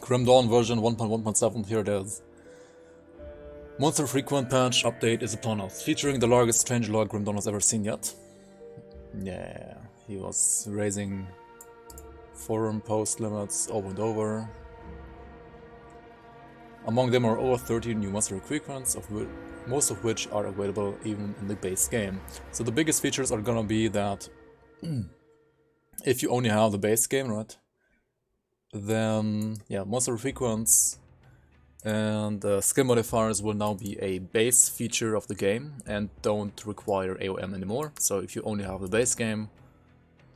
Grim Dawn version 1.1.7, here it is. Monster Frequent patch update is upon us, featuring the largest changelog Grim Dawn has ever seen yet. Yeah, he was raising forum post limits over and over. Among them are over 30 new monster frequents, most of which are available even in the base game. So the biggest features are gonna be that if you only have the base game, right, then yeah, monster frequents and skill modifiers will now be a base feature of the game and don't require AOM anymore. So if you only have the base game,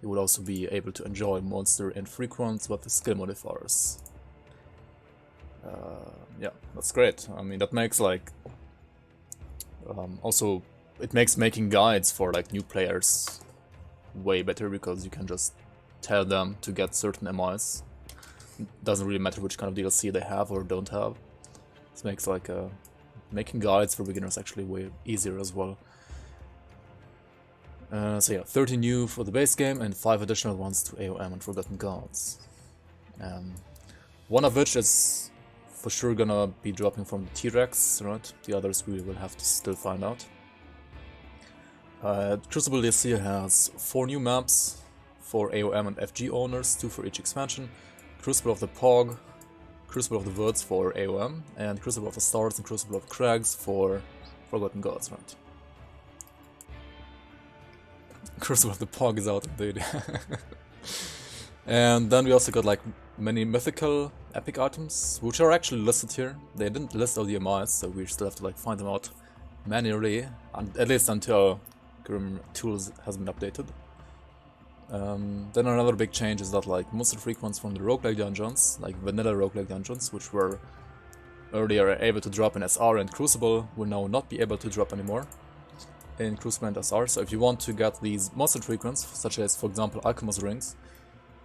you will also be able to enjoy monster and frequents with the skill modifiers. Yeah, that's great. I mean, that makes like also it makes making guides for like new players way better, because you can just tell them to get certain MIs. It doesn't really matter which kind of DLC they have or don't have. This makes like making guides for beginners actually way easier as well. So yeah, 30 new for the base game and 5 additional ones to AOM and Forgotten Gods. One of which is for sure gonna be dropping from the T-Rex, right? The others we will have to still find out. Crucible DLC has 4 new maps for AOM and FG owners, 2 for each expansion. Crucible of the Pog, Crucible of the Woods for AOM, and Crucible of the Stars and Crucible of Crags for Forgotten Gods, right? Crucible of the Pog is out indeed. And then we also got like many mythical epic items, which are actually listed here. They didn't list all the MIs, so we still have to like find them out manually, at least until Grim Tools has been updated. Then another big change is that like monster frequents from the roguelike dungeons, like vanilla roguelike dungeons, which were earlier able to drop in SR and Crucible, will now not be able to drop anymore in Crucible and SR. So if you want to get these monster frequents, such as for example Alchemist rings,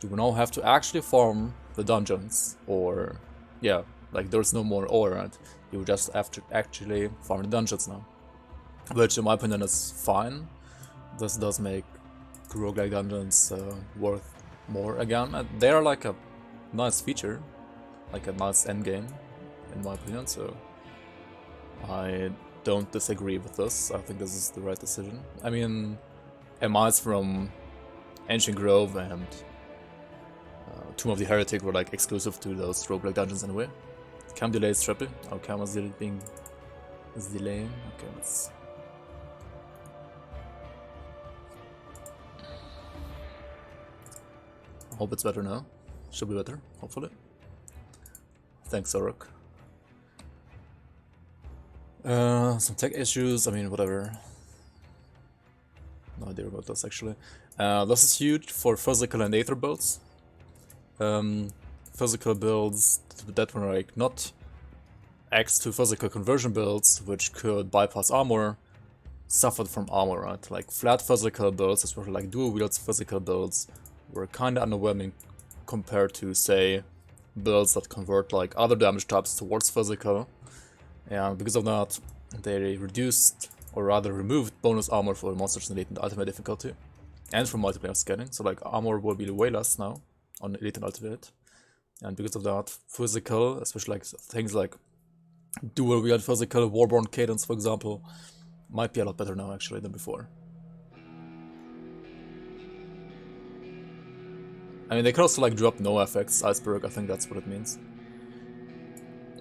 you will now have to actually farm the dungeons, or yeah, like there's no more ore, right? You just have to actually farm the dungeons now, which in my opinion is fine. This does make roguelike dungeons worth more again. And they are like a nice feature, like a nice endgame in my opinion, so I don't disagree with this. I think this is the right decision. I mean, MIs from Ancient Grove and Tomb of the Heretic were like exclusive to those roguelike dungeons anyway. Cam delay is triple. Oh, Cam was delaying. Okay, let's. I hope it's better now. Should be better, hopefully. Thanks, Orok. Some tech issues, I mean, whatever. No idea about this actually. This is huge for physical and aether builds. Physical builds that were like not X to physical conversion builds, which could bypass armor, suffered from armor, right? Like flat physical builds, especially like dual wields physical builds, were kinda underwhelming compared to, say, builds that convert like other damage types towards physical. And because of that, they reduced, or rather removed, bonus armor for monsters in Elite and Ultimate difficulty, and from multiplayer scaling. So like armor will be way less now on Elite and Ultimate. And because of that, physical, especially like things like dual wield physical, Warborn Cadence for example, might be a lot better now actually than before. I mean, they could also like drop no effects, Iceberg, I think that's what it means.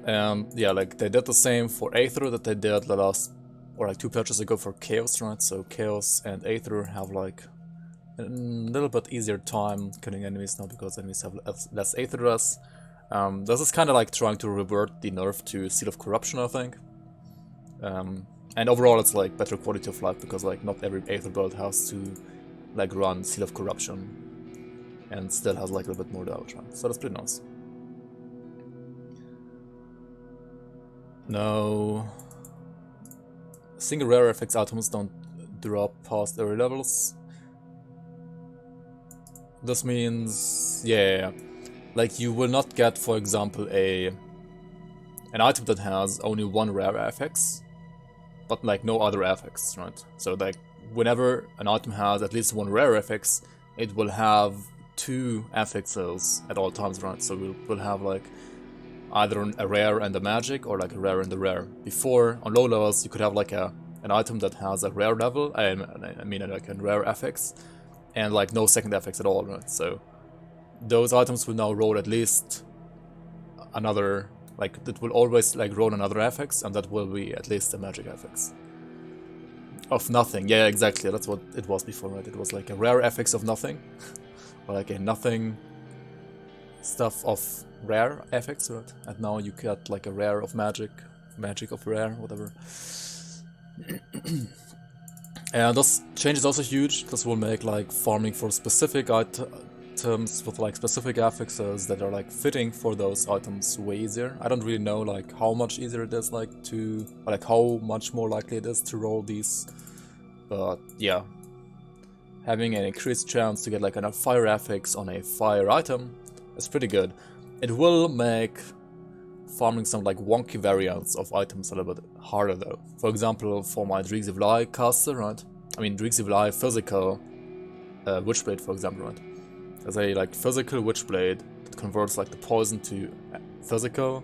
And yeah, like they did the same for Aether that they did the last, or like 2 patches ago for Chaos, right? So Chaos and Aether have like a little bit easier time killing enemies now because enemies have less Aether res. This is kind of like trying to revert the nerf to Seal of Corruption, I think. And overall it's like better quality of life because like not every Aether build has to like run Seal of Corruption and still has like a little bit more damage, right? So that's pretty nice. No, single rare effects items don't drop past early levels. This means, yeah, like you will not get, for example, an item that has only 1 rare affix, but like no other affix, right? So like whenever an item has at least 1 rare affix, it will have 2 affixes at all times, right? So we'll have like either a rare and a magic or like a rare and a rare. Before, on low levels, you could have like an item that has a rare level, I mean like a rare affix, and like no second affix at all, right? So those items will now roll at least another, like it will always like roll another affix, and that will be at least a magic affix. Of nothing, yeah, exactly, that's what it was before, right? It was like a rare affix of nothing, or like a nothing stuff of rare affix, right? And now you get like a rare of magic, magic of rare, whatever. And this change is also huge. This will make like farming for specific items with like specific affixes that are like fitting for those items way easier. I don't really know like how much easier it is like to, like how much more likely it is to roll these, but yeah, having an increased chance to get like a fire affix on a fire item is pretty good. It will make farming some like wonky variants of items a little bit harder though. For example, for my Crucible caster, right? I mean Crucible physical Witchblade, for example, right? There's a like physical Witchblade that converts like the poison to physical,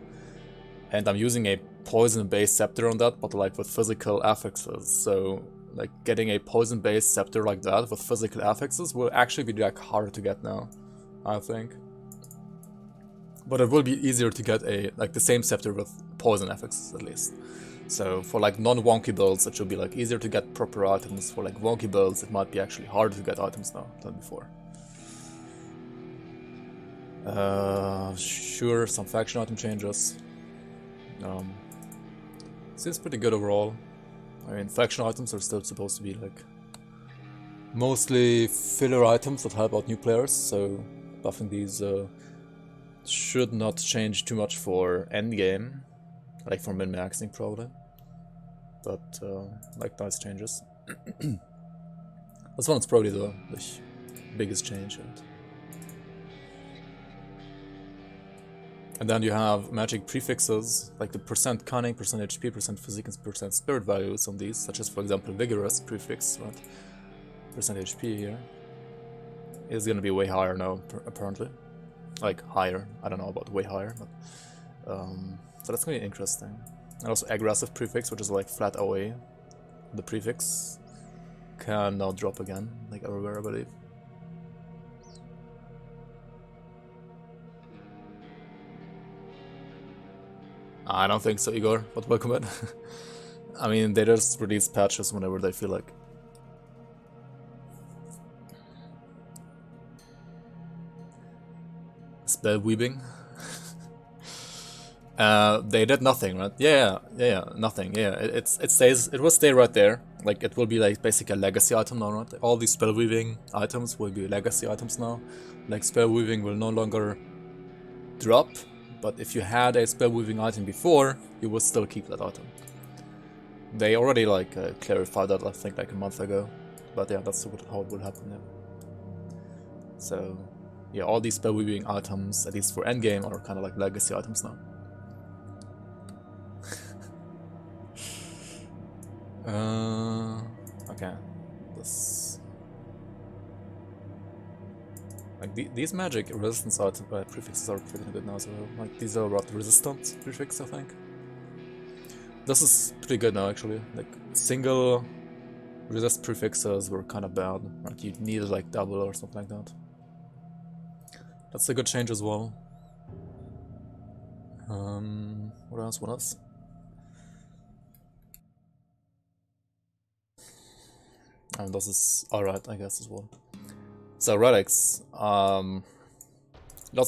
and I'm using a poison-based scepter on that, but like with physical affixes. So like getting a poison-based scepter like that with physical affixes will actually be like harder to get now, I think. But it will be easier to get a like the same scepter with poison affixes at least. So for like non-wonky builds, it should be like easier to get proper items. For like wonky builds, it might be actually harder to get items now than before. Sure, some faction item changes. Seems pretty good overall. I mean, faction items are still supposed to be like mostly filler items that help out new players, so buffing these should not change too much for endgame, like for min-maxing probably, but like nice changes. This one's probably the biggest change. And then you have magic prefixes, like the percent cunning, percent HP, percent physique, and percent spirit values on these, such as for example vigorous prefix, right? Percent HP here is gonna be way higher now, apparently. Like higher, I don't know about way higher, but so that's gonna be interesting. And also aggressive prefix, which is like flat OA. The prefix can now drop again, like everywhere, I believe. I don't think so, Igor, but welcome in. I mean, they just release patches whenever they feel like. Spell weaving. They did nothing, right? Yeah, nothing. Yeah, it stays. It will stay right there. Like it will be like basically a legacy item now, right? All these spell weaving items will be legacy items now. Like spell weaving will no longer drop, but if you had a spell weaving item before, you will still keep that item. They already like clarified that, I think, like a month ago. But yeah, that's how it will happen. Yeah. So yeah, all these spell weaving items, at least for endgame, are kind of like legacy items now. Okay, this like these magic resistance prefixes are pretty good now as well. Like these are what resistant prefix, I think. This is pretty good now actually. Like single resist prefixes were kind of bad. Like you needed like double or something like that. That's a good change as well. What else? What else? And this is alright, I guess, as well. So relics. Lots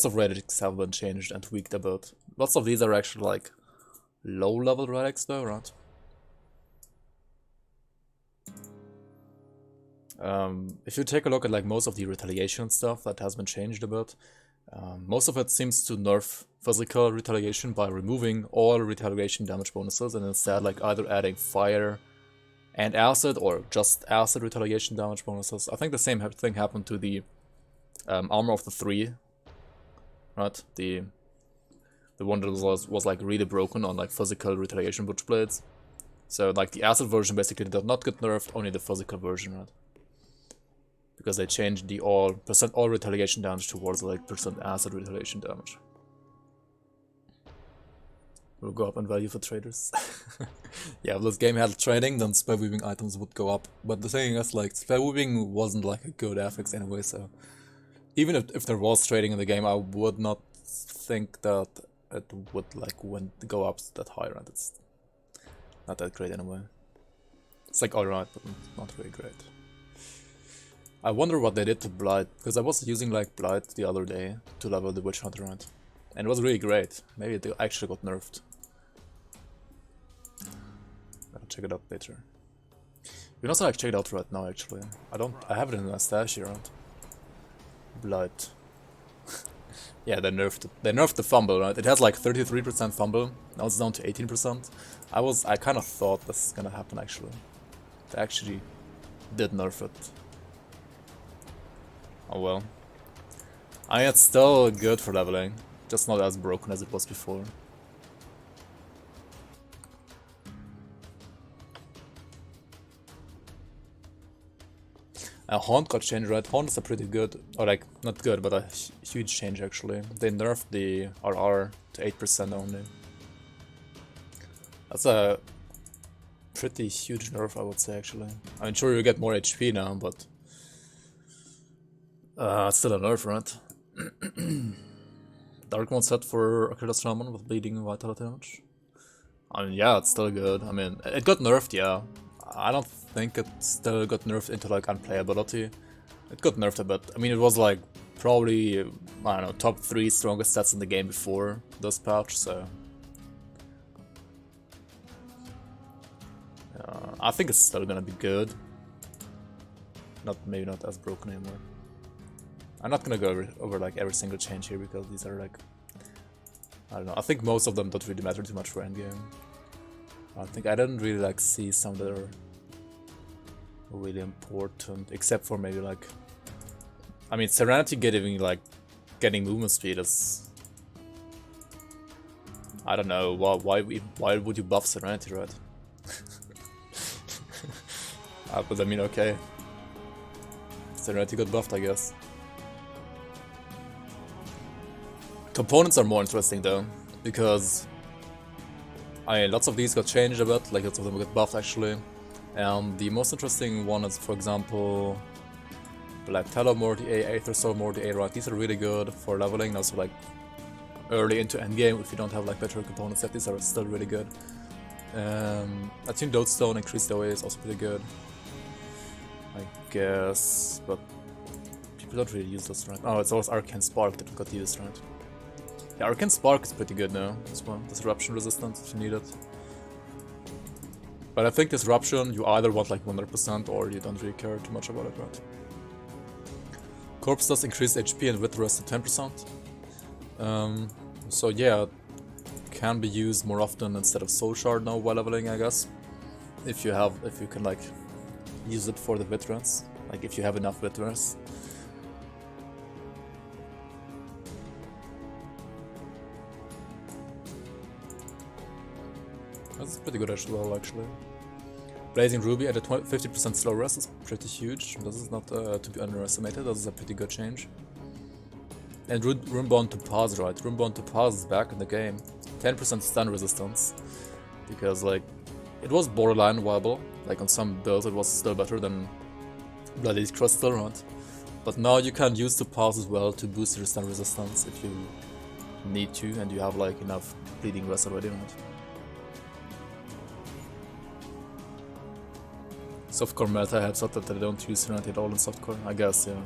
of relics have been changed and tweaked a bit. Lots of these are actually like low-level relics though, right? If you take a look at like most of the retaliation stuff that has been changed a bit, most of it seems to nerf physical retaliation by removing all retaliation damage bonuses and instead like either adding fire and acid or just acid retaliation damage bonuses. I think the same thing happened to the armor of the 3, right? The one that was like really broken on like physical retaliation Witchblades. So like the acid version basically did not get nerfed, only the physical version, right? Because they changed the all retaliation damage towards like percent acid retaliation damage. will go up in value for traders. Yeah, if this game had trading, then spell weaving items would go up. But the thing is, like, spell weaving wasn't like a good affix anyway, so even if there was trading in the game, I would not think that it would like go up that high, right? It's not that great anyway. It's like alright, but not very great. I wonder what they did to Blight, because I was using like Blight the other day to level the Witch Hunter, right? And it was really great. Maybe it actually got nerfed. I'll check it out later. You can also like check it out right now actually. I have it in my stash here, right? Blight. Yeah, they nerfed the fumble, right? It has like 33% fumble. Now it's down to 18%. I kind of thought this is gonna happen actually. They actually did nerf it. Oh well. I mean, it's still good for leveling, just not as broken as it was before. Haunt got changed, right? Haunt is a pretty good, or like, not good, but a huge change actually. They nerfed the RR to 8% only. That's a pretty huge nerf, I would say actually. I'm sure you get more HP now, but it's still a nerf, right? Dark mode set for Achilles Shaman with bleeding vitality damage. I mean, yeah, it's still good. I mean, it got nerfed, yeah. I don't think it still got nerfed into like unplayability. It got nerfed a bit. I mean, it was like probably, I don't know, top 3 strongest sets in the game before this patch, so I think it's still gonna be good. Maybe not as broken anymore. I'm not gonna go over like every single change here because these are like, I don't know. I think most of them don't really matter too much for endgame. I think I didn't really like see some that are really important, except for maybe like, I mean, Serenity getting movement speed is, I don't know, why would you buff Serenity, right? But I mean, okay, Serenity got buffed, I guess. Components are more interesting though, because I mean, lots of these got changed a bit, like lots of them got buffed actually. And the most interesting one is, for example, Black Talon Morty-A, Aether Soul Morty-A, right? These are really good for leveling, also like early into endgame if you don't have like better components yet, these are still really good. Attuned Lodestone, increased OA is also pretty good, I guess, but people don't really use this, right? Oh, it's always Arcane Spark that got used, right? Yeah, Arcane Spark is pretty good now, this one. Disruption resistance if you need it. But I think Disruption, you either want like 100% or you don't really care too much about it, right? Corpse does increase HP and Wit Rest to 10%. So yeah, can be used more often instead of Soul Shard now while leveling, I guess. If you can like use it for the Wit Rest, like if you have enough Wit Rest. That's pretty good as well, actually. Blazing Ruby at a 50% slow rest is pretty huge. This is not to be underestimated, this is a pretty good change. And Runebound to Pause, right? Runebound to Pause is back in the game. 10% stun resistance. Because, like, it was borderline viable. Like, on some builds it was still better than Bloody Crystal, right? But now you can use the Pause as well to boost your stun resistance if you need to and you have, like, enough bleeding rest already, right? Softcore meta had thought that they don't use Serenity at all in softcore, I guess, yeah.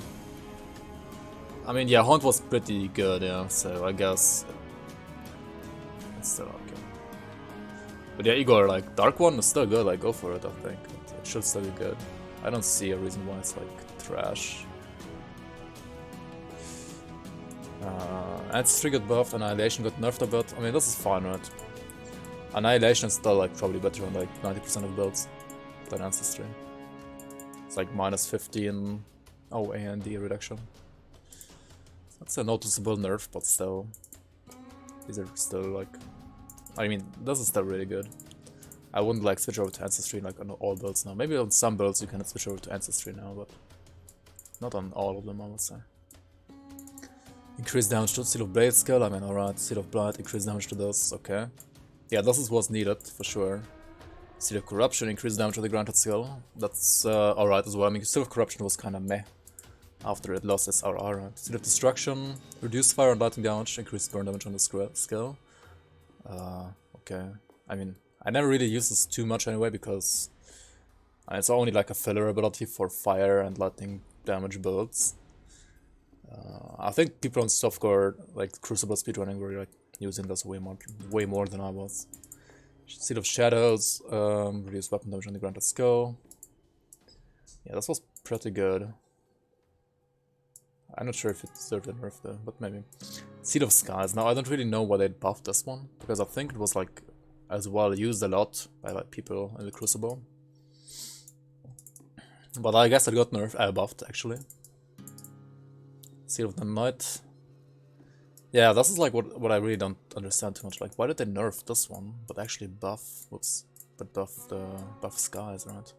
I mean, yeah, Haunt was pretty good, yeah, so I guess it's still okay. But yeah, Igor, like, Dark One is still good, like, go for it, I think. It should still be good. I don't see a reason why it's, like, trash. Ancestry got buffed, Annihilation got nerfed a bit. I mean, this is fine, right? Annihilation is still, like, probably better on, like, 90% of builds than Ancestry. It's like minus 15 OA and D reduction. That's a noticeable nerf, but still. These are still like, I mean, this is still really good. I wouldn't like switch over to Ancestry like on all builds now. Maybe on some builds you can switch over to Ancestry now, but not on all of them, I would say. Increase damage to Seal of Blade skill, I mean, alright, Seal of Blood, increase damage to this, okay. Yeah, this was needed for sure. Seal of Corruption, increased damage with the granted skill. That's alright as well. I mean, Seal of Corruption was kinda meh after it lost its RR. Right? Seal of Destruction, reduce fire and lightning damage, increased burn damage on the skill. Okay. I mean, I never really used this too much anyway because it's only like a filler ability for fire and lightning damage builds. I think people on softcore, like Crucible speedrunning, were like using this way more than I was. Seal of Shadows, reduce weapon damage on the granted skill. Yeah, this was pretty good. I'm not sure if it deserved a nerf though, but maybe. Seal of Skies. Now I don't really know why they buffed this one, because I think it was like as well used a lot by like people in the Crucible. But I guess it got buffed actually. Seal of the Night. Yeah, this is like what I really don't understand too much. Like, why did they nerf this one, but actually buff buff Skies, right?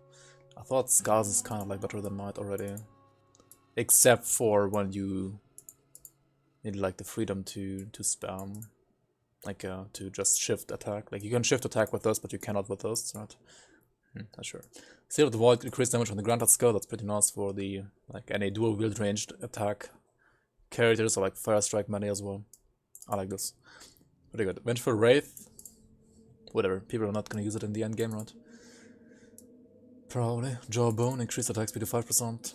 I thought Skies is kind of like better than Night already, except for when you need like the freedom to spam, like to just shift attack. Like you can shift attack with this, but you cannot with this, right? Not sure. Seal of the Void, increased damage on the granted skill. That's pretty nice for the like any dual wield ranged attack characters, or like Fire Strike Many as well. I like this. Pretty good. Vengeful Wraith. Whatever. People are not gonna use it in the end game, right? Probably. Jawbone, increased attack speed to 5%.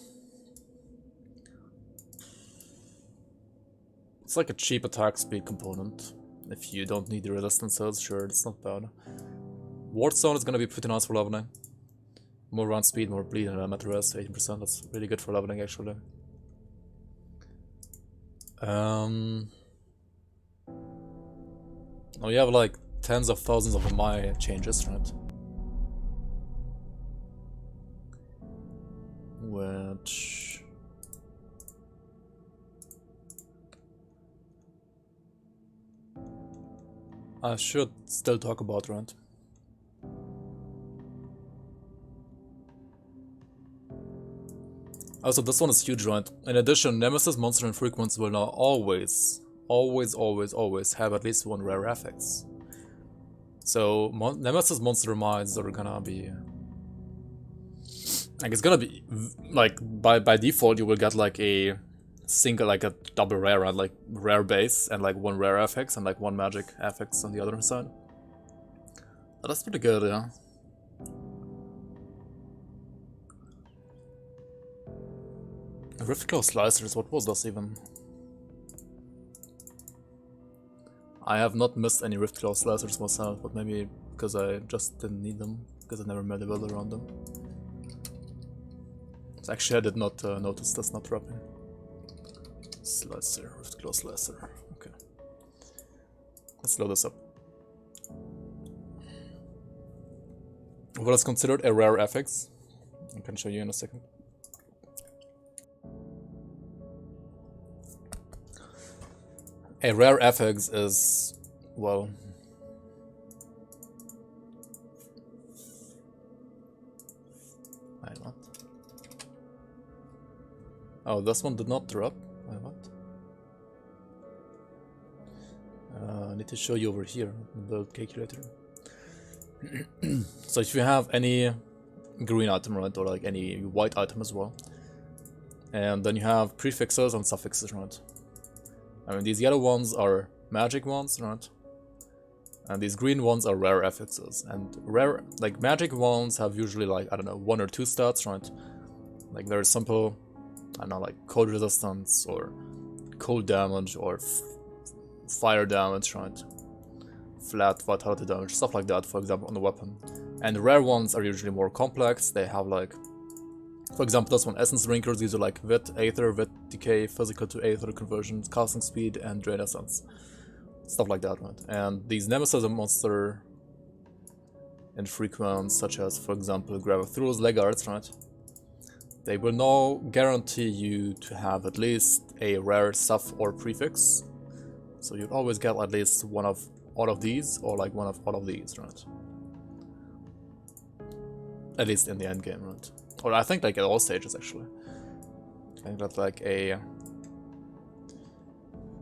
It's like a cheap attack speed component. If you don't need the resistances, sure, it's not bad. Wardstone is gonna be pretty nice for leveling. More round speed, more bleed, and matter rest, 18%. That's really good for leveling actually. Now you have like tens of thousands of my changes, right? Which I should still talk about, right? Also, this one is huge, right? In addition, Nemesis, Monster, and Frequency will now always have at least one rare affix. So, Nemesis Monster Minds are gonna be... Like, it's gonna be... Like, by default, you will get like a single, like a double rare, right? Like, rare base and like one rare affix and like one magic affix on the other side. But that's pretty good, yeah. Riftclaw Slicers, what was this even? I have not missed any Riftclaw Slicers myself, but maybe because I just didn't need them, because I never made a build around them. So actually I did not notice that's not dropping. Slicer, Riftclaw Slicer, okay. Let's load this up. What is considered a rare affix? I can show you in a second. A rare affix is, well... Wait, what? Oh, this one did not drop? Wait, what? I need to show you over here, the build calculator. So if you have any green item, right, or like any white item as well, and then you have prefixes and suffixes, right? I mean, these yellow ones are magic ones, right? And these green ones are rare affixes. And rare, like magic ones have usually like, I don't know, 1 or 2 stats, right? Like very simple, I don't know, like cold resistance or cold damage or fire damage, right? Flat vitality damage, stuff like that, for example, on the weapon. And rare ones are usually more complex. They have like, for example, this one, Essence Drinkers, these are like Vit, Aether, Vit Decay, Physical to Aether conversions, casting speed, and Drain Essence. Stuff like that, right? And these Nemesis monster infrequents, such as, for example, Gravithurus, Legards, right? They will now guarantee you to have at least a rare suff or prefix. So you'd always get at least one of all of these, or like one of all of these, right? At least in the end game, right? Or I think like at all stages actually. I think that's like a...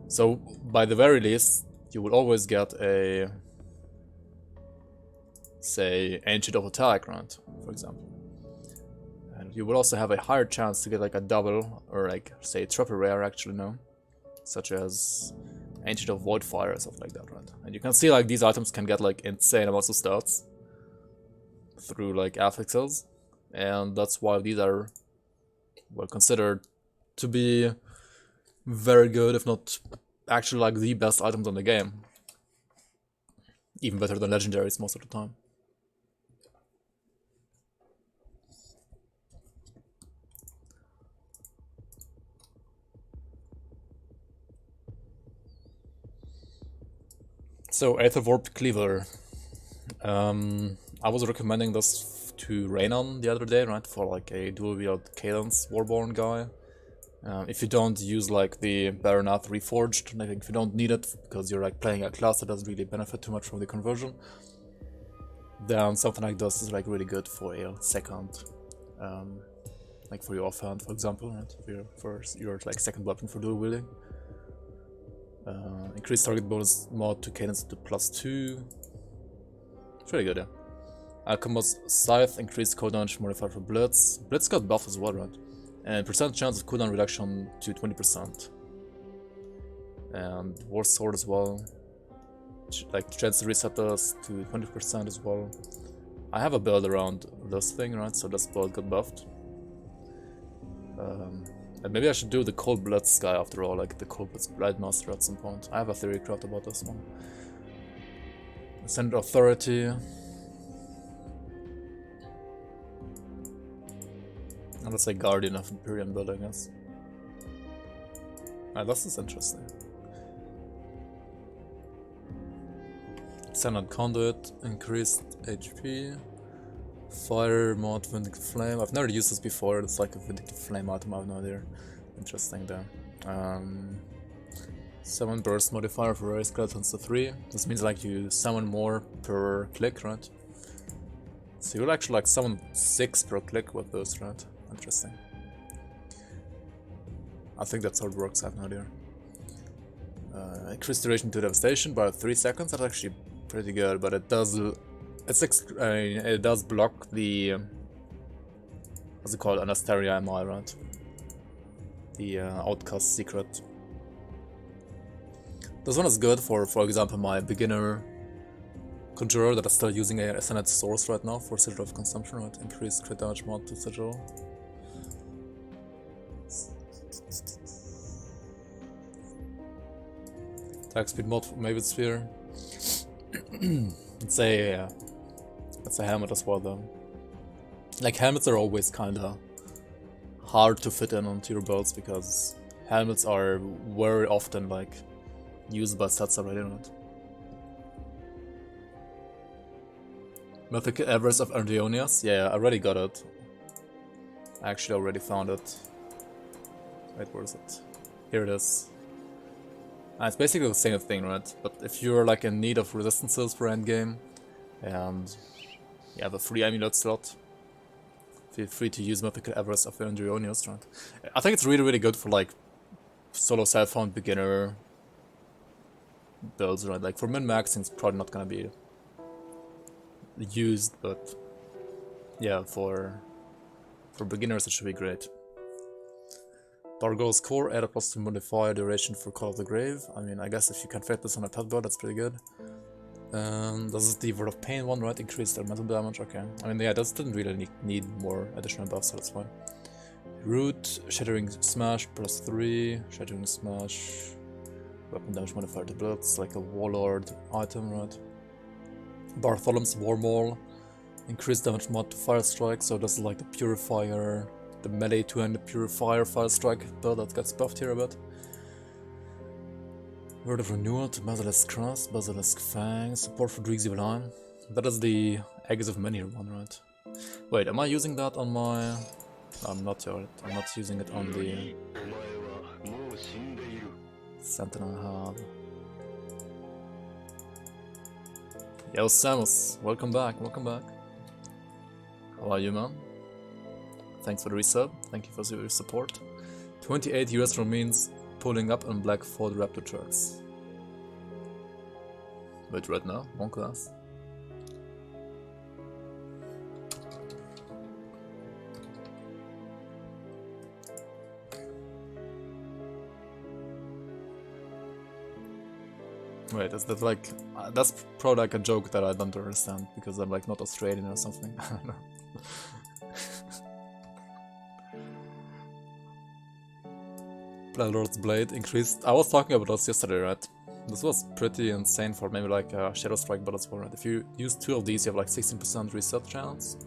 So by the very least, you will always get a say, Ancient of Attack, right, for example. And you will also have a higher chance to get like a double, or like, say, triple rare actually, no? Such as Ancient of Voidfire or something like that, right? And you can see like these items can get like insane amounts of stats through like affixes, and that's why these are, well, considered to be very good, if not actually like the best items on the game. Even better than legendaries most of the time. So, Aether Warp Cleaver. I was recommending this to Reynon the other day, right, for like a dual wield Cadence Warborn guy. If you don't use like the Baronath Reforged, I think if you don't need it because you're like playing a class that doesn't really benefit too much from the conversion, then something like this is like really good for a second, like for your offhand, for example, right? For your like second weapon for dual wielding. Increased target bonus mod to cadence to +2. It's really good, yeah. Alchemist Scythe, increased cooldown modifier for Blitz. Blitz got buffed as well, right? And percent chance of cooldown reduction to 20%. And War Sword as well. Like chance to reset this to 20% as well. I have a build around this thing, right? So this build got buffed. And maybe I should do the Cold Blitz guy after all, like the Cold Blitz Blightmaster at some point. I have a theory craft about this one. Ascended Authority. And let's say Guardian of Imperium build, I guess. This is interesting. Ascended Conduit, increased HP. Fire mod, Vindictive Flame. I've never used this before, it's like a Vindictive Flame item, I have no idea. Interesting there. Summon Burst modifier for Rare Skeletons to 3. This means like you summon more per click, right? So you'll actually like summon 6 per click with this, right? Interesting. I think that's how it works, I have no idea. Increased duration to devastation by 3 seconds, that's actually pretty good, but it does... it does block the... what's it called? Anasteria MI, right? The Outcast secret. This one is good for example, my beginner conjurer that is still using a Ascended Source right now for Sigil of Consumption, right? Increased crit damage mod to Sigil. Attack speed mod for Maven Sphere. It's a helmet as well though. Like helmets are always kinda hard to fit in onto your builds because helmets are very often like used by sets already, right? Mythical Everest of Miscellaneous. Yeah, I already got it. I actually already found it. Wait, where is it? Here it is. It's basically the same thing, right? But if you're like in need of resistances for endgame and you have a free amulet slot, feel free to use Mythical Everest of Miscellaneous, right? I think it's really good for like solo self-found beginner builds, right? Like for min-maxing it's probably not gonna be used, but yeah, for beginners it should be great. Dargo's Core, add a +2 modifier duration for Call of the Grave. I mean, I guess if you can fit this on a pet build, that's pretty good. This is the Word of Pain one, right? Increased elemental damage, okay. I mean, yeah, this didn't really need more additional buffs, so that's fine. Root, Shattering Smash, +3, Shattering Smash, weapon damage modifier to Blitz, like a Warlord item, right? Bartholom's War Maul, increased damage mod to Fire Strike, so this is like the Purifier, the melee 2-handed Purifier Fire Strike build that gets buffed here a bit. Word of Renewal to Basilisk Crest, Basilisk Fang, support for Dreezy Line. That is the Eggs of Menhir one, right? Wait, am I using that on my... I'm not using it on the... Sentinel Hub. Yo Samus, welcome back, welcome back. How are you, man? Thanks for the resub, thank you for your support. 28 US means pulling up on black Ford Raptor trucks. Wait, right now? One class? Wait, is that like... that's probably like a joke that I don't understand, because I'm like not Australian or something. I don't know. Bloodlord's Blade increased... I was talking about this yesterday, right? This was pretty insane for maybe like a Shadow Strike build as well, right? If you use 2 of these, you have like 16% reset chance.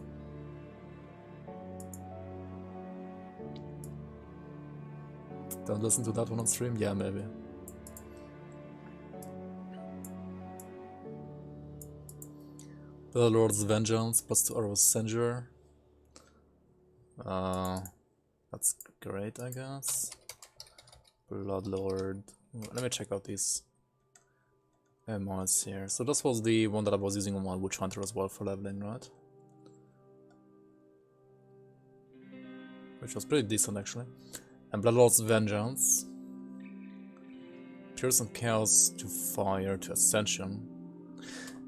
Don't listen to that one on stream? Yeah, maybe. Bloodlord's Vengeance, plus 2 arrows Senjure. That's great, I guess. Bloodlord. Let me check out these mods here. So this was the one that I was using on my Witch Hunter as well for leveling, right? Which was pretty decent actually. And Bloodlord's Vengeance. Pierce and Chaos to Fire to Ascension.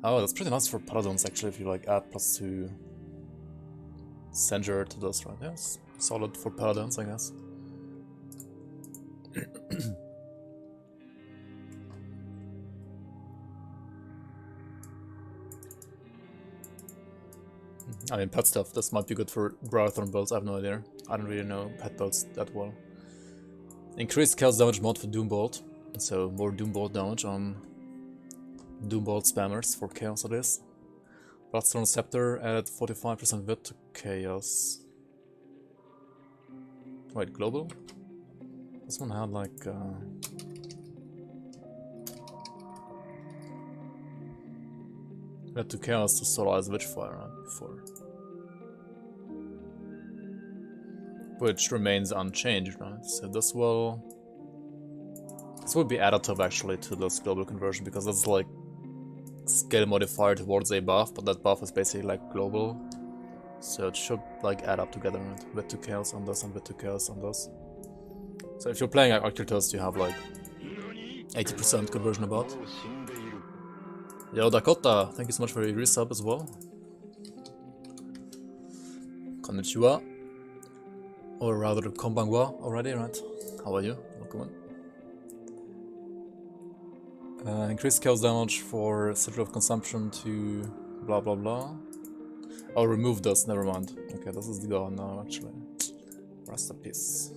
Oh, that's pretty nice for Paladins actually if you like add +2 Senjure to this, right? Yes, solid for Paladins, I guess. I mean, pet stuff, this might be good for Brothorn builds, I have no idea. I don't really know pet builds that well. Increased chaos damage mod for Doombolt, so more Doombolt damage on Doombolt spammers for chaos it is. Bloodstone Scepter added 45% wit to chaos. Wait, global? This one had like... wit to chaos to solarize Witchfire before. Which remains unchanged, right? So this will be additive actually to this global conversion, because that's like scale modifier towards a buff, but that buff is basically like global. So it should like add up together, right? Wit to chaos on this and wit to chaos on this. So if you're playing like Arcturus, you have like 80% conversion about. Yo Dakota, thank you so much for your resub as well. Konnichiwa. Or rather konbanwa already, right? How are you? Welcome in. Increased chaos damage for City of Consumption to blah blah blah. Oh, remove this, never mind. Okay, this is the goal now actually. Rest in peace.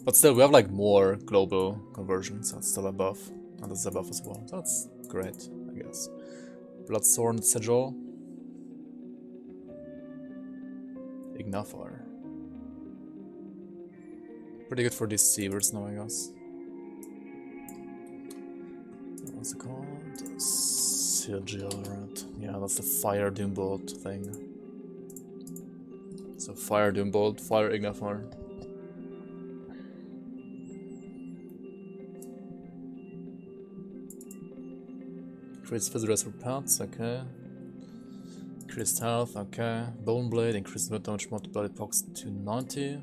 But still, we have like more global conversions, that's still a buff. And this is a buff as well, so that's great, I guess. Bloodthorn Sigil. Ignafar. Pretty good for these Seavers now, I guess. What's it called? Sigil, right? Yeah, that's the Fire Doombolt thing. So Fire Doombolt, Fire Ignafar. Increased Visitors for pets, okay. Increased health, okay. Bone Blade, increased wound damage mod to bloody pox to 90.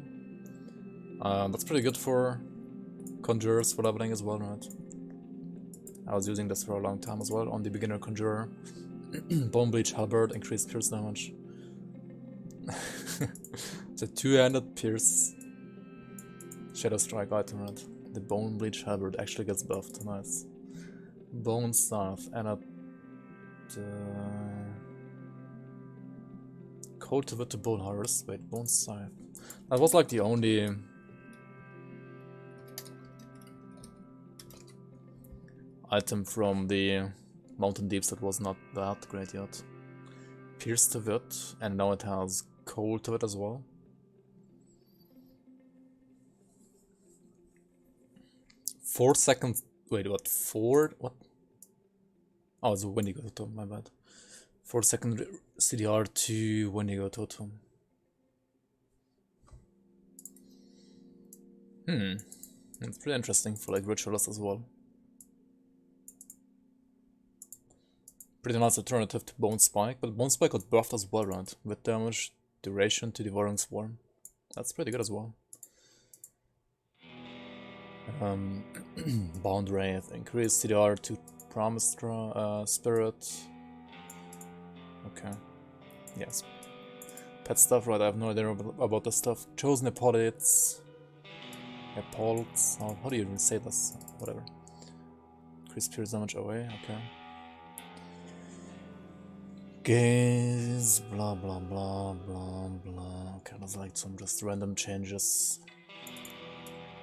That's pretty good for Conjurers for leveling as well, right? I was using this for a long time as well on the beginner Conjurer. Bone Bleach Halberd, increased pierce damage. It's a 2-handed pierce Shadow Strike item, right? The Bone Bleach Halberd actually gets buffed, nice. Bone Staff, and Cultivate to Bone Harvest. Wait, Bone Staff. That was like the only item from the Mountain Deeps that was not that great yet. Pierce to Wit, and now it has Cold to it as well. Four seconds. Wait, what? What? Oh, it's a Wendigo Totem, my bad. 4-second CDR to Wendigo Totem. It's pretty interesting for like ritualists as well. Pretty nice alternative to Bone Spike, but Bone Spike got buffed as well, right? With damage, duration to Devouring Swarm. That's pretty good as well. Bound Wraith, increased CDR to Promise Spirit. Okay. Yes. Pet stuff, right? I have no idea about this stuff. Chosen Epaulettes. Epaulettes. How do you even say this? Whatever. Increase pierce damage away, okay. Gaze, blah blah blah blah blah. Okay, there's like some just random changes.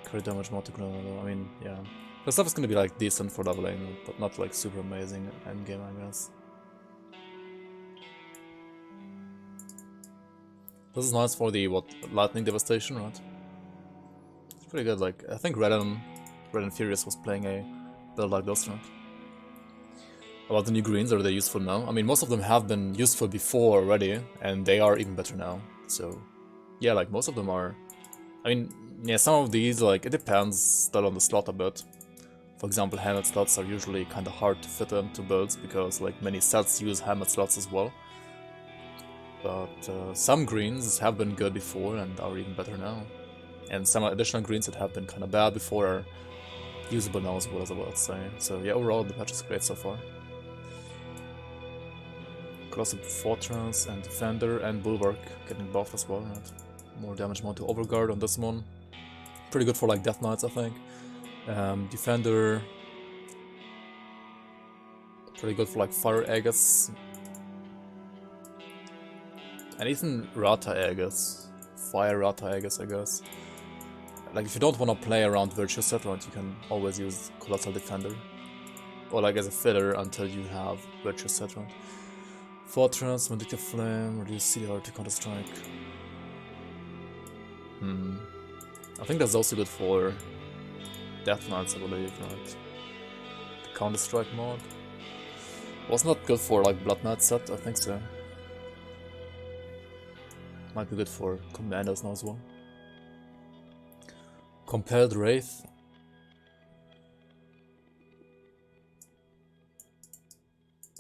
Crit damage multiplier, I mean, yeah. The stuff is gonna be like decent for leveling, but not like super amazing endgame, I guess. This is nice for the, what, lightning devastation, right? It's pretty good, like, I think Red and Furious was playing a build like this, right? About the new greens, are they useful now? I mean, most of them have been useful before already, and they are even better now. So, yeah, like, most of them are... I mean, yeah, some of these, like, it depends still on the slot a bit. For example, helmet slots are usually kind of hard to fit into builds, because, like, many sets use helmet slots as well. But some greens have been good before and are even better now. And some additional greens that have been kind of bad before are usable now as well, as I would say. So, yeah, overall, the patch is great so far. Colossal Fortress and Defender and Bulwark getting buffed as well, right? More damage more to Overguard on this one. Pretty good for like Death Knights, I think. Defender. Pretty good for like Fire Aegis. And even Rata Aegis. Fire Rata Aegis, I guess. Like if you don't want to play around Virtuous Set, right, you can always use Colossal Defender. Or like as a filler until you have Virtuous Set, right? Fortress, Mythical Flame, reduce CDR to Counter-Strike. I think that's also good for Death Knights, I believe, right? The Counter-Strike mod. Was not good for like Blood Knight set, I think so. Might be good for Commandos now as well. Compelled Wraith.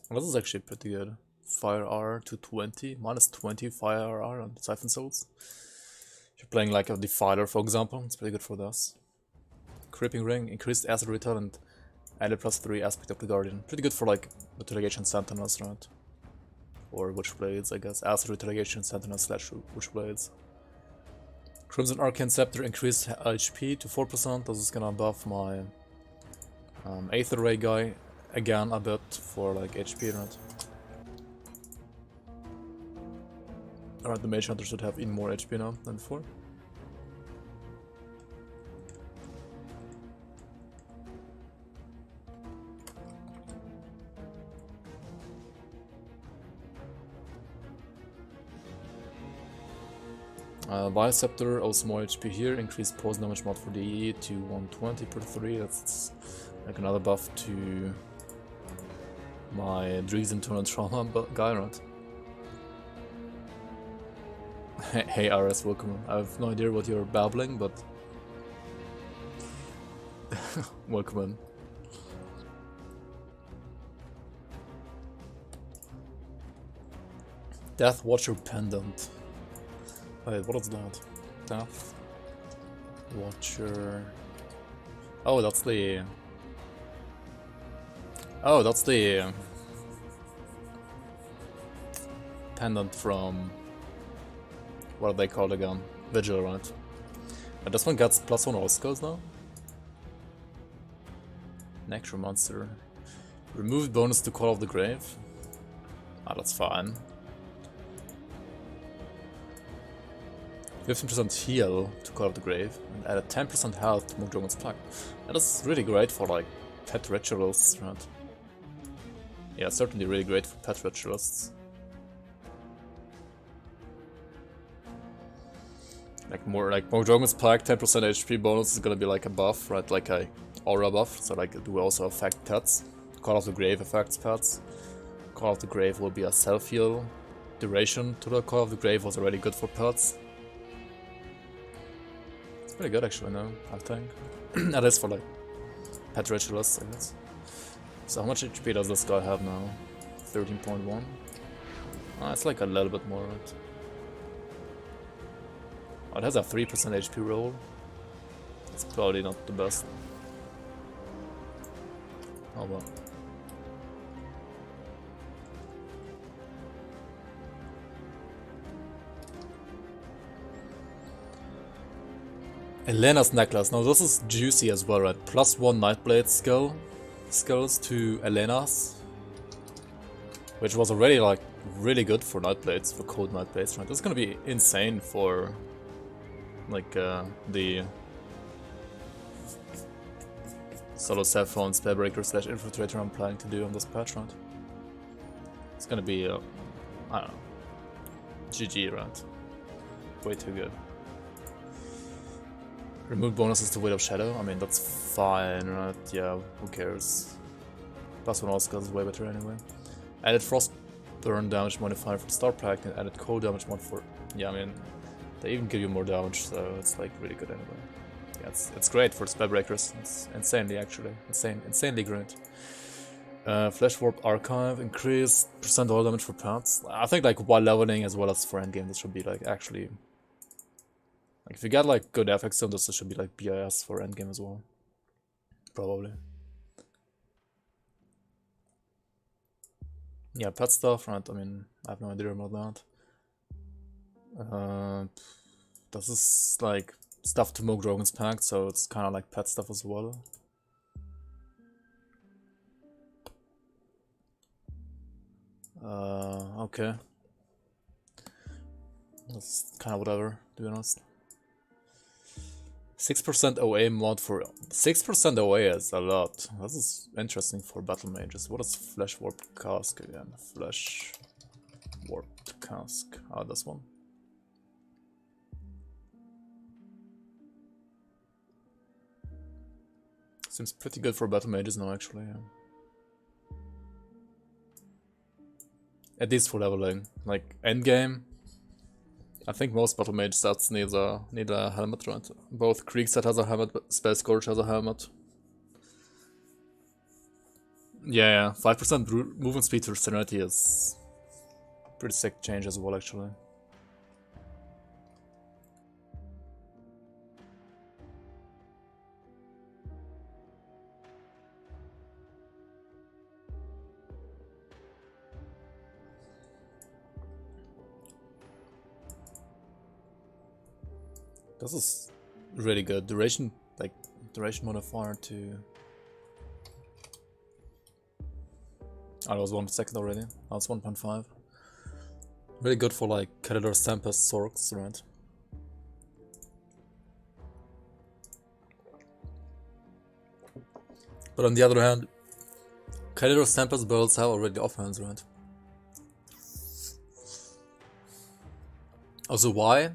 Well, this is actually pretty good. Fire R to 20, minus 20 Fire R on Siphon Souls. If you're playing like a Defiler, for example, it's pretty good for this. Creeping Ring, increased acid repellent, added +3 aspect of the Guardian. Pretty good for like Retaliation Sentinels, right? Or Witchblades, I guess. Acid Retaliation Sentinels / Witchblades. Crimson Arcane Scepter, increased HP to 4%. This is gonna buff my Aether Ray guy again a bit for like HP, right? Alright, the Mage Hunter should have even more HP now than before. Bioceptor, also more HP here, increased poison damage mod for DE to 120 per 3, that's like another buff to my Dregs Internal Trauma guy, right? Hey RS, welcome. I have no idea what you're babbling, but welcome in. Death Watcher Pendant. Wait, what is that? Death Watcher. Oh, that's the. Oh, that's the pendant from. What are they called again? Vigil, right? And this one gets +1 all skills now. Necromancer. Remove bonus to Call of the Grave. Ah, that's fine. 15% heal to Call of the Grave, and add a 10% health to Mugdragon's Plague. That is really great for like pet rituals, right? Yeah, certainly really great for pet ritualists. Like Mugdragon's Plague, 10% HP bonus is gonna be like a buff, right? Like a aura buff, so like it will also affect pets. Call of the Grave affects pets. Call of the Grave will be a self-heal. Duration to the Call of the Grave was already good for pets. It's pretty good actually now, I think. That is for like pet ritualists, I guess. So how much HP does this guy have now? 13.1? It's like a little bit more, right? Oh, it has a 3% HP roll. It's probably not the best. Oh well. Elena's Necklace. Now this is juicy as well, right? +1 Nightblade skill. skills to Elena's, which was already like really good for Nightblades, for cold Nightblades, right? This is gonna be insane for like the solo Saffron Spellbreaker / Infiltrator I'm planning to do on this patch, right? It's gonna be I don't know, GG, right? Way too good. Remove bonuses to Weight of Shadow, I mean that's fine, right? Yeah, who cares? +1 all skills is way better anyway. Added Frost burn damage modifier for the start pack and added cold damage mod for... Yeah, I mean, they even give you more damage, so it's like really good anyway. Yeah, it's great for Spellbreakers. It's insanely actually, insanely great. Flash Warp Archive, increase % all damage for pets. I think like while leveling as well as for endgame, this should be like actually... Like if you get like good affix on this, should be like BIS for endgame as well. Probably. Yeah, pet stuff, right? I mean, I have no idea about that. This is like stuff to Moog Drogon's pack, so it's kind of like pet stuff as well. Okay. That's kind of whatever, to be honest. 6% OA mod for... 6% OA is a lot. This is interesting for battle mages. What is Flesh Warped Cask again? Flesh Warped Cask. Ah, this one. Seems pretty good for battle mages now, actually. Yeah. At least for leveling. Like, endgame. I think most battle mage sets need a helmet, right? Both Krieg set has a helmet, but Spell Scourge has a helmet. Yeah, 5% movement speed to Serenity is pretty sick change as well, actually. This is really good. Duration, like, duration modifier to... Oh, it was 1 second already. Now it's 1.5. Really good for, like, Kalidor's Tempest Sorks, right? But on the other hand, Kalidor's Tempest builds have already offhands, right? Also, why?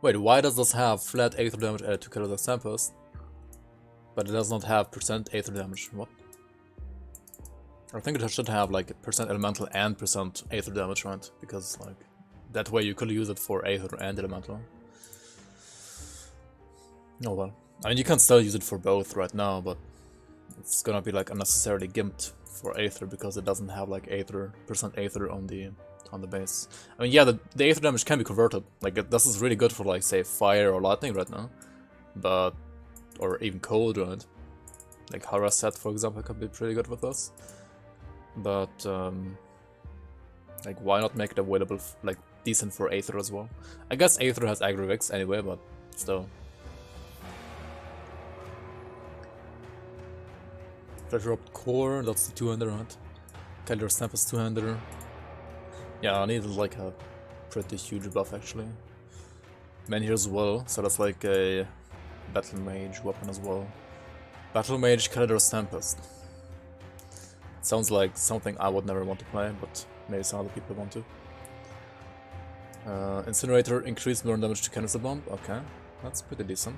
Wait, why does this have flat Aether damage added to Kalidor's Tempest, but it does not have % Aether damage? What? I think it should have like % Elemental and % Aether damage, right? Because like that way you could use it for Aether and Elemental. Oh well. I mean, you can still use it for both right now, but it's gonna be like unnecessarily gimped for Aether because it doesn't have like Aether % Aether on the base. I mean, yeah, the Aether damage can be converted. Like, this is really good for, like, say, fire or lightning right now. But... or even cold, right? Like, Hara set, for example, could be pretty good with this. But, like, why not make it available, like, decent for Aether as well? I guess Aether has Agri-Vix anyway, but still. Treasure Up Core, that's the 200, right? Kalidor's Tempest 200. Yeah, I needed like a pretty huge buff actually. Menhir as well, so that's like a Battle Mage weapon as well. Battle Mage Kalidor's Tempest. Sounds like something I would never want to play, but maybe some other people want to. Incinerator, increased burn damage to Canister Bomb. Okay, that's pretty decent.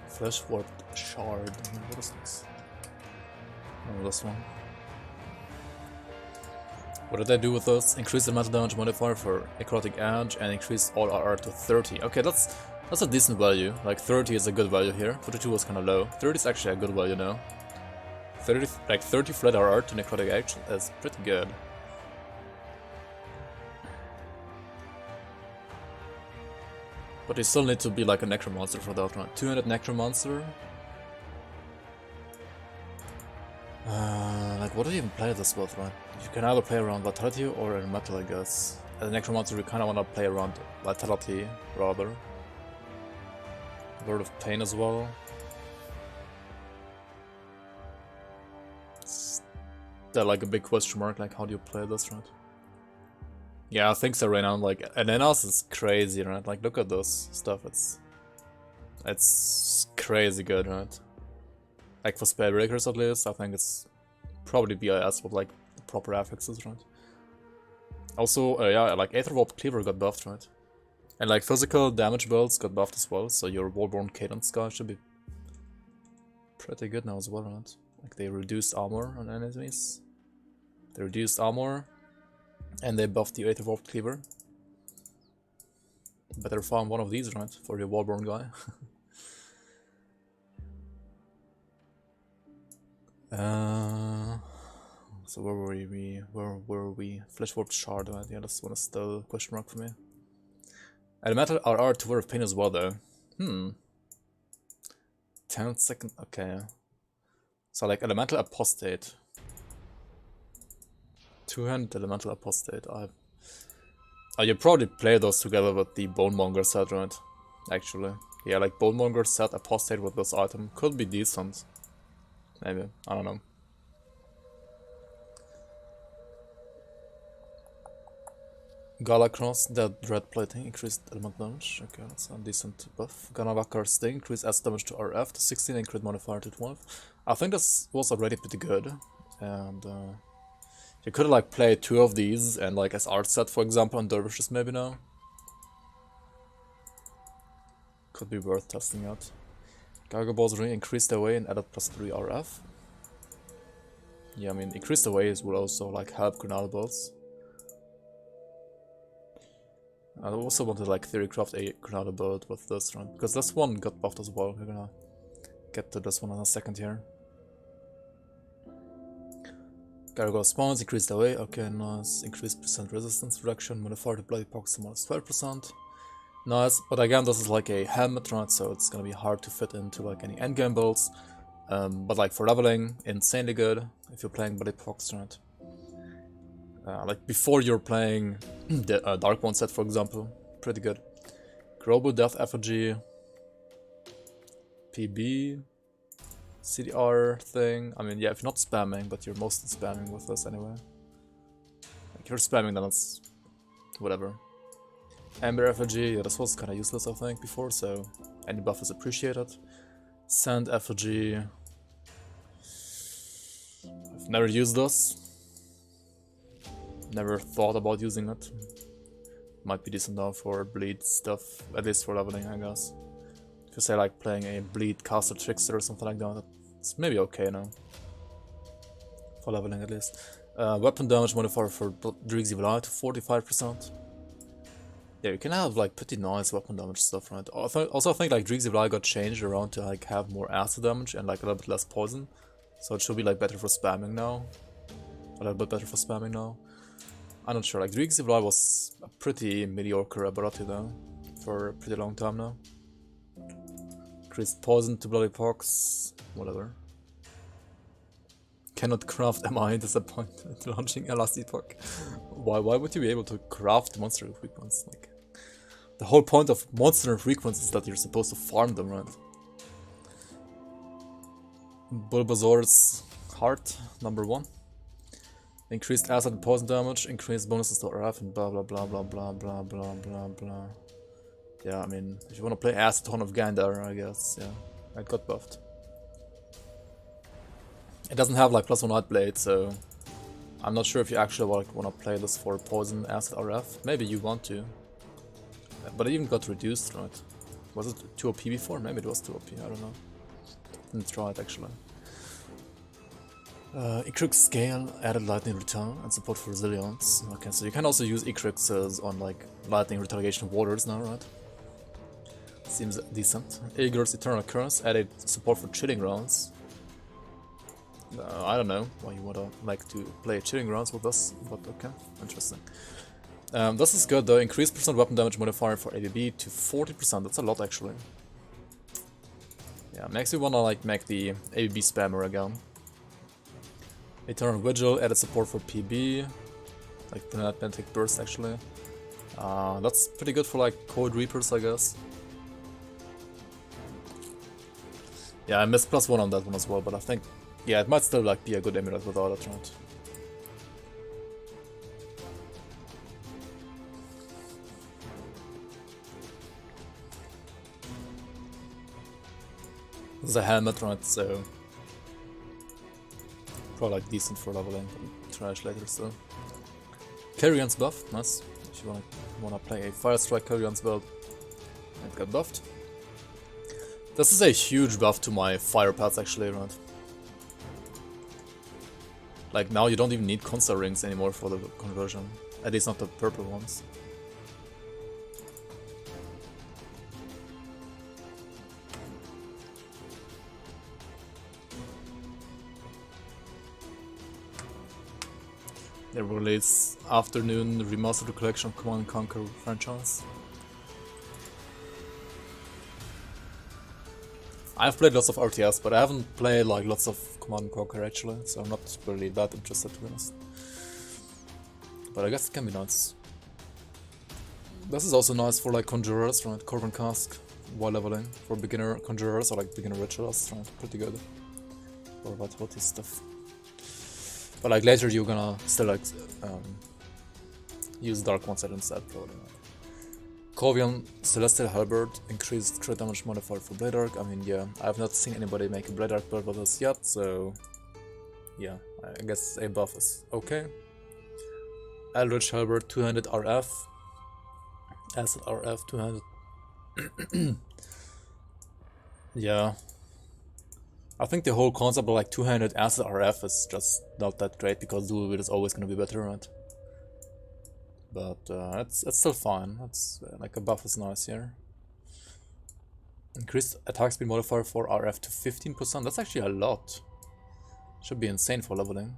Flesh Warped Shard. What is this? Oh, this one. What did I do with this? Increase the metal damage modifier for Necrotic Edge and increase all RR to 30. Okay, that's a decent value. Like 30 is a good value here. 42 was kind of low. 30 is actually a good value now. 30 flat RR to Necrotic Edge is pretty good. But you still need to be like a Necromancer for that, right? 200 Necromancer. Like, what do you even play this with, right? You can either play around Vitality or in Metal, I guess. As a Necromancer, you kind of want to play around Vitality, rather. Word of Pain as well. They're like a big question mark, like, how do you play this, right? Yeah, I think so right now, like, Ananas is crazy, right? Like, look at this stuff, it's crazy good, right? Like, for Spellbreakers at least, I think it's probably BIS with, like, the proper affixes, right? Also, yeah, like, Aetherwarp Cleaver got buffed, right? And, like, physical damage builds got buffed as well, so your Wallborn Cadence guy should be pretty good now as well, right? Like, they reduced armor on enemies. They reduced armor. And they buffed the Aetherwarp Cleaver. Better farm one of these, right? For your Wallborn guy. So where were we? Where were we? Fleshwarp Shard, right? Yeah, this one is still a question mark for me. Elemental RR to Word of Pain as well, though. 10 second. Okay. So, like, Elemental Apostate. 200 Elemental Apostate. You probably play those together with the Bonemonger set, right? Actually. Yeah, like, Bonemonger set Apostate with this item could be decent. Maybe. I don't know. Galacross, Dead Red Plating, increased element damage. Okay, that's a decent buff. Ganavakar Sting, increased S damage to RF to 16 and crit modifier to 12. I think this was already pretty good. And you could like play 2 of these and like as art set, for example, on Dervishes maybe now. Could be worth testing out. Gargoyles really increased their way and added +3 RF. Yeah, I mean, increased the ways will also like help Granada Balls. I also want to like theorycraft a Granada build with this one, because this one got buffed as well. We're gonna get to this one in a second here. Gargoyle spawns, increased away, okay, nice. Increased percent resistance reduction, modifier to Bloody Pox minus 12%. Nice, but again, this is like a helmet, right, so it's gonna be hard to fit into like any endgame builds. But like for leveling, insanely good if you're playing Bloody Pox, right? Like before you're playing the Darkbone set, for example, pretty good. Global Death Effigy, PB, CDR thing. I mean, yeah, if you're not spamming, but you're mostly spamming with this anyway. Like if you're spamming, then it's whatever. Amber Effigy, yeah, this was kind of useless, I think, before, so any buff is appreciated. Sand Effigy. I've never used this. Never thought about using it. Might be decent now for bleed stuff, at least for leveling, I guess. If you say like playing a bleed caster trickster or something like that, it's maybe okay now. For leveling at least. Weapon damage modifier for Dreeg's Evil Eye to 45%. Yeah, you can have like pretty nice weapon damage stuff, right? Also I think like Dreeg's Evil Eye got changed around to like have more acid damage and like a little bit less poison. So it should be like better for spamming now. A little bit better for spamming now. I'm not sure, like Dreeg's Evil Eye was a pretty mediocre ability though, for a pretty long time now. Increased poison to Bloody Pox, whatever. Cannot craft MI, disappointed launching a last epoch. Why would you be able to craft monster frequencies? Like, the whole point of monster frequencies is that you're supposed to farm them, right? Bulbasaur's Heart, #1. Increased acid and poison damage, increased bonuses to RF, and blah blah blah blah blah blah blah blah blah. Yeah, I mean, if you want to play Acid Horn of Gander, I guess, yeah, it got buffed. It doesn't have like +1 Nightblade, so I'm not sure if you actually like want to play this for poison, acid, RF. Maybe you want to, but it even got reduced, right? Was it 2 OP before? Maybe it was 2 OP, I don't know. Didn't try it actually. Ikrix Scale, added Lightning Return and support for Resilience. Okay, so you can also use Ikrixes on like Lightning Retaliation Warders now, right? Seems decent. Aegir's Eternal Curse, added support for Chilling Rounds. I don't know why you would like to play Chilling Rounds with us, but okay, interesting. This is good though. Increase percent weapon damage modifier for ABB to 40%. That's a lot actually. Yeah, makes me wanna like make the ABB spammer again. Eternal Vigil, added support for PB. Like the Magnetic Burst actually. That's pretty good for like Cold Reapers, I guess. Yeah, I missed +1 on that one as well, but I think, yeah, it might still like be a good amulet without it, right? This is a helmet, right? So probably like decent for leveling, but trash later still. Carrion's buff, nice. If you wanna play a Fire Strike Carrion's build, it got buffed. This is a huge buff to my fire pads actually, right? Like now you don't even need Consta rings anymore for the conversion. At least not the purple ones. They release Afternoon Remastered Collection Command & Conquer franchise. I've played lots of RTS, but I haven't played like lots of Command & Conquer actually, so I'm not really that interested to be honest. But I guess it can be nice. This is also nice for like Conjurers, right? Corvin Cask while leveling. For beginner Conjurers or like beginner Ritualists, right? Pretty good. For Vitality stuff. But like later you're gonna still like use Dark One Set instead probably. Covian Celestial Halberd, increased crit damage modifier for Blade Arc. I mean, yeah, I have not seen anybody make a Blade Arc build with this yet, so yeah, I guess a buff is okay. Eldritch Halberd, 200 RF. Acid RF, 200. Yeah. I think the whole concept of like 200 Acid RF is just not that great because dual wield is always gonna be better, right? But it's still fine. It's like a buff is nice here. Increased attack speed modifier for RF to 15%. That's actually a lot. Should be insane for leveling.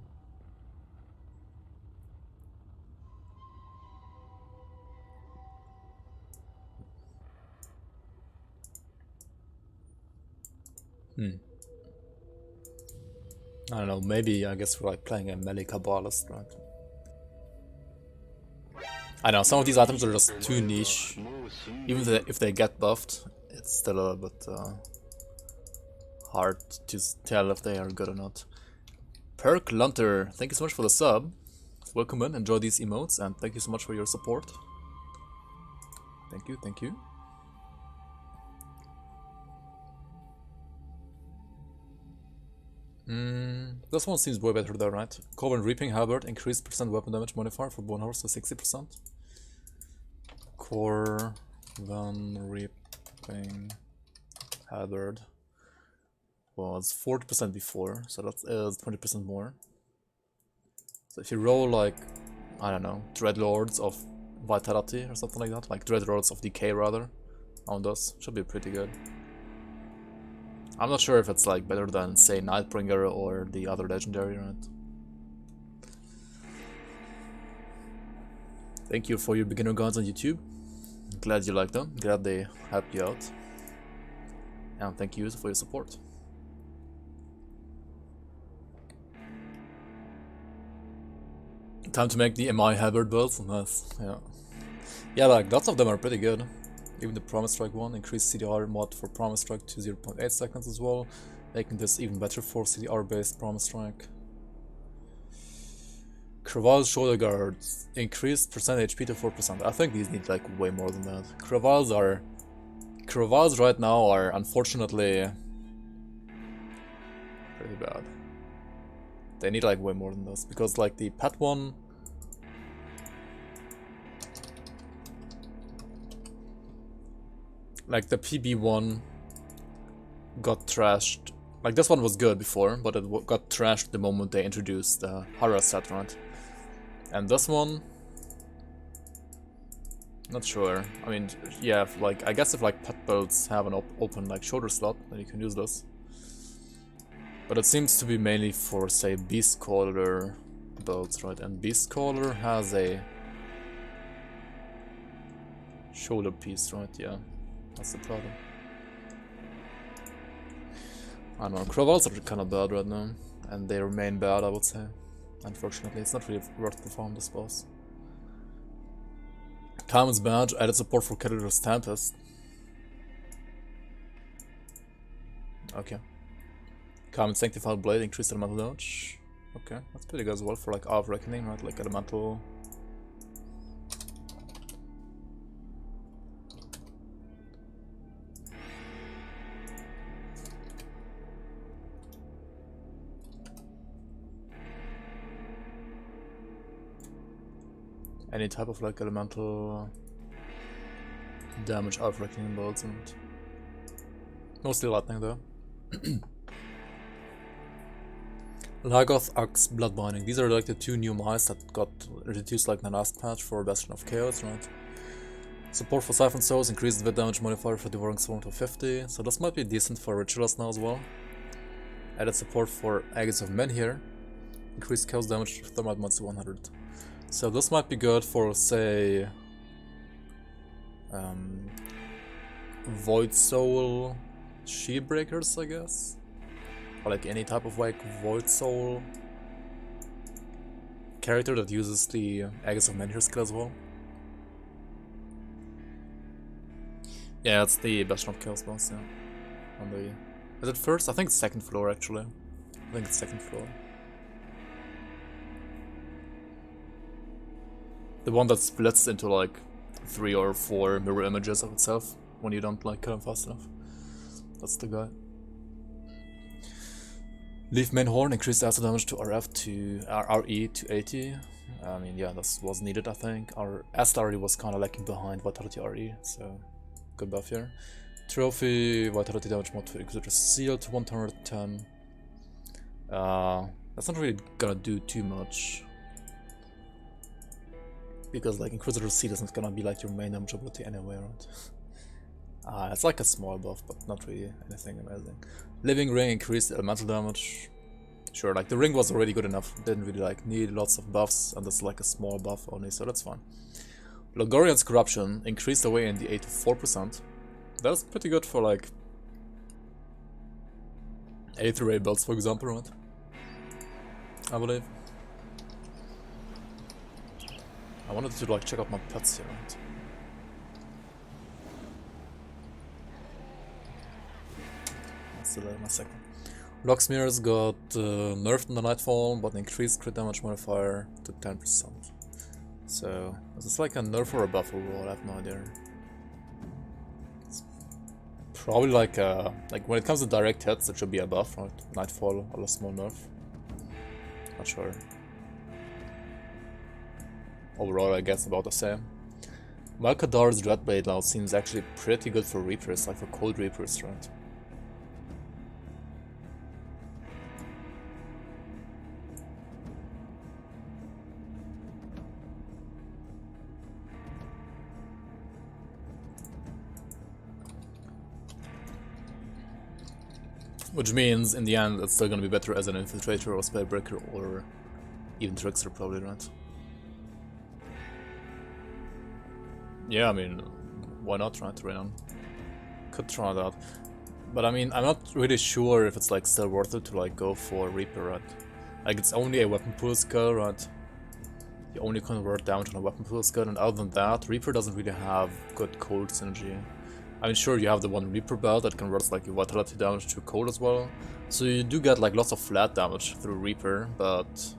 I don't know, maybe I guess we're like playing a melee Kabbalist, right? I know, some of these items are just too niche. Even if they get buffed, it's still a bit hard to tell if they are good or not. Perk Lunter, thank you so much for the sub. Welcome in, enjoy these emotes, and thank you so much for your support. Thank you, thank you. This one seems way better though, right? Coven Reaping Halberd, increased percent weapon damage modifier for Bone Horse to 60%. Coven Reaping Halberd was 40% before, so that is 20% more. So if you roll like, I don't know, Dreadlords of Vitality or something like that, like Dreadlords of Decay rather, on this, should be pretty good. I'm not sure if it's like better than, say, Nightbringer or the other legendary, right? Thank you for your beginner guides on YouTube. Glad you like them, glad they helped you out. And thank you for your support. Time to make the MI Halberd builds, nice, yeah. Yeah, like lots of them are pretty good. Even the Promise Strike one, increased CDR mod for Promise Strike to 0.8 seconds as well, making this even better for CDR based Promise Strike. Craval's Shoulder Guards, increased percent HP to 4%. I think these need like way more than that. Cravals right now are unfortunately pretty bad. They need like way more than this, because like the pet one, like the PB one got trashed. Like this one was good before, but it got trashed the moment they introduced the Hara set, right? And this one, not sure. I mean, yeah, like I guess if like pet builds have an open like shoulder slot, then you can use this. But it seems to be mainly for, say, Beastcaller builds, right? And Beastcaller has a Shoulder piece, right? Yeah, that's the problem. I don't know, Cravals are kind of bad right now, and they remain bad, I would say. Unfortunately, it's not really worth the farm this boss. Carmen's badge, added support for Caterpillar's Tempest. Okay. Carmen's Sanctified Blade, increased elemental damage. Okay, that's pretty good as well for like Hour of Reckoning, right? Like elemental. Any type of like elemental damage Hour of Reckoning builds, and mostly lightning though. Lagoth, Axe, Bloodbinding. These are like the two new mice that got reduced like in the last patch for Bastion of Chaos, right? Support for Siphon Souls, increased the damage modifier for Devouring Swarm to 50, so this might be decent for Ritualist now as well. Added support for Agates of Men here, increased Chaos damage to Thermite mods to 100. So this might be good for, say, Void Soul Shieldbreakers, I guess? Or like any type of like Void Soul character that uses the Agates of Men here skill as well. Yeah, it's the Bastion of Chaos boss, yeah. On the... Is it first? I think it's second floor actually. I think it's second floor. The one that splits into like 3 or 4 mirror images of itself when you don't like kill him fast enough. That's the guy. Leaf Main Horn, increased acid damage to RF to RE to 80. I mean, yeah, that was needed, I think. Our acid already was kind of lacking behind Vitality RE, so good buff here. Trophy, Vitality damage mod for Inquisitor's Seal to 110. That's not really gonna do too much, because like Inquisitor's Seal isn't gonna be like your main damage ability anyway, right? It's like a small buff, but not really anything amazing. Living Ring, increased elemental damage. Sure, like the ring was already good enough. Didn't really like need lots of buffs, and that's like a small buff only, so that's fine. Logorian's Corruption, increased away in the 8 to 4%. That's pretty good for like Aether Ray builds, for example, right? I believe. I wanted to like check out my pets here, right? Let's delay my second. Locksmear's got nerfed in the Nightfall, but increased crit damage modifier to 10%. So, is this like a nerf or a buff overall? I have no idea. It's probably like when it comes to direct hits, it should be a buff, right? Nightfall or a small nerf. Not sure. Overall, I guess about the same. Malkadar's Dreadblade now seems actually pretty good for Reapers, like for Cold Reapers, right? Which means, in the end, it's still gonna be better as an Infiltrator or Spellbreaker or even Trickster, probably, right? Yeah, I mean, why not, right, Rhiannon? Could try that. But I mean, I'm not really sure if it's like still worth it to like go for Reaper, right? Like, it's only a weapon pool skill, right? You only convert damage on a weapon pool skill, and other than that, Reaper doesn't really have good cold synergy. I mean, sure, you have the one Reaper belt that converts like your vitality damage to cold as well, so you do get like lots of flat damage through Reaper, but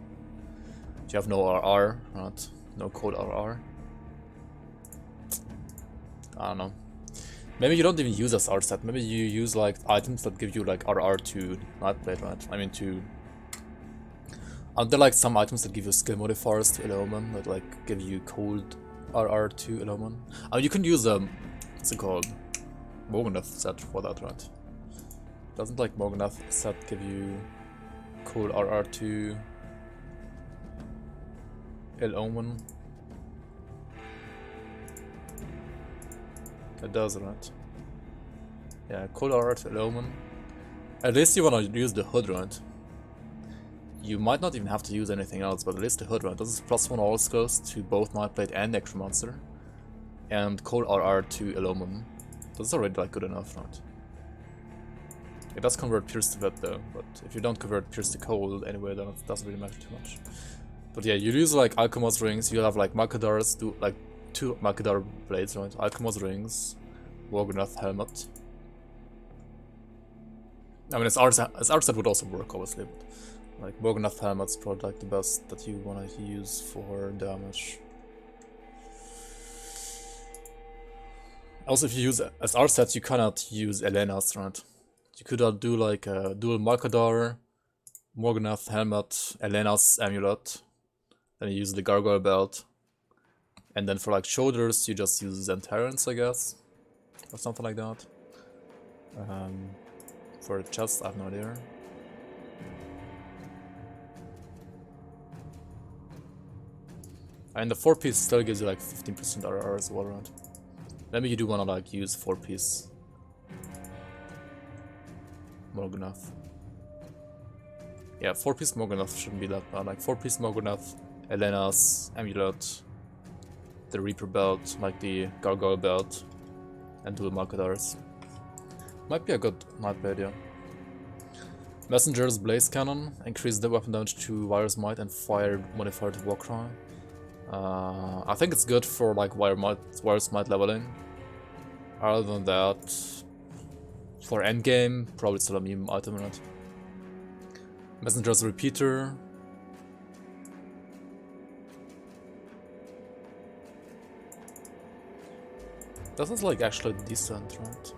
you have no RR, right? No cold RR. I don't know. Maybe you don't even use this art set. Maybe you use like items that give you like RR to Nightblade, right? I mean to... Aren't there like some items that give you skill modifiers to Eloman that like give you cold RR to Eloman? I mean, you can use what's it called? Morganath set for that, right? Doesn't like Morganath set give you cold RR to Eloman? It does, right? Yeah, cold RR to Eloman. At least you wanna use the hood, right? You might not even have to use anything else, but at least the hood, right? This is +1 all skills to both Nightblade and Necromancer. and cold RR to Illumine. That's already like good enough, right? It does convert Pierce to Wet though, but if you don't convert Pierce to Cold anyway, then it doesn't really matter too much. But yeah, you use like Alchemist Rings, you have like Makadars, do like 2 Makadar blades, right? Alchemist Rings, Morganath Helmet. I mean, as art set would also work, obviously, but like Morganath Helmet's probably like the best that you wanna use for damage. Also, if you use as art set, you cannot use Elena's, right? You could do like a dual Malkadar, Morganath Helmet, Elena's Amulet, then you use the Gargoyle Belt, and then for like shoulders, you just use Zentarans, I guess, or something like that. For the chest, I have no idea. And the 4-piece still gives you like 15% RR as well, right? Maybe you do wanna like use 4-piece Morganath. Yeah, 4-piece Morganath shouldn't be that bad. Like 4-piece Morganath, Elena's Amulet, the Reaper Belt, like the Gargoyle Belt, and dual Malkadars. Might be a good idea. Messenger's Blaze Cannon, increase the weapon damage to Wire's Might and fire modifier to Warcry. I think it's good for like Wire's Might leveling. Other than that, for endgame, probably still a meme item in it. Messenger's Repeater. This is like actually decent, right?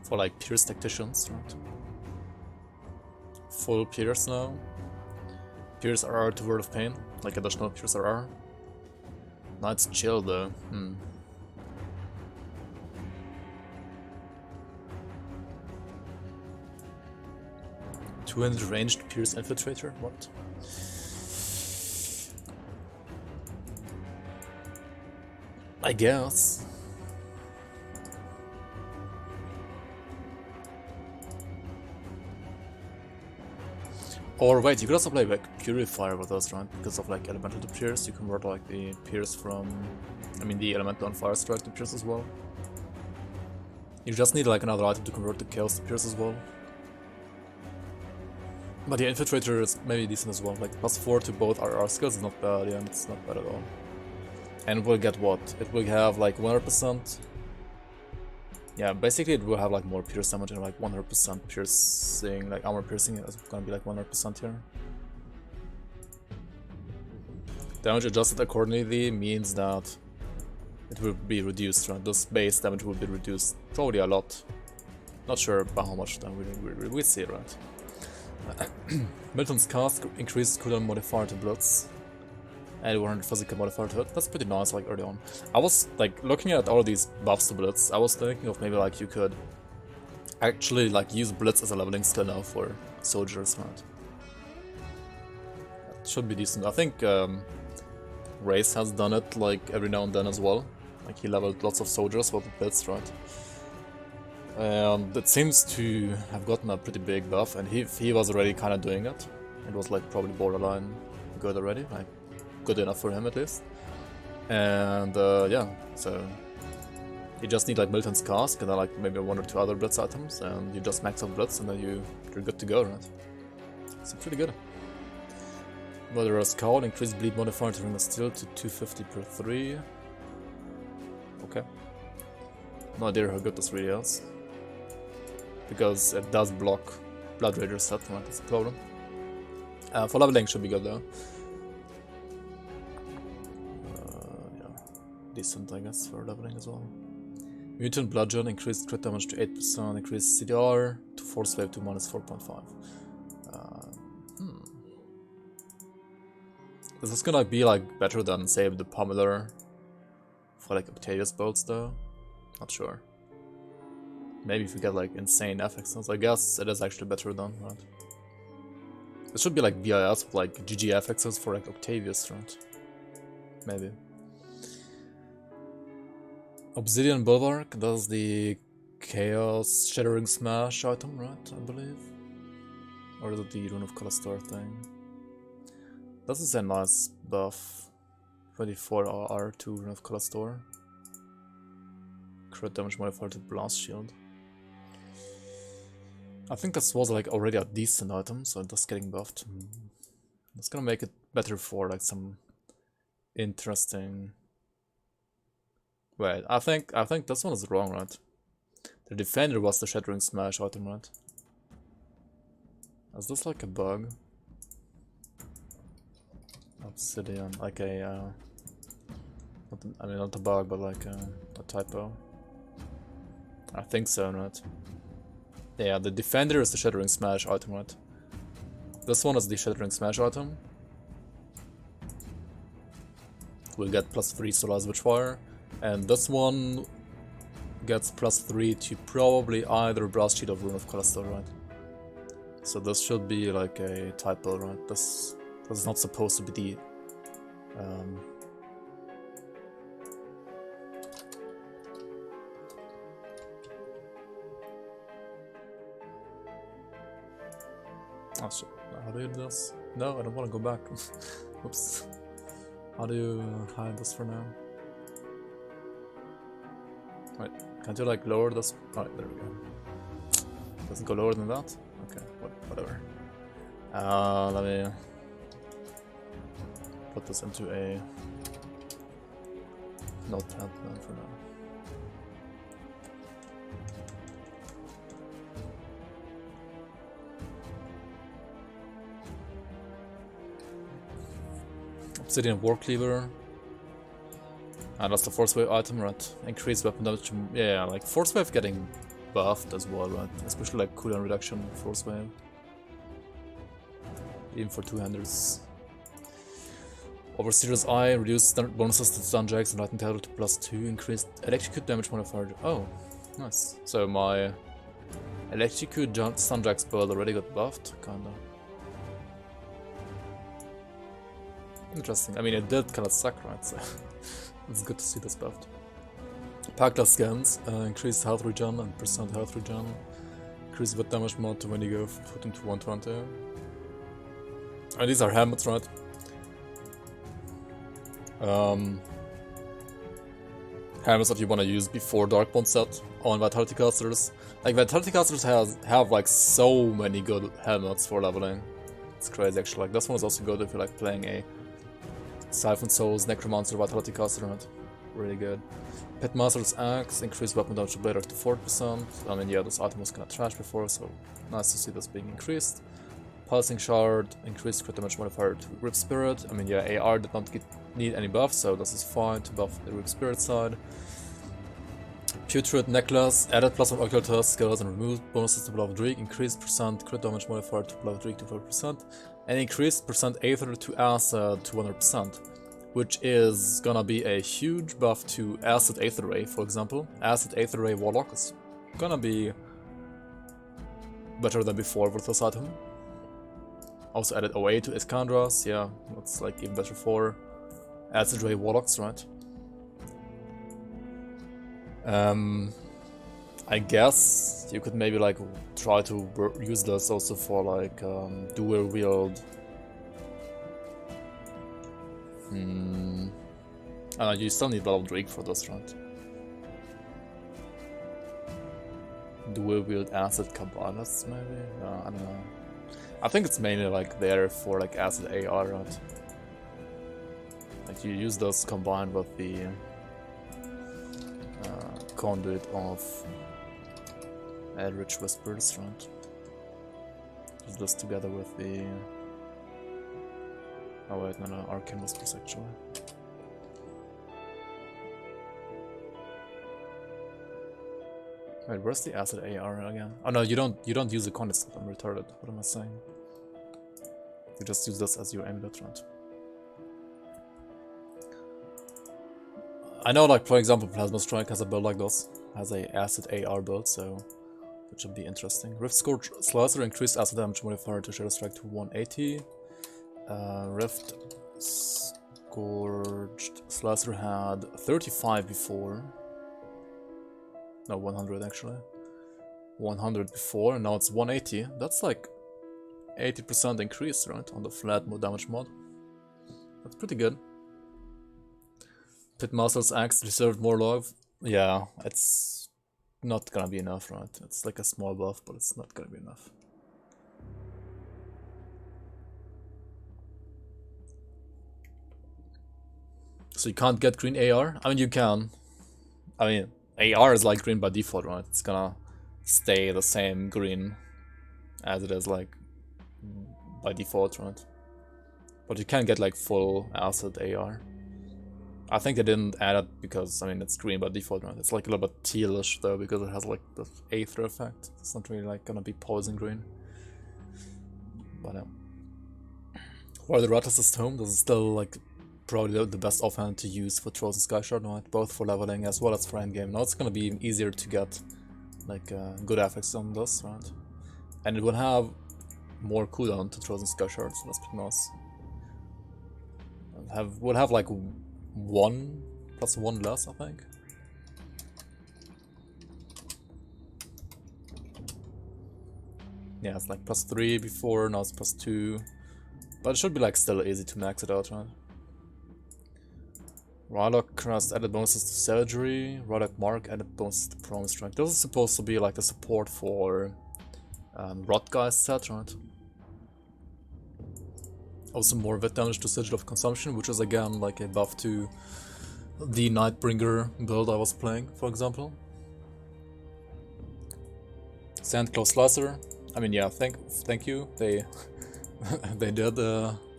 For like Pierce Tacticians, right? Full Pierce now. Pierce RR to Word of Pain, like additional Pierce RR. Knight's Chill though, 200 ranged Pierce Infiltrator? What? I guess. Or wait, you could also play like Purifier with us, right? Because of like Elemental to Pierce, you convert like the Pierce from... I mean the Elemental on Fire Strike to Pierce as well. You just need like another item to convert the Chaos to Pierce as well. But the Infiltrator is maybe decent as well, like +4 to both RR skills is not bad, yeah, it's not bad at all. And we'll get what? It will have like 100%. Yeah, basically it will have like more pierce damage and like 100% piercing, like armor piercing is gonna be like 100% here. Damage adjusted accordingly means that it will be reduced, right? This base damage will be reduced probably a lot. Not sure by how much then we see, right? Milton's cast increases cooldown modifier to Blitz. And 100 physical modifier to it. That's pretty nice, like early on. I was like looking at all these buffs to Blitz. I was thinking of maybe like you could actually like use Blitz as a leveling skill now for soldiers, right? That should be decent. I think Race has done it like every now and then as well. Like he leveled lots of soldiers with Blitz, right? And it seems to have gotten a pretty big buff, and he was already kind of doing it. It was like probably borderline good already, like good enough for him at least. And yeah, so you just need like Milton's Cask and then like maybe 1 or 2 other Blitz items, and you just max out Blitz and then you're good to go, right? So pretty good. Murderer's Cowl, increased bleed modifier to Ring of Steel to 250 per 3. Okay. No idea how good this really is. Because it does block Blood Raider set, right? That's the problem. For leveling should be good though. Yeah, decent I guess for leveling as well. Mutant Bludgeon, increased crit damage to 8%, increased CDR to Force Wave to -4.5. Is this gonna be like better than say the Pummeler for like Octavius builds though? Not sure. Maybe if we get like insane affixes, I guess it is actually better than, right? It should be like BIS with like GG affixes for like Octavius, right? Maybe. Obsidian Bulwark, that's the Chaos Shattering Smash item, right? I believe. Or is it the Rune of Colostor thing? This is a nice buff. 24 R2 Rune of Colostor. Crit damage modifier to Blast Shield. I think this was like already a decent item, so just getting buffed. It's gonna make it better for like some interesting. Wait, I think this one is wrong, right? The Defender was the Shattering Smash item, right? Is this like a bug? Obsidian, like a I mean not a bug, but like a typo. I think so, right? Yeah, the Defender is the Shattering Smash item, right? This one is the Shattering Smash item. We'll get +3 Solar's Witchfire. And this one gets +3 to probably either Blast Shield or Rune of Colostor, right? So this should be like a typo, right? This is not supposed to be the... Oh shit, how do you do this? No, I don't want to go back. Oops. How do you hide this for now? Wait, can't you like lower this? Alright, there we go. Doesn't go lower than that? Okay, whatever. Let me put this into a notepad then for now. Obsidian War Cleaver. And that's the Force Wave item, right? Increased weapon damage. Yeah, like Force Wave getting buffed as well, right? Especially like cooldown reduction, Force Wave. Even for two-handers. Overseer's Eye, reduced bonuses to stun jacks and lightning terror to +2, increased electrocute damage modifier. Oh, nice. So my electrocute stun jack spell already got buffed, kinda. Interesting. I mean, it did kinda suck, right? So it's good to see this buffed. Pacta scans, increased health regen and percent health regen. Increase with damage mod to when you go put into 120. And these are helmets, right? Helmets that you want to use before Darkbond set on Vitality Casters. Like Vitality Casters have like so many good helmets for leveling. It's crazy actually. Like this one is also good if you like playing a Siphon Souls Necromancer Vitality Caster, right? Really good. Pitmaster's Axe, increased weapon damage to blade arc to 40%. I mean, yeah, this item was kinda trash before, so nice to see this being increased. Pulsing Shard, increased crit damage modifier to Grip Spirit. I mean, yeah, AR did not need any buff, so this is fine to buff the Grip Spirit side. Putrid Necklace, added +1 Ocular Tusk, skills and removed bonuses to Beloved Reek, increased percent crit damage modifier to Beloved Reek to 4%, and increased percent Aether to Acid to 100%, which is gonna be a huge buff to Acid Aether Ray, for example. Acid Aether Ray Warlock is gonna be better than before with this item. Also added OA to Iskandras, yeah, that's like even better for Acid Ray Warlocks, right? I guess you could maybe like try to use this also for like dual wield. You still need Beloved Reek for this, right? Dual wield Acid Cabanas, maybe? I don't know. I think it's mainly like there for like Acid AR, right? Like you use those combined with the Conduit of Eldritch Whispers, right? Use this together with the... Oh wait, no, Arcane Whispers actually. Wait, where's the Acid AR again? Oh no, you don't use the Conduit stuff, I'm retarded. What am I saying? You just use this as your amulet, right? I know, like, for example, Plasma Strike has a build like this. Has a Acid AR build, so that should be interesting. Rift Scourge Slicer increased acid damage modifier to Shadow Strike to 180. Rift Scourged Slicer had 35 before. No, 100 actually. 100 before, and now it's 180. That's like 80% increase, right, on the flat more damage mod. That's pretty good. Pit Master's Axe deserved more love. Yeah, it's not gonna be enough, right? It's like a small buff, but it's not gonna be enough. So you can't get green AR? I mean, you can. I mean, AR is like green by default, right? It's gonna stay the same green as it is like by default, right? But you can get like full acid AR. I think they didn't add it because, I mean, it's green by default, right? It's like a little bit tealish though, because it has like the Aether effect. It's not really like gonna be poison green. But yeah. While the Rattlers is home, this is still like probably the best offhand to use for Trojan Skyshard, right? Both for leveling as well as for endgame. Now it's gonna be easier to get like good affix on this, right? And it will have more cooldown to Trojan Skyshard, so that's pretty nice. We'll have like 1 plus 1 less, I think. Yeah, it's like plus 3 before, now it's plus 2. But it should be like still easy to max it out, right? Relic has added bonuses to surgery. Relic Mark added bonuses to promise strength. This is supposed to be like the support for Rot Guys set, right? Also more vet damage to Sigil of Consumption, which is again like a buff to the Nightbringer build I was playing, for example. Sandclaw Slicer. I mean, yeah, thank you. They they did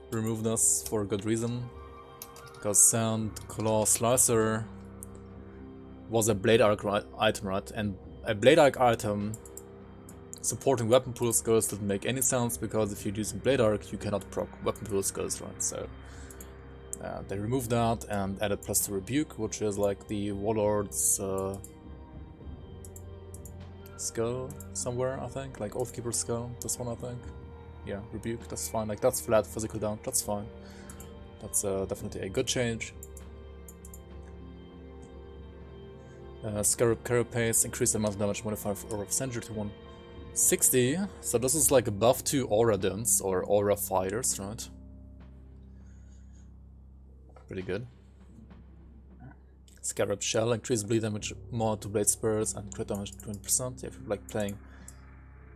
remove this for a good reason. Because Sandclaw Slicer was a Blade Arc item, right? And a Blade Arc item supporting weapon pool skills didn't make any sense, because if you're using Blade Arc, you cannot proc weapon pool skills, right? So they removed that and added +2 Rebuke, which is like the Warlord's skill somewhere, I think. Like Oathkeeper's skill, this one, I think. Yeah, Rebuke, that's fine. Like that's flat physical down, that's fine. That's definitely a good change. Scarab Carapace increased the amount of damage modifier for Aura of Sender to 160. So this is like a buff to Aura Dents or Aura Fighters, right? Pretty good. Scarab Shell increased bleed damage mod to Blade Spirits and crit damage 20%. If you like playing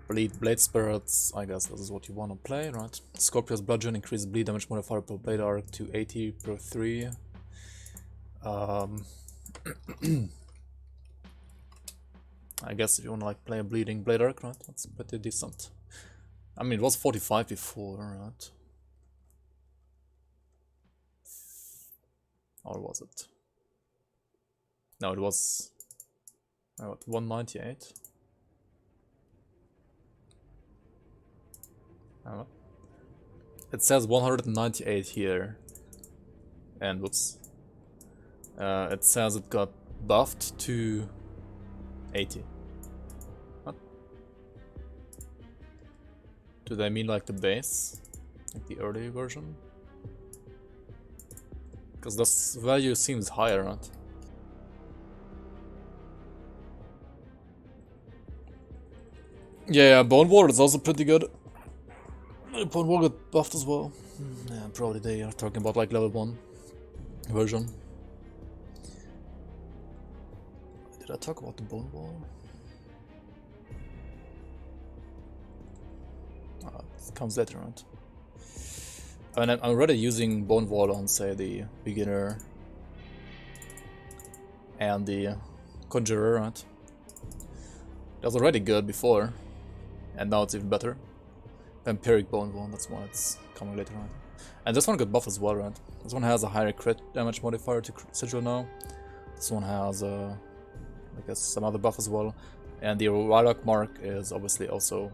Blade Spirits, I guess this is what you want to play, right? Scorpius Bludgeon increases bleed damage modifier per Blade Arc to 80 per 3. I guess if you want to like play a bleeding Blade Arc, right? That's pretty decent. I mean, it was 45 before, right? Or was it? No, it was 198. It says 198 here, and whoops, it says it got buffed to 80. What? Do they mean like the base, like the early version? Because this value seems higher, right? Yeah, Bone Ward is also pretty good. Bone Wall got buffed as well. Yeah, probably they are talking about like level 1 version. Did I talk about the Bone Wall? It comes later, right? I mean, I'm already using Bone Wall on, say, the Beginner and the Conjurer, right? That was already good before, and now it's even better. Vampiric Bone Wall, that's why it's coming later on. And this one got buff as well, right? This one has a higher crit damage modifier to Sigil now. This one has, I guess, some other buff as well. And the Relic Mark is obviously also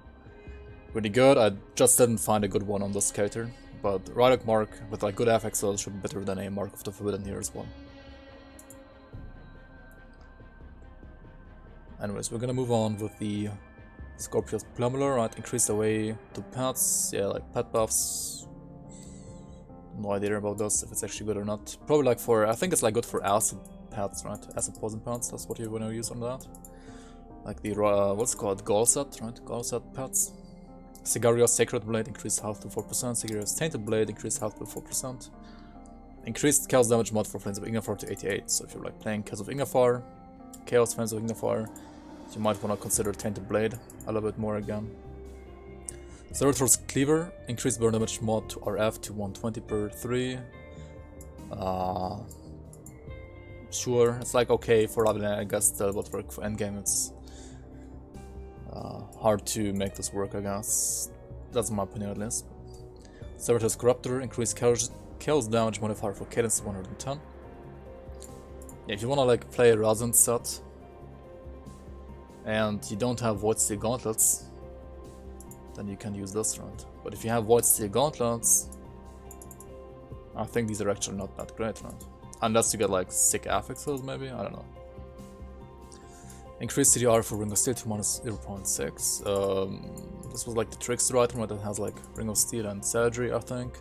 really good. I just didn't find a good one on this character. But Relic Mark with like good affix should be better than a Mark of the Forbidden here as well. Anyways, we're gonna move on with the Scorpius Plummeler, right? Increase the way to pets, yeah, like pet buffs. No idea about this, if it's actually good or not. Probably like for, I think it's like good for acid pets, right? Acid poison pets, that's what you want to use on that. Like the, what's it called? Gall set, right? Gall set pets. Sigario's Sacred Blade increased health to 4%. Sigario's Tainted Blade increased health to 4%. Increased chaos damage mod for Flames of Ignafar to 88. So if you're like playing Chaos of Ignafar, Chaos Flames of Ignafar, you might want to consider Tainted Blade a little bit more again. Servitor's Cleaver increased burn damage mod to RF to 120 per 3. Sure, it's like okay for leveling, I guess, still would work for endgame. It's hard to make this work, I guess. That's my opinion at least. Servitor's Corruptor increased chaos damage modifier for cadence to 110. Yeah, if you wanna like play a Razent set and you don't have Void Steel Gauntlets, then you can use this round. But if you have Void Steel Gauntlets, I think these are actually not that great round. Unless you get like sick affixes maybe, I don't know. Increased CDR for Ring of Steel to minus 0.6. This was like the Trickster item that has like Ring of Steel and Surgery, I think.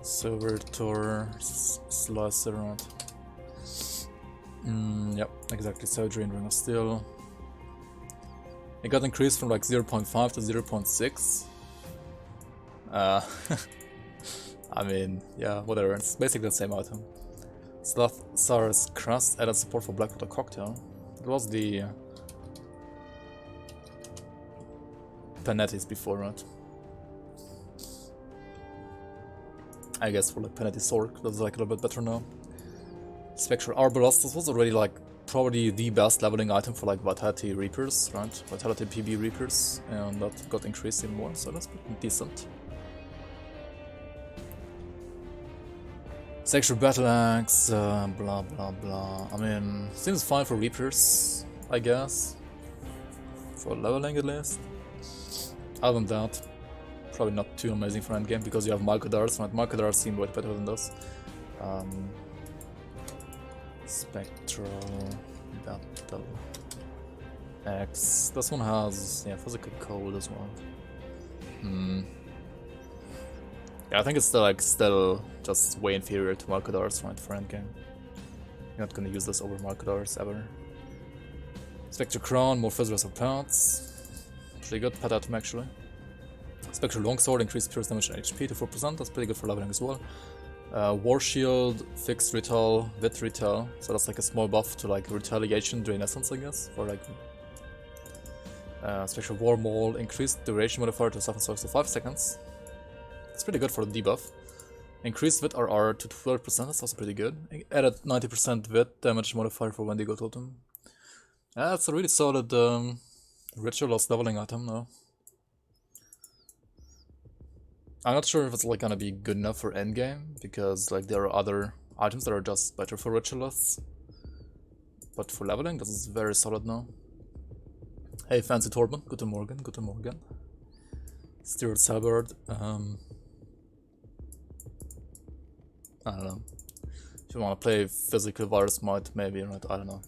Servitor, Slicer round. Yep, exactly, Surgery and Ring of Steel. It got increased from like 0.5 to 0.6. I mean, yeah, whatever, it's basically the same item. Slothsar's Crust added support for Blackwater Cocktail. It was the Panettis before, right? I guess for like Panetti's Orc, that's like a little bit better now. Spectral Arbalest, this was already like probably the best leveling item for like Vitality Reapers, right? Vitality PB Reapers, and that got increased even more, so that's pretty decent. Sexual Battle Axe, blah blah blah. I mean, seems fine for Reapers, I guess. For leveling at least. Other than that, probably not too amazing for endgame because you have Microdars, right? Microdars seem way better than this. Spectral Battle Axe. This one has, yeah, Physical Code as well. Yeah, I think it's still just way inferior to Microdars, right, for endgame. You're not gonna use this over Microdars ever. Spectral Crown, more Fizzlers of Paths. Pretty good pet item actually. Spectral Longsword, increased pierce damage and HP to 4%, that's pretty good for leveling as well. War Shield, Fixed Retail, Vit Retail, so that's like a small buff to like Retaliation Drain Essence, I guess, for like Spectral War Maul, increased duration modifier to Soften Source to 5 seconds. It's pretty good for the debuff. Increased Vit RR to 12%, that's also pretty good. Added 90% Vit damage modifier for Wendigo Totem. Yeah, it's a really solid Ritualist leveling item now. I'm not sure if it's like gonna be good enough for endgame, because like there are other items that are just better for Ritualists. But for leveling, this is very solid now. Hey, Fancy Torben, guten Morgen, guten Morgen. Steered Halberd, I don't know. If you want to play Physical Virus Might, maybe, right? I don't know.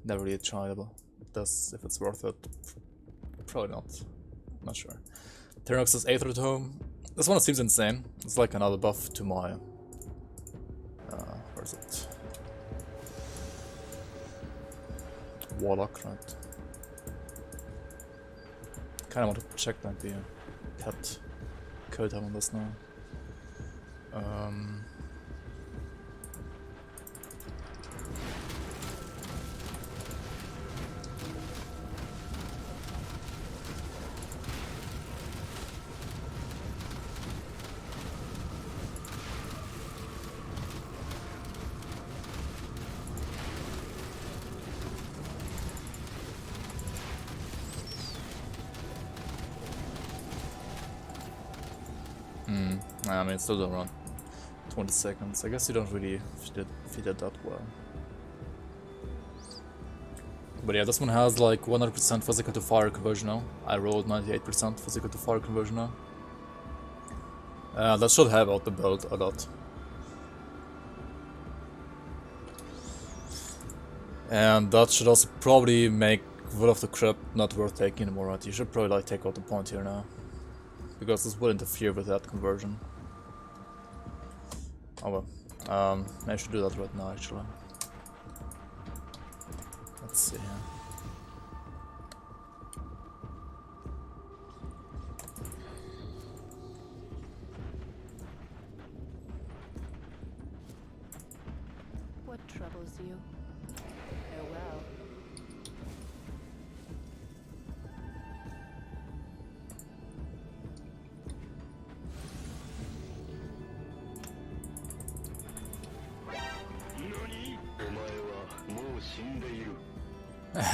Never really tried this, if it's worth it. Probably not. Not sure. Terrax's Aether Tome. This one seems insane. It's like another buff to my... where is it? Warlock, right? Kinda want to check like the pet code on this now. I mean, it's still around 20 seconds. I guess you don't really feed it that well. But yeah, this one has like 100% physical to fire conversion now. I rolled 98% physical to fire conversion now. That should help out the build a lot. And that should also probably make Will of the Crypt not worth taking anymore, right? You should probably like take out the point here now. Because this will interfere with that conversion. Oh well, I should do that right now actually. Let's see here. oppose you. Farewell.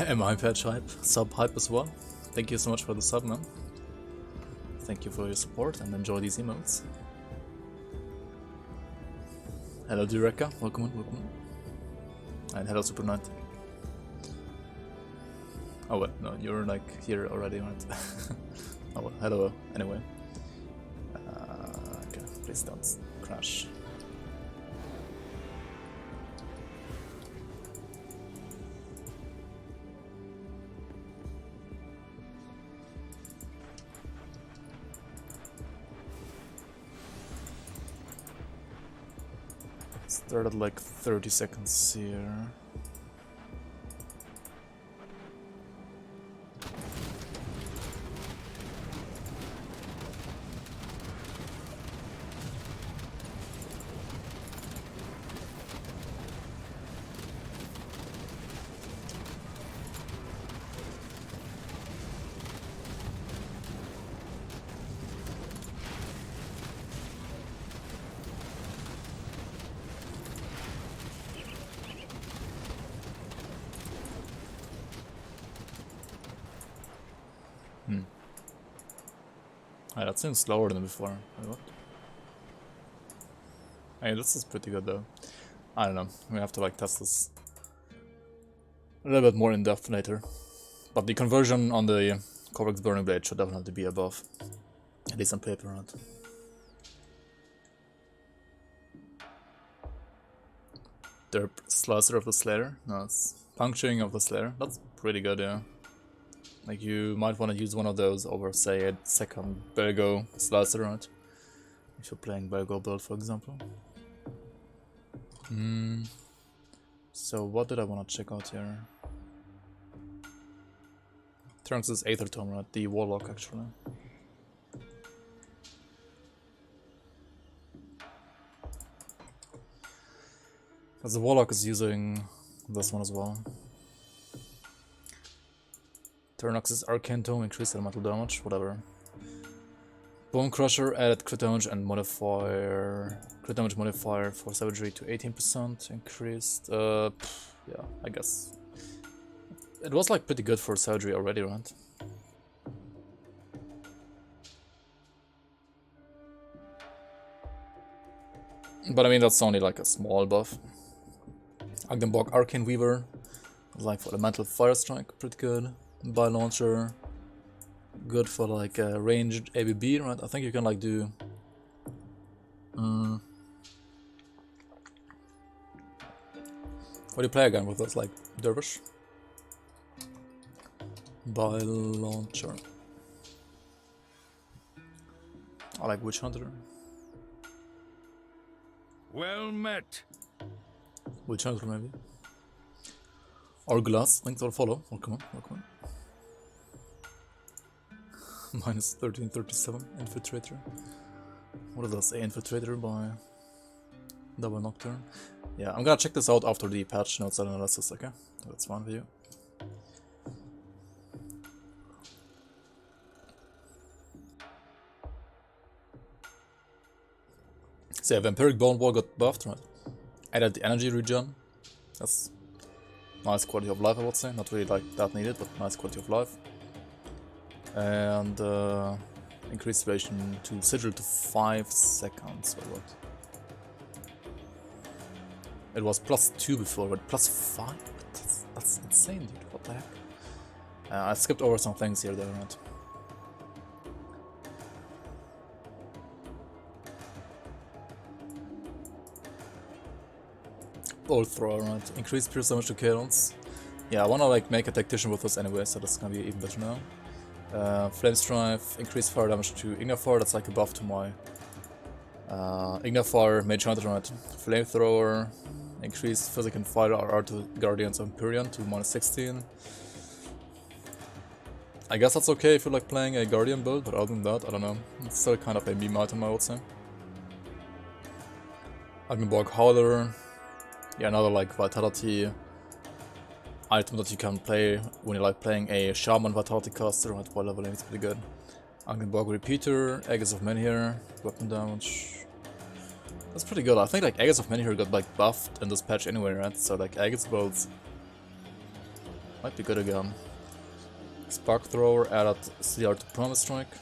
Am I patch hype? Sub hype as well. Thank you so much for the sub, man. Thank you for your support and enjoy these emotes. Hello Dureka, welcome in, welcome in. And hello Super Knight. Oh wait, no, you're like here already, right? Oh well, hello anyway. Okay, please don't crash. Started like 30 seconds here. Ah, that seems slower than before. Wait, what? Hey, this is pretty good though. I don't know, we have to like test this a little bit more in depth later. But the conversion on the Corvix Burning Blade should definitely be above. At least on paper, right? Derp Slicer of the Slayer. No, it's Puncturing of the Slayer. That's pretty good, yeah. Like, you might want to use one of those over, say, a second Belgo Slicer, right? If you're playing Belgo build, for example. So, what did I want to check out here? Trunks' Aether Tome, right? The Warlock, actually. Because the Warlock is using this one as well. Turnox's Arcane Tome increased elemental damage, whatever. Bone Crusher added crit damage and modifier. Crit damage modifier for savagery to 18% increased. Yeah, I guess. It was like pretty good for savagery already, right? But I mean, that's only like a small buff. Agdenborg Arcane Weaver, like for elemental fire strike, pretty good. By launcher, good for like a ranged ABB, right? I think you can like do. What do you play again with this? Like Dervish? By launcher. I like Witch Hunter. Well met. Witch Hunter maybe. Or Glass, thanks for follow. Welcome on, welcome on. Minus 1337, Infiltrator. What does that say? Infiltrator by Double Nocturne. Yeah, I'm gonna check this out after the patch notes and analysis, okay? That's fine for you. So yeah, Vampiric Bone Wall got buffed, right? Added the energy regen. That's nice quality of life, I would say. Not really like that needed, but nice quality of life. And increased duration to sigil to 5 seconds, or what? It was +2 before, but +5? That's insane, dude. What the heck? I skipped over some things here, though, right? Bolt Thrower, right? Increased pierce damage to Cadence. Yeah, I wanna like make a tactician with this anyway, so that's gonna be even better now. Flame Strife, increased fire damage to Ignafire, that's like a buff to my Ignafire, Mage Hunter, right? Flamethrower, increased physical and fire RR to Guardians of Empyrean to -16. I guess that's okay if you like playing a Guardian build, but other than that, I don't know. It's still kind of a meme item, I would say. Agdenborg Howler, Yeah, another like vitality item that you can play when you're like playing a Shaman vitality caster at while leveling. It's pretty good. Angenborg Repeater, Aegis of Menhir, weapon damage. That's pretty good. I think like Aegis of Menhir got like buffed in this patch anyway, right? So like Aegis builds might be good again. Spark Thrower added CR to Promise Strike.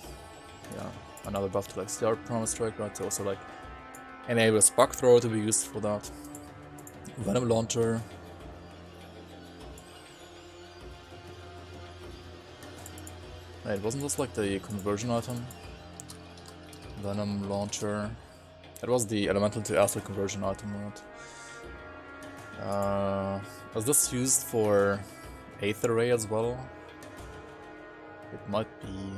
Yeah, another buff to like CR Promise Strike, right? To also like enable Spark Thrower to be used for that. Venom Launcher. Wait, wasn't this like the conversion item? Venom Launcher. It was the elemental to acid conversion item, right? Was this used for Aether Ray as well? It might be.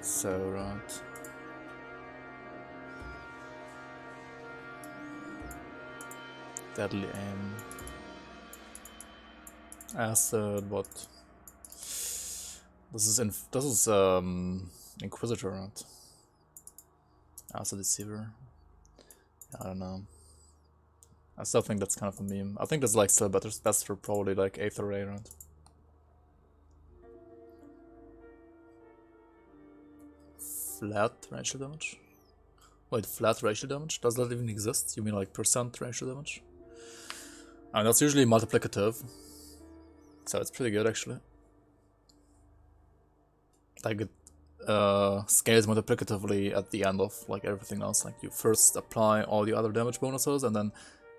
So, right. Deadly Aim. Acid, what? This is Inquisitor, right? Acid Deceiver. I don't know. I still think that's kind of a meme. I think that's like still better. That's for probably like Aether Ray, right? Flat racial damage? Wait, flat racial damage? Does that even exist? You mean like percent racial damage? I mean, that's usually multiplicative. So it's pretty good actually. Like it scales multiplicatively at the end of like everything else. Like you first apply all the other damage bonuses and then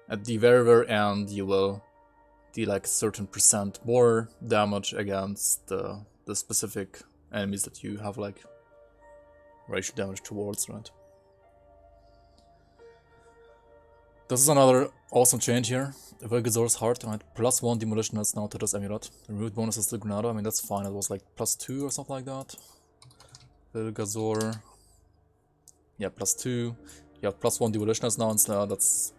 at the very end you will deal like a certain percent more damage against the specific enemies that you have like racial damage towards, right? This is another awesome change here. Velgazor's Heart, right? +1 demolition has now to this Amulet. Removed bonuses to Granada, I mean that's fine, it was like +2 or something like that. Velgazor. Yeah, +2. You have +1 demolition now, and that's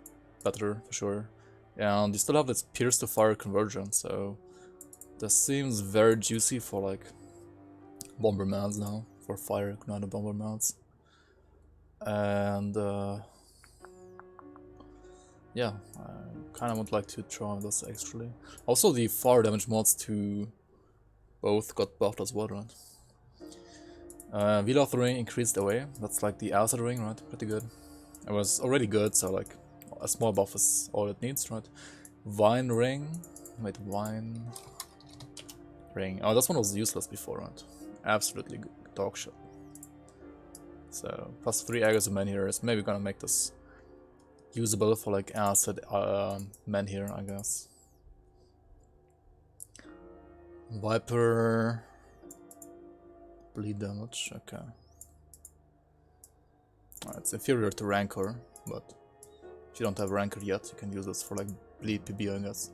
better for sure. And you still have this Pierce to Fire conversion, so this seems very juicy for like Bombermans now, for Fire Granada Bombermans. And yeah, I kind of would like to try this actually. Also, the fire damage mods to both got buffed as well, right? Wheel of the Ring increased away. That's like the Acid Ring, right? Pretty good. It was already good, so like a small buff is all it needs, right? Vine Ring. Wait, Vine Ring. Oh, this one was useless before, right? Absolutely good. Dog shit. So, +3 Aegis of Menhir is maybe gonna make this usable for like acid Menhir, I guess. Viper. Bleed damage, okay. It's inferior to Rancor, but if you don't have Rancor yet, you can use this for like bleed PB, I guess.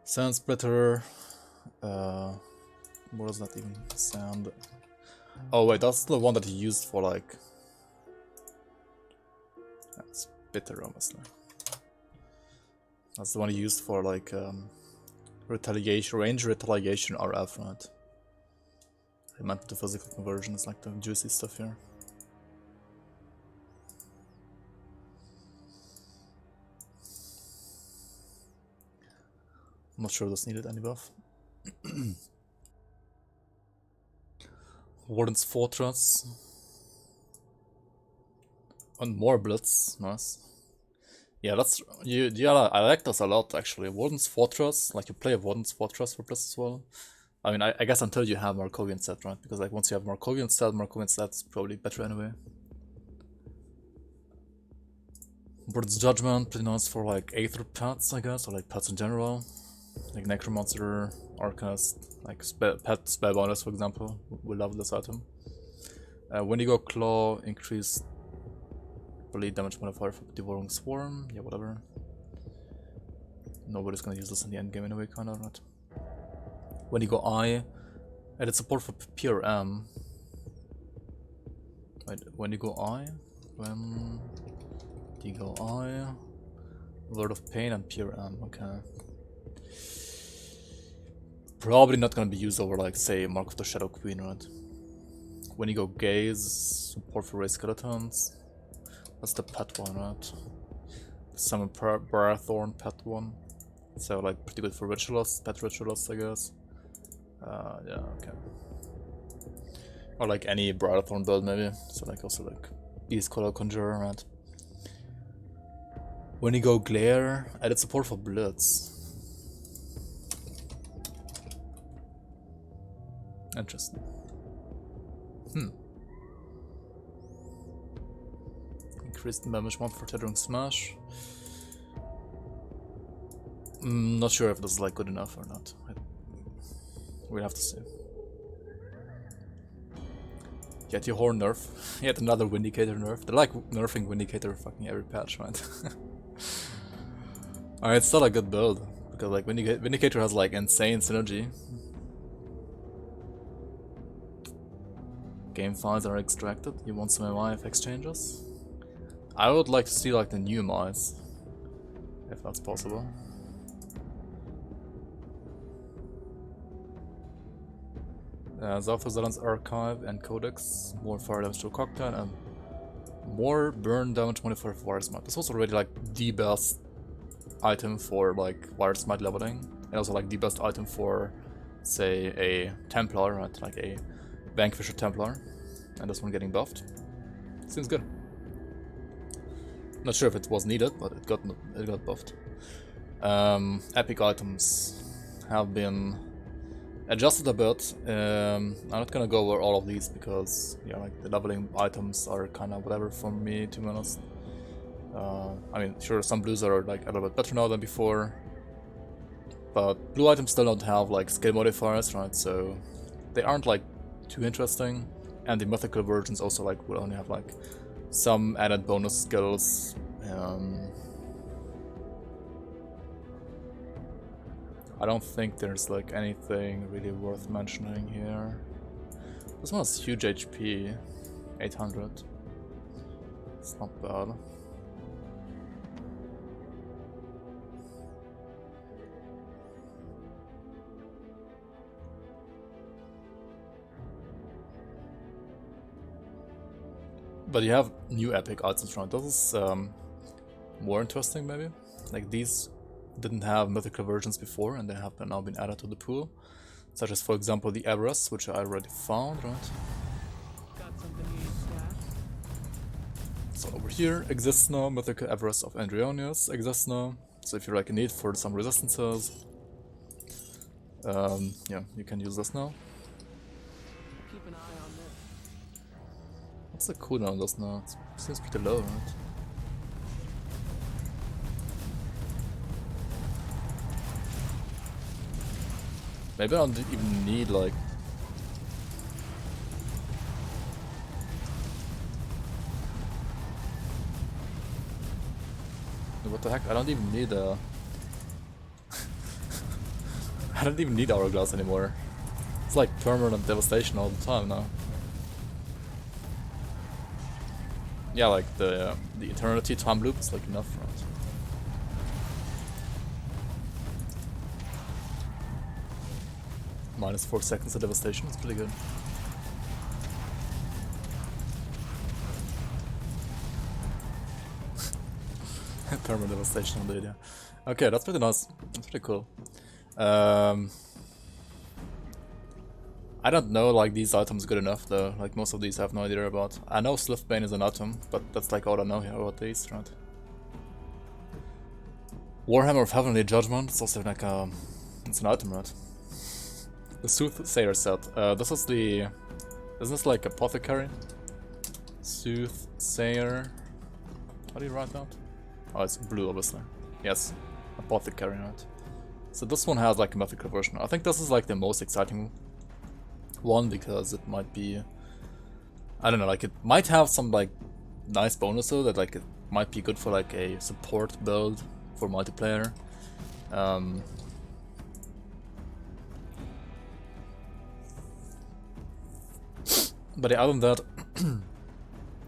Sand Splitter. What is that even? Sand. Oh wait, that's the one that he used for like. That's bitter, honestly. That's the one he used for like retaliation, range retaliation RF, right? I meant the physical conversion is like the juicy stuff here. I'm not sure this needed any buff. Warden's Fortress. And more Blitz, nice. Yeah, that's yeah, I like this a lot actually. Warden's Fortress, like you play a Warden's Fortress for Blitz as well. I mean, I guess until you have Markovian set, right? Because like once you have Markovian set's probably better anyway. Bird's Judgment, pretty nice for like Aether pets, I guess, or like pets in general. Like Necromancer, Arcanist, like pet Spellbinders, for example. We love this item. Wendigo Claw, increased bleed damage modifier for Devouring Swarm. Yeah, whatever. Nobody's gonna use this in the endgame anyway, kinda, right? Wendigo Eye, added support for PRM. Wait, Wendigo Eye? Wendigo Eye, Lord of Pain and PRM, okay. Probably not gonna be used over like, say, Mark of the Shadow Queen, right? Wendigo Gaze, support for Ray Skeletons. That's the pet one, right? summon Barathorn pet 1. So like pretty good for ritualists, pet ritualists I guess. Yeah, okay. Or like any Barathorn build maybe. So like also like Beast Color Conjurer, right? When you go Glare, added support for Blitz. Interesting. Increased damage 1 for Tethering Smash. Not sure if this is like good enough or not. We'll have to see. Yet your Horn nerf. Yet another Vindicator nerf. They're like nerfing Vindicator fucking every patch, right? Alright, it's still a good build. Because like Vindicator has like insane synergy. Game files are extracted. You want some MI exchanges? I would like to see like the new mice. If that's possible. Zalthazalan's Archive and Codex, more fire damage to a cocktail and more burn damage modifier for Wire Smite. This was already like the best item for like Wire Smite leveling, and also like the best item for, say, a Templar, right? Like a Vanquisher Templar, and this one getting buffed. Seems good. Not sure if it was needed, but it got buffed. Epic items have been adjusted a bit. I'm not gonna go over all of these because yeah, like the leveling items are kind of whatever for me, to be honest. I mean, sure, some blues are like a little bit better now than before, but blue items still don't have like skill modifiers, right? So they aren't like too interesting, and the mythical versions also like will only have like some added bonus skills. I don't think there's like anything really worth mentioning here. This one has huge HP, 800. It's not bad. But you have new epic items from it. This is more interesting maybe. Like these didn't have mythical versions before, and they have now been added to the pool. Such as, for example, the Everest, which I already found, right? Got something you stash? So over here exists now, Mythical Everest of Andreonius exists now. So if you're like in need for some resistances, yeah, you can use this now. Keep an eye on this. What's the cooldown on this now? It seems pretty low, right? Maybe I don't even need like... What the heck? I don't even need I don't even need Hourglass anymore. It's like permanent devastation all the time now. Yeah, like the eternity time loop is like enough, right? Minus 4 seconds of devastation, it's pretty good. Permanent devastation indeed, yeah. Okay, that's pretty nice. That's pretty cool. I don't know like these items good enough though. Like most of these I have no idea about. I know Slithbane is an item, but that's like all I know here about these, right? Warhammer of Heavenly Judgment, it's also like it's an item, right? The Soothsayer set. This is the... Isn't this like Apothecary? Soothsayer... How do you write that? Oh, it's blue, obviously. Yes, Apothecary, right? So this one has like a mythical version. I think this is like the most exciting one because it might be... I don't know, like it might have some like nice bonuses that like it might be good for like a support build for multiplayer. But yeah, other than that,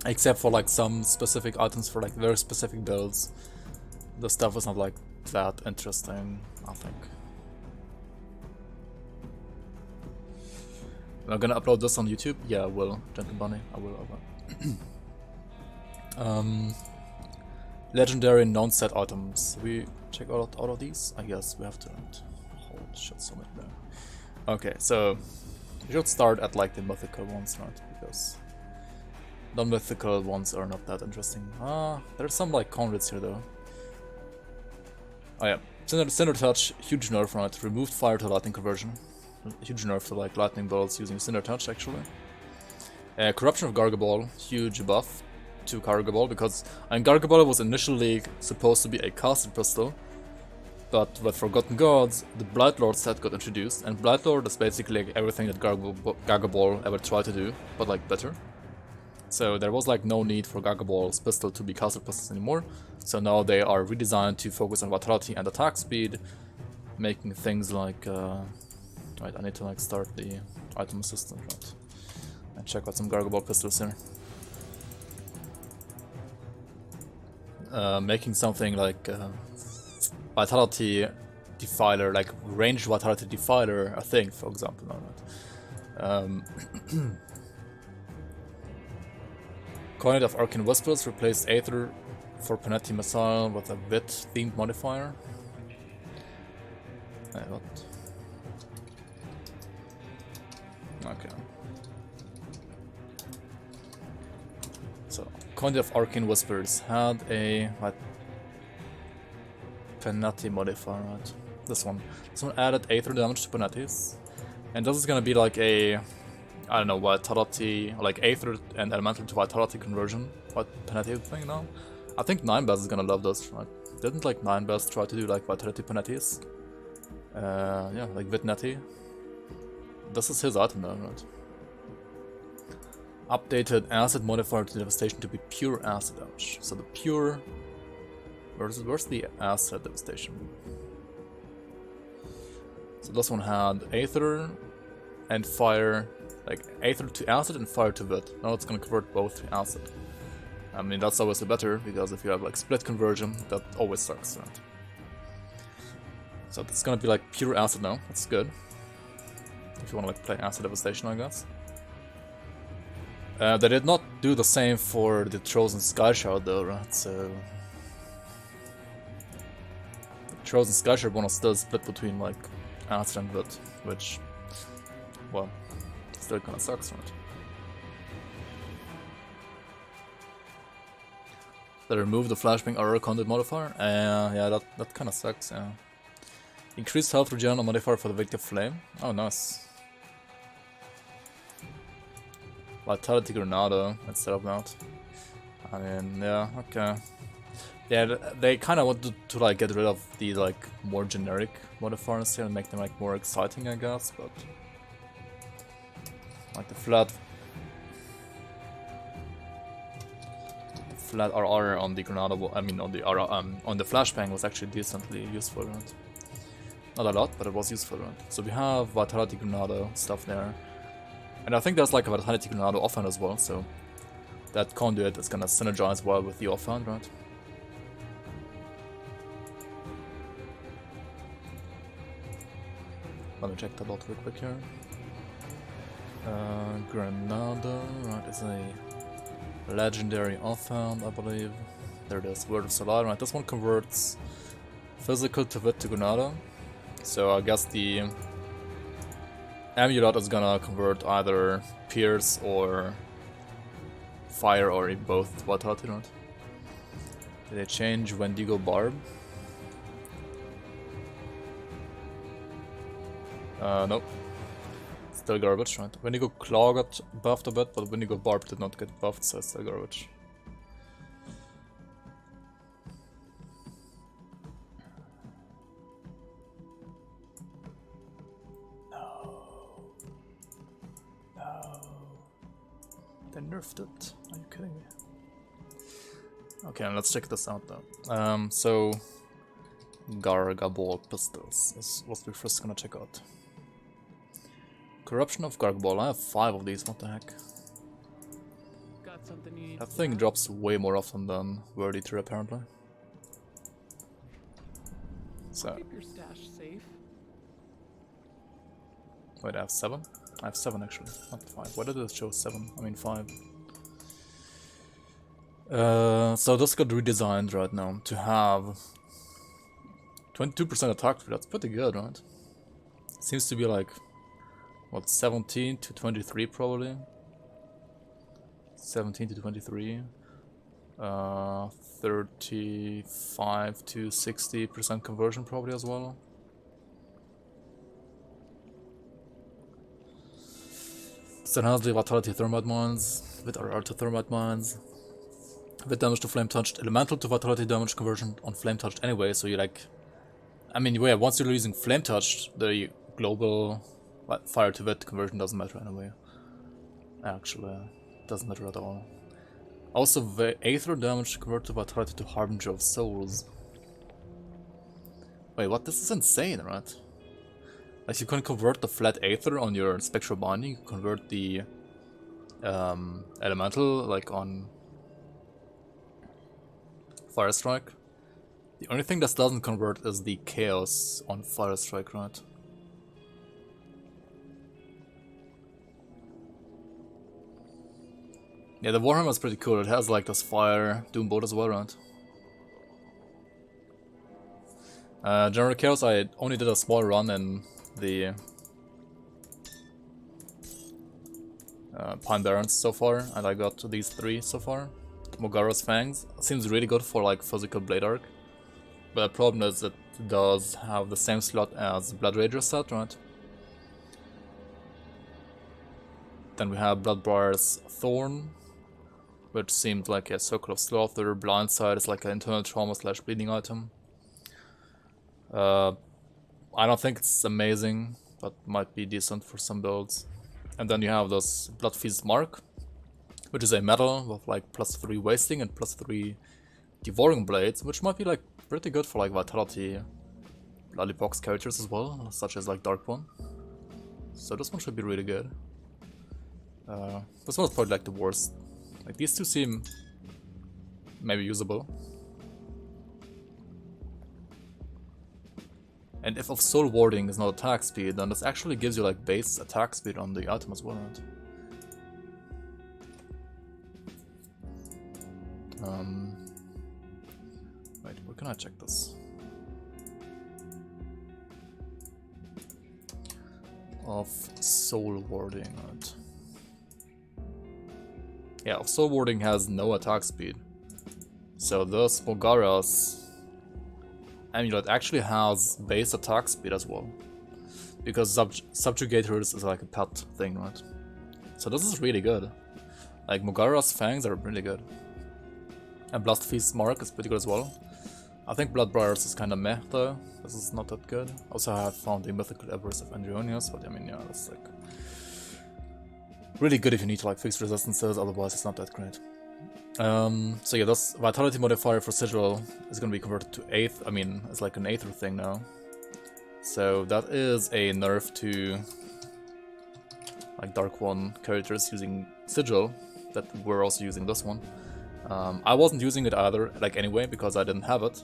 except for like some specific items for like very specific builds, the stuff is not like that interesting, I think. Am I gonna upload this on YouTube? Yeah, I will, Gentle Bunny, I will. Legendary non-set items. We check out all of these? I guess we have to. Holy shit, so many there. Okay, so we should start at like the mythical ones, right? Because non-mythical ones are not that interesting. There's some like conduits here though. Oh yeah, Cinder Touch, huge nerf, right? Removed fire to lightning conversion. Huge nerf to like lightning bolts using Cinder Touch actually. Corruption of Gargaball, huge buff to Gargaball because Gargaball was initially supposed to be a casted pistol, but with Forgotten Gods, the Blightlord set got introduced, and Blightlord is basically like everything that Gargaball ever tried to do, but like better. So there was like no need for Gargaball's pistol to be casted pistols anymore, so now they are redesigned to focus on vitality and attack speed, making things like... Right, I need to like start the item assistant, right, and check out some Gargaball pistols here. Making something like Vitality Defiler, like ranged Vitality Defiler, a thing, for example. No, Coinage of Arcane Whispers replaced Aether for Panetti Missile with a bit themed modifier. What? Okay. So, Coinage of Arcane Whispers had a Panetti modifier, right? This one added Aether damage to Panettis. And this is gonna be like a, I don't know, Vitality, like Aether and Elemental to Vitality conversion. What Panetti thing now? I think 9-Best is gonna love this, right? Didn't like 9-Best try to do like Vitality Panettis? Yeah, like Vitnetti. This is his item now, right? Updated acid modifier to devastation to be pure acid damage. So the pure... Where's the acid devastation? So this one had Aether and fire, like Aether to acid and fire to Vit. Now it's gonna convert both to acid. I mean, that's always better, because if you have like split conversion, that always sucks, right? So it's gonna be like pure acid now, that's good. If you wanna like play acid devastation, I guess. They did not do the same for the Chosen Sky Shard though, right? So... the Chosen Sky Shard one is still split between like acid and Vit, which... well, still kinda sucks, right? They removed the Flashbang Aura Conduit modifier? Yeah, that kinda sucks, yeah. Increased health regen modifier for the Victor Flame? Oh, nice. Vitality Granada instead of that. I mean, yeah, okay. Yeah, they kind of wanted to like get rid of the like more generic modifiers here and make them like more exciting, I guess. But like the flat RR on the Granada, I mean on the on the Flashbang was actually decently useful, right? Not a lot, but it was useful, right? So we have Vitality Granada stuff there. And I think there's like a Vitality Granada offhand as well, so that conduit is gonna synergize well with the offhand, right? Let me check that out real quick here. Granada, right, is a legendary offhand, I believe. There it is, Word of Solar, right? This one converts physical to Vit to Granada. So I guess the Amulet is gonna convert either Pierce or Fire or both Vitality, right? Did they change Wendigo Barb? Nope. Still garbage, right? Wendigo Claw got buffed a bit, but Wendigo Barb did not get buffed, so it's still garbage. They nerfed it. Are you kidding me? Okay, let's check this out though. So Gargaball pistols is what we're first gonna check out. Corruption of Gargaball. I have 5 of these. What the heck? Got something you need. That thing drops way more often than Word Eater apparently. So Keep your stash safe. wait, I have 7? I have 7 actually, not 5. Why did it show 7? I mean 5. So this got redesigned right now to have 22% attack speed. That's pretty good, right? Seems to be like, what, 17 to 23 probably? 17 to 23. 35 to 60% conversion probably as well. So now the Vitality Thermite Mines with RR to Thermite Mines. With damage to flame touched, elemental to vitality damage conversion on flame touched anyway, so you like, I mean, yeah, once you're using flame touched, the global fire to wit conversion doesn't matter anyway. Actually, doesn't matter at all. Also, the aether damage to convert to vitality to harbinger of souls. Wait, what? This is insane, right? Like, you can convert the flat aether on your spectral binding, you can convert the elemental like on Fire Strike. The only thing that doesn't convert is the chaos on Fire Strike, right? Yeah, the Warhammer is pretty cool. It has like this fire doom bolt as well, right? General Chaos, I only did a small run in the Pine Barrens so far, and I got these 3 so far. Mogara's Fangs seems really good for like physical Blade Arc, but the problem is it does have the same slot as Blood Rager set, right? Then we have Bloodbriar's Thorn, which seemed like a Circle of Slaughter. Blindside is like an internal trauma / bleeding item. I don't think it's amazing, but might be decent for some builds. And then you have this Bloodfeast Mark, which is a metal with like +3 wasting and +3 devouring blades, which might be like pretty good for like vitality bloody box characters as well, such as like Dark One. So this one should be really good. This one's probably like the worst. Like these two seem maybe usable. And if of soul warding is not attack speed, then this actually gives you like base attack speed on the item as well, right? Wait, where can I check this? Of soul warding, right? Yeah, of soul warding has no attack speed. So this Mogara's Amulet actually has base attack speed as well. Because Subjugators is like a pet thing, right? So this is really good. Like Mogara's Fangs are really good. And Bloodfeast Mark is pretty good as well. I think Bloodbriars is kinda meh though. This is not that good. Also I have found the Mythical Everest of Andreonius, but I mean yeah, that's like really good if you need to like fix resistances, otherwise it's not that great. So yeah, this vitality modifier for Sigil is gonna be converted to 8th. I mean, it's like an Aether thing now. So that is a nerf to like Dark One characters using Sigil that we're also using this one. I wasn't using it either, like anyway, because I didn't have it.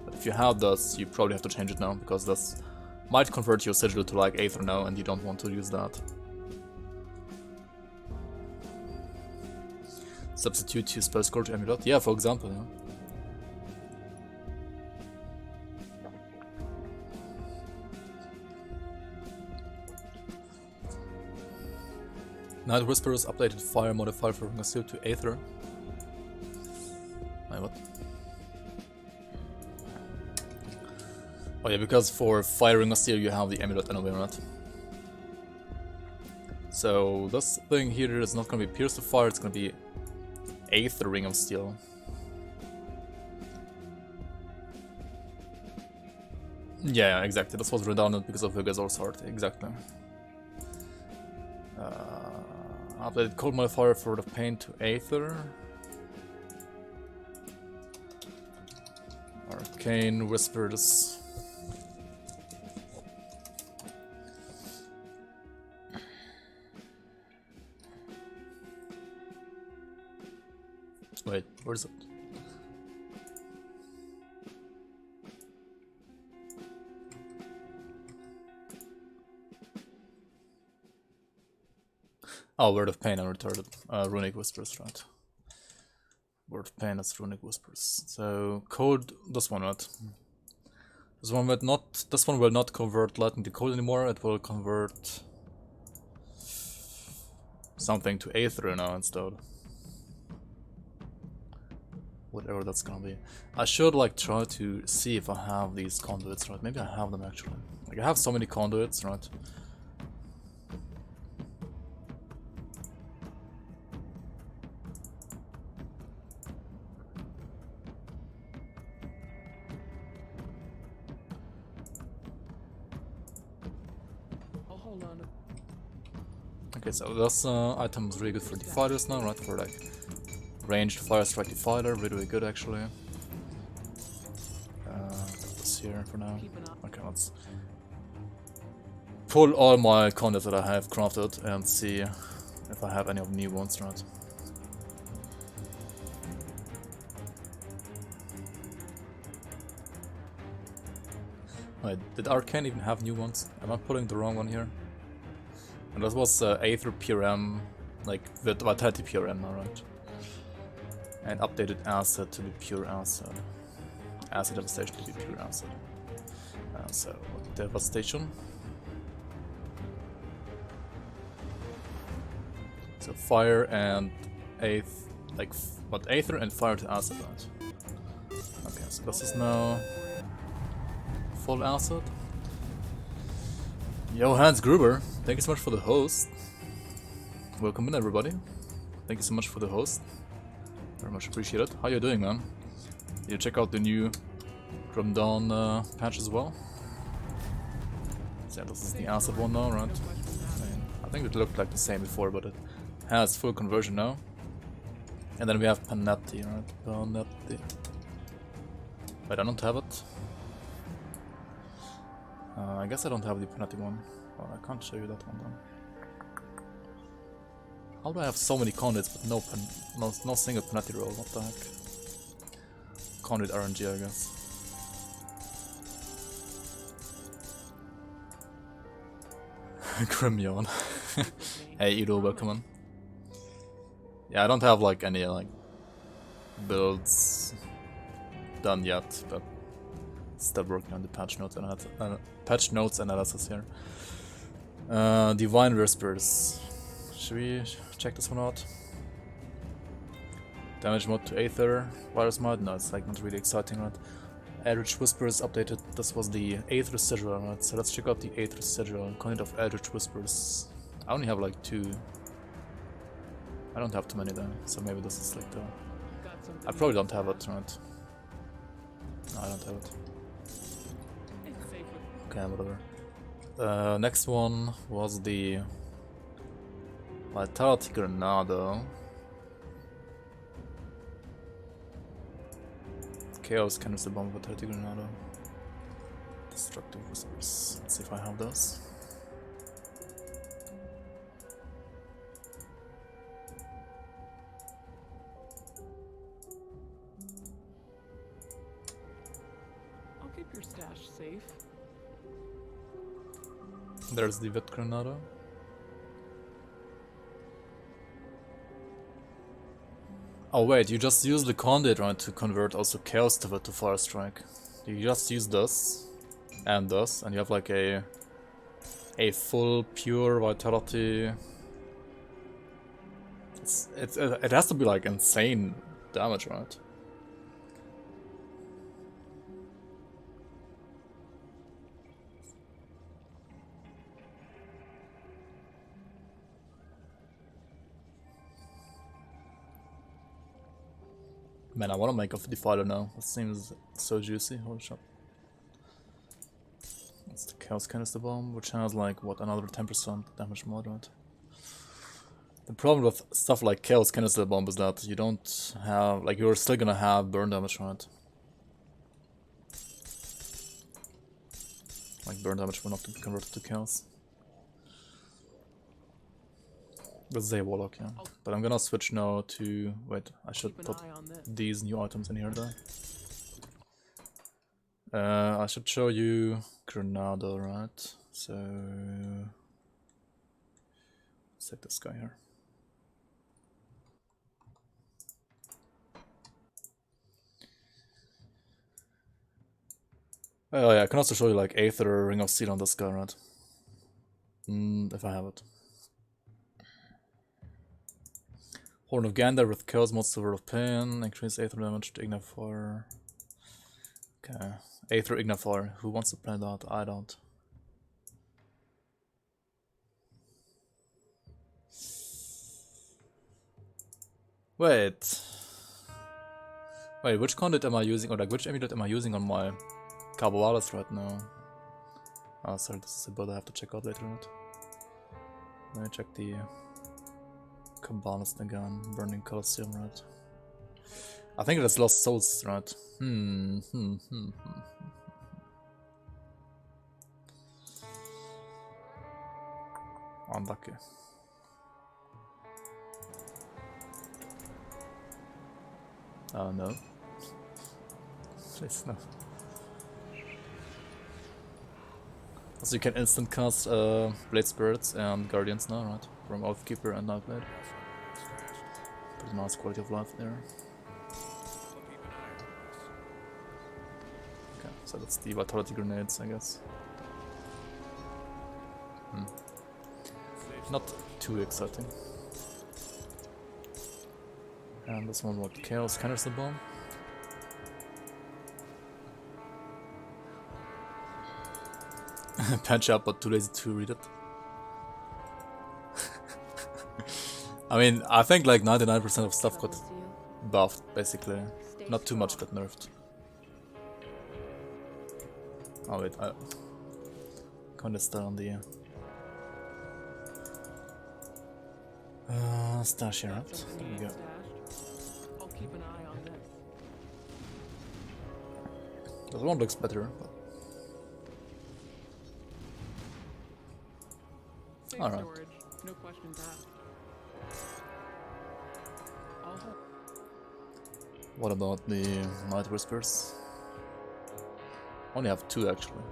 But if you have this, you probably have to change it now, because this might convert your Sigil to like Aether now, and you don't want to use that. Substitute to Spell Scourge Amulet? Yeah, for example, yeah. Night Whisperers updated fire modifier for Nasir to Aether. Wait, what? Oh yeah, because for firing Nasir you have the Amulet anyway, right? So this thing here is not gonna be Pierce to Fire, it's gonna be Aether Ring of Steel. Yeah, exactly. This was redundant because of Vigazor's Heart. Exactly. Updated Cold Modifier for the Pain to Aether. Arcane Whispers. Wait, where's it? Oh, Word of Pain and Retarded. Runic Whispers, right. convert pain as runic whispers. So cold, this one, right? This one will not convert lightning to cold anymore. It will convert something to aether now instead. Whatever that's gonna be. I should like try to see if I have these conduits, right? Maybe I have them actually. Like I have so many conduits, right? I'll hold on to. Okay, so this item is really good for defilers now, right? For like ranged fire strike defiler, really good actually. Put this here for now. Keep an eye. Okay, let's pull all my conduits that I have crafted and see if I have any of new ones, right? Wait, did Arcane even have new ones? Am I pulling the wrong one here? And that was Aether PRM, like with Vitality PRM now, right? And updated Acid to be pure Acid. Acid Devastation to be pure Acid. So, Devastation. So fire and Aether and fire to Acid, right? Okay, so this is now full Acid. Yo, Hans Gruber, thank you so much for the host. Welcome in, everybody. Thank you so much for the host. Very much appreciate it. How you doing, man? Did you check out the new Grim Dawn patch as well? So yeah, this is the Acid one now, right? I think it looked like the same before, but it has full conversion now. And then we have Panetti, right? Panetti. Wait, I don't have it. I guess I don't have the Panetti one. Well, I can't show you that one then. How do I have so many conduits but no single Panetti roll? What the heck? Conduit RNG, I guess. Grimion. Hey Udo, welcome on. Yeah, I don't have like any like builds done yet, but still working on the patch notes analysis here. Divine Whispers. Should we check this one out? Damage mod to Aether, virus mod. No, it's like not really exciting, right? Eldritch Whispers updated. This was the Aether Sigil, right? So let's check out the Aether Sigil. Content of Eldritch Whispers. I only have like 2. I don't have too many there, so maybe this is like the. I probably don't have it, right? No, I don't have it. Okay, whatever. Next one was the Vitality Granado. Chaos Canister Bomb, Vitality Granado. Destructive Whispers. Let's see if I have those. I'll keep your stash safe. There's the Vit Granado. Oh wait, you just use the conduit, right, to convert also Chaos to Fire Strike. You just use this and this, and you have like a full pure Vitality. It has to be like insane damage, right? Man, I want to make a Defiler now. It seems so juicy. Holy shit. That's the Chaos Canister Bomb, which has like, what, another 10% damage mod, right? The problem with stuff like Chaos Canister Bomb is that you don't have, like, you're still gonna have burn damage, right? Like, burn damage will not be converted to Chaos. This is a Warlock, yeah. But I'm gonna switch now to... Wait, I should put these new items in here though. I should show you Granado, right? So... let's take this guy here. Oh yeah, I can also show you like Aether Ring of Steel on this guy, right? If I have it. Horn of Gander with Chaos Mod, Silver of Pain, increase Aether damage to Ignifier. Okay, Aether Ignifier. Who wants to play that? I don't. Wait, which conduit am I using, or like which amulet am I using on my Caballas right now? Oh, sorry, this is a build I have to check out later. Right? Let me check the Caballas again. Burning Colosseum, right? I think it has lost souls, right? Unlucky. Oh no. Please no. So you can instant cast Blade Spirits and Guardians now, right? From Oathkeeper and Nightblade. Pretty nice quality of life there. Okay, so that's the Vitality Grenades, I guess. Not too exciting. And this one what Chaos Counters the Bomb. Patch up, but too lazy to read it. I mean, I think like 99% of stuff got buffed, basically. Not too much got nerfed. Oh wait, I can't start on the stash here, right? There we go. I'll keep an eye on this. This one looks better, but Safe alright. storage, no questions asked. I'll hold. What about the Night Whispers? Only have two actually.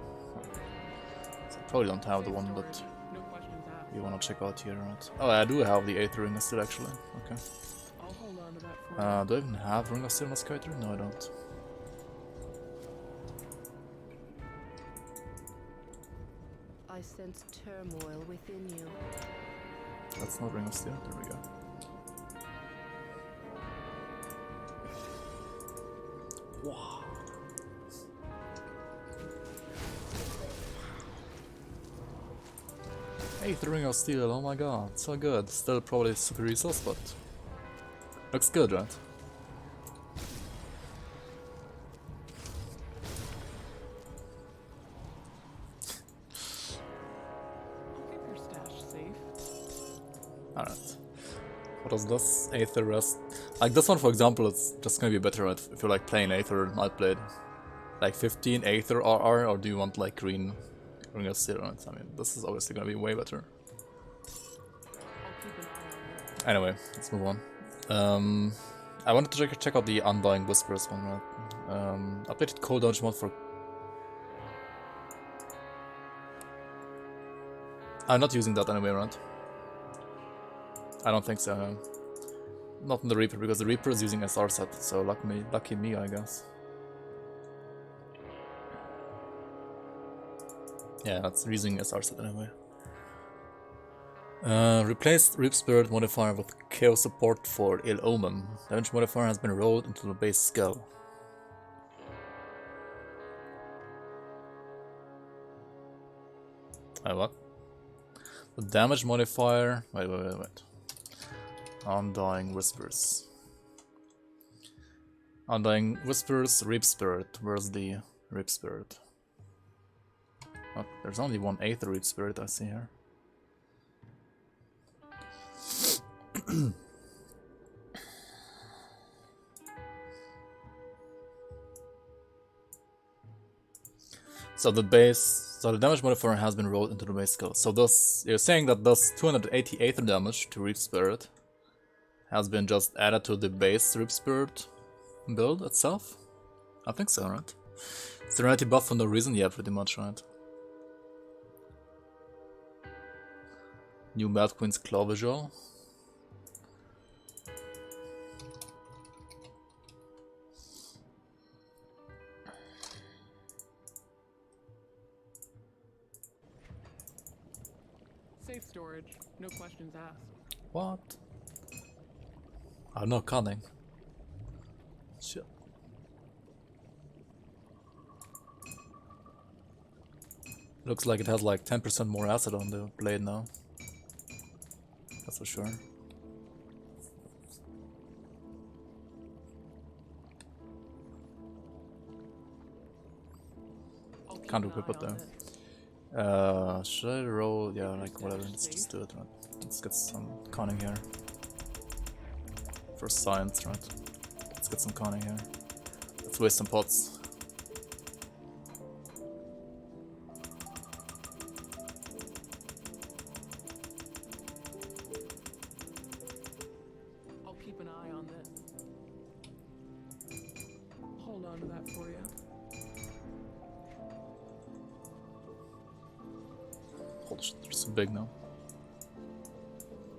So probably don't have the one that No questions asked. you wanna check out here, right? Oh, I do have the Aether Ring of Steel actually. Okay. I'll hold on to that for Do I even have Ring of Steel on this character? No, I don't. I sense turmoil within you. That's not Ring of Steel. There we go. Wow. Aether Ring of Steel, oh my god, so good. Still probably super resource, but looks good, right? I'll keep your stash safe. Alright. What is this? Aether Rest. Like this one, for example, it's just gonna be better right, if you're like playing Aether Nightblade. Like 15 Aether RR, or do you want like green Ring of Steel on it? I mean, this is obviously gonna be way better. I'll keep an eye on this. Anyway, let's move on. I wanted to check out the Undying Whispers one, right? Updated cold dodge mod for... I'm not using that anyway, right? I don't think so, no. Not in the Reaper, because the Reaper is using SR set, so lucky me, I guess. Yeah, that's using SR set anyway. Replaced Rip Spirit modifier with Chaos support for Ill Omen. Damage modifier has been rolled into the base skill. What? The damage modifier... Wait. Undying Whispers. Undying Whispers, Rip Spirit. Where's the Rip Spirit? Oh, there's only one Aether Rip Spirit I see here. So the damage modifier has been rolled into the base skill. So thus, you're saying that thus 280 Aether damage to Rip Spirit has been just added to the base Rip Spirit build itself? I think so, right? Serenity buff for no reason? Yeah, pretty much, right? New Mad Queen's Claw visual. Safe storage, no questions asked. What? Oh, no cunning. Shit. Looks like it has like 10% more acid on the blade now. That's for sure. I'll keep Can't an equip eye it on though. this. Should I roll? Yeah, like Dash whatever, let's safe. just do it, right? Let's get some conning here. For science, right? Let's get some conning here. Let's waste some pots. I'll keep an eye on this. Hold on to that for you. Holy shit, they're so big now.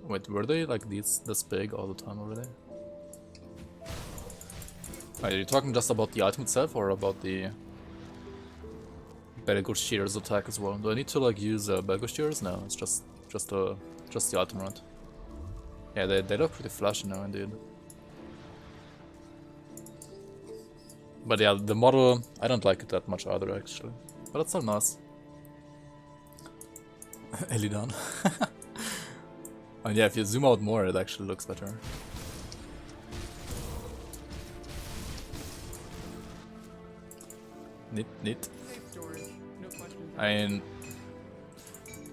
Wait, were they like this big all the time already? Are you talking just about the item itself or about the Belgo Shears attack as well? Do I need to like use Belgo Shears? No, it's just the item, right? Yeah, they look pretty flashy now indeed. But yeah, the model, I don't like it that much either actually. But it's still nice. Elidan. And yeah, if you zoom out more, it actually looks better. Neat. Safe storage, no questions I mean,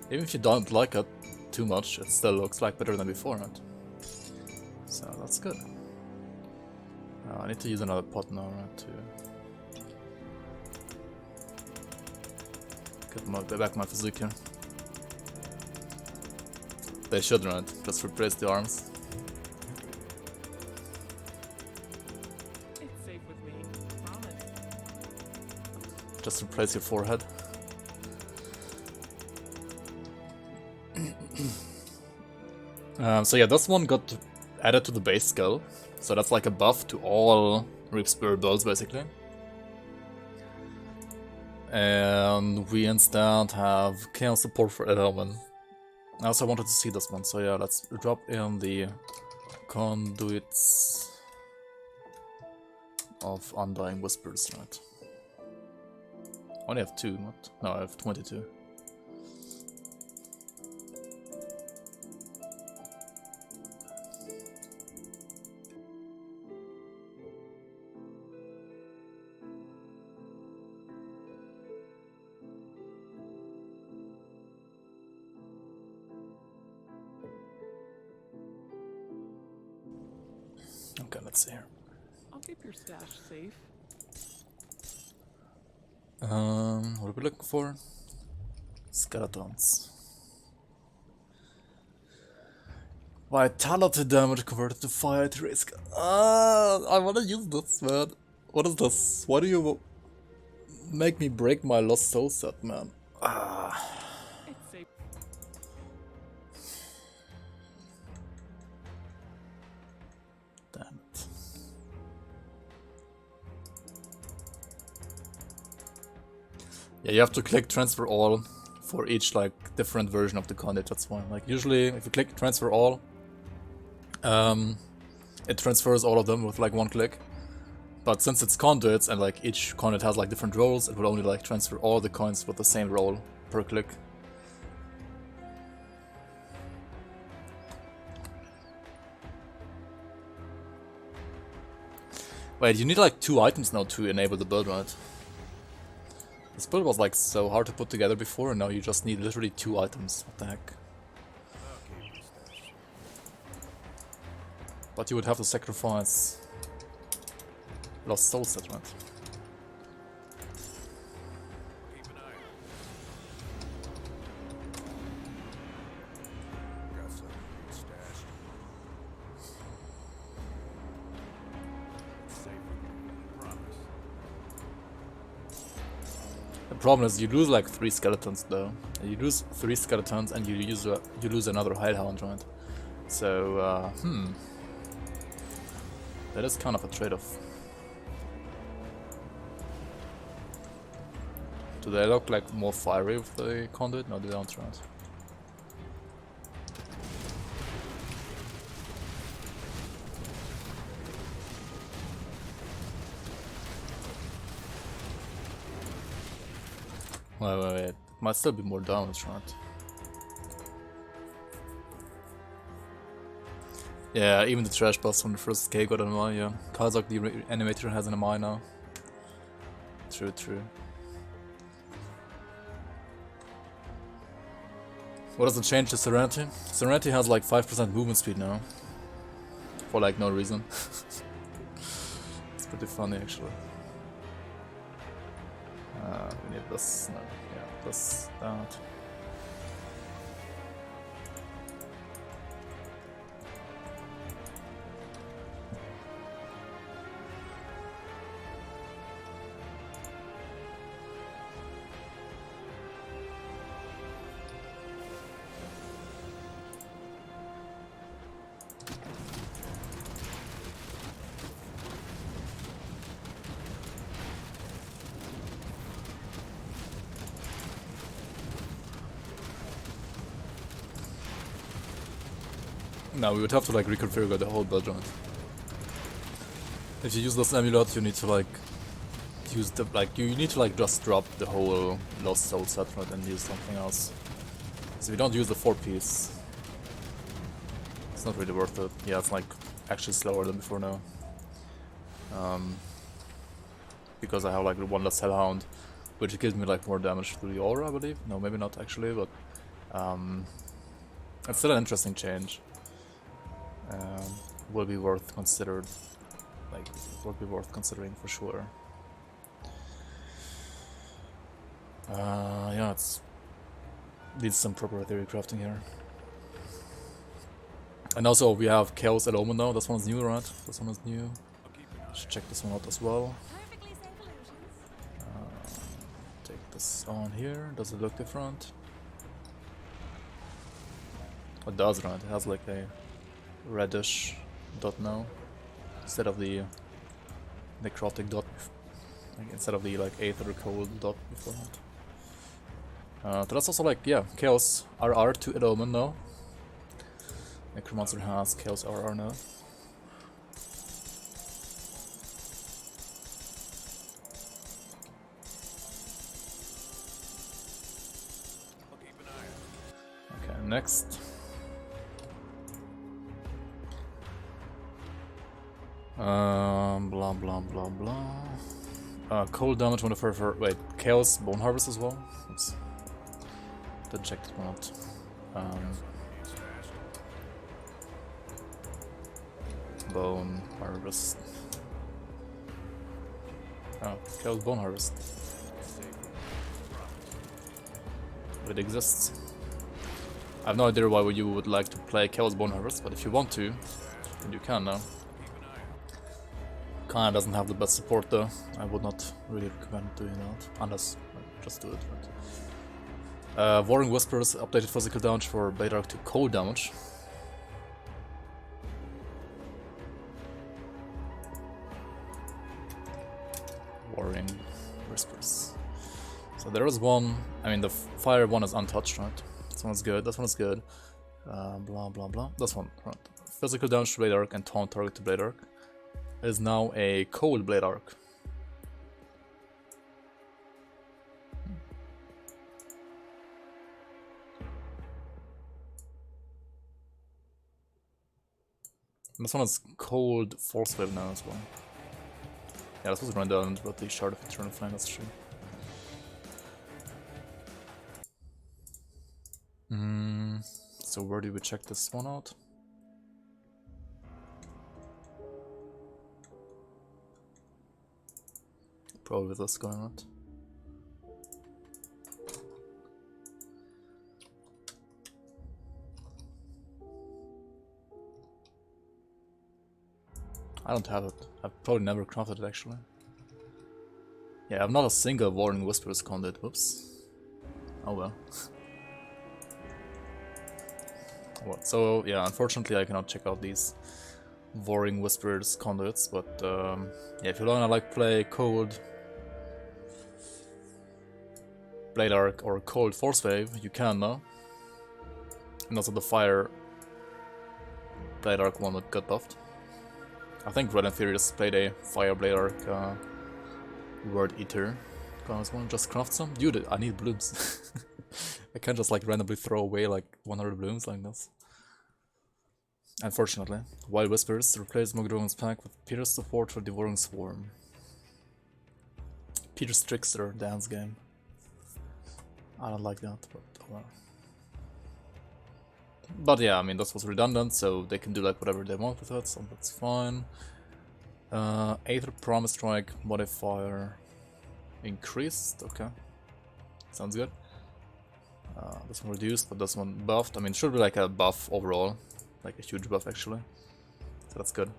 even if you don't like it too much, it still looks like better than before, right? So that's good. I need to use another pot now, right, to get back my physique here. They should, right? Just replace the arms. It's safe with me. Promise. Just replace your forehead. So yeah, this one got added to the base skill. So that's like a buff to all Reap Spear builds, basically. And we instead have Chaos Support for Edelman. I also wanted to see this one, so yeah, let's drop in the Conduits of Undying Whispers, right? I only have 2, what? No, I have 22. Okay, let's see here. I'll keep your stash safe. What are we looking for? Skeletons. Vitality damage converted to fire at risk. I wanna use this, man. What is this? Why do you make me break my lost soul set, man? It's safe. Damn it. Yeah, you have to click transfer all for each like different version of the conduit, that's why. Like usually if you click transfer all, it transfers all of them with like one click. But since it's conduits and like each conduit has like different roles, it will only like transfer all the coins with the same role per click. Wait, you need like 2 items now to enable the build, right? This build was like so hard to put together before, and now you just need literally 2 items. What the heck? But you would have to sacrifice Lost Soul set, right? Keep an eye. Got something stashed. It's safe with me. Promise. The problem is you lose like 3 skeletons though. You lose 3 skeletons and you lose another Hidehound, right? So, that is kind of a trade-off. Do they look like more fiery with the conduit? No, they don't, right? Wait. Might still be more damage, right? Yeah, even the trash boss from the first K got an MI, yeah. Kazak, the animator, has an MI now. True. What does it change to Serenity? Serenity has like 5% movement speed now. For like no reason. It's pretty funny actually. We need this, no, yeah, this, that. No, we would have to like reconfigure the whole build, right? If you use this amulet, you need to like use the you need to like just drop the whole lost soul set, right, and use something else. So if you don't use the 4-piece, it's not really worth it. Yeah, it's like actually slower than before now. Because I have like one less Hellhound, which gives me like more damage to the aura, I believe. No, maybe not actually, but it's still an interesting change. Will be worth considered, like will be worth considering for sure. Yeah, it's needs some proper theory crafting here. And also we have Chaos at Omen now. This one's new, right? This one is new. Should check this one out as well. Take this on here. Does it look different? It does, right? It has like a reddish dot now instead of the necrotic dot, like instead of the like aether cold dot before that. So that's also like, yeah, Chaos RR to Edoman now. Necromancer has Chaos RR now. Okay, next. Blah blah. Cold damage when the fur. Wait, Chaos Bone Harvest as well? Oops. Didn't check that one out. Bone Harvest. Oh, Chaos Bone Harvest. It exists. I have no idea why you would like to play Chaos Bone Harvest, but if you want to, then you can now. Kinda doesn't have the best support though. I would not really recommend doing that, unless just do it. Right? Warring Whispers updated physical damage for Blade Arc to cold damage. Warring Whispers. So there is one. I mean, the fire one is untouched, right? This one is good. This one is good. Blah blah blah. This one, right? Physical damage to Blade Arc and taunt target to Blade Arc. Is now a cold Blade Arc. And this one is cold Force Wave now as well. Yeah, this was redundant, but the Shard of Eternal Flame, that's true. So where do we check this one out? Probably with this going on. I don't have it. I've probably never crafted it actually. Yeah, I have not a single Warring Whispers conduit. Whoops. Oh well. Well, so yeah, unfortunately I cannot check out these Warring Whispers conduits, but yeah, if you wanna like play cold Blade Arc or cold Force Wave, you can now. And also the fire Blade Arc one that got buffed. I think Red and Theory just played a fire Blade Arc Word Eater Guys, wanna just craft some? Dude, I need blooms. I can't just like randomly throw away like 100 blooms like this. Unfortunately. Wild Whispers, replace Mogdrogon's pack with Peter's support for Devouring Swarm. Peter's Trickster dance game. I don't like that, but oh well. But yeah, I mean, this was redundant, so they can do like whatever they want with it, so that's fine. Aether Promise Strike modifier increased, okay. Sounds good. This one reduced, but this one buffed. I mean, it should be like a buff overall. Like a huge buff actually. So that's good.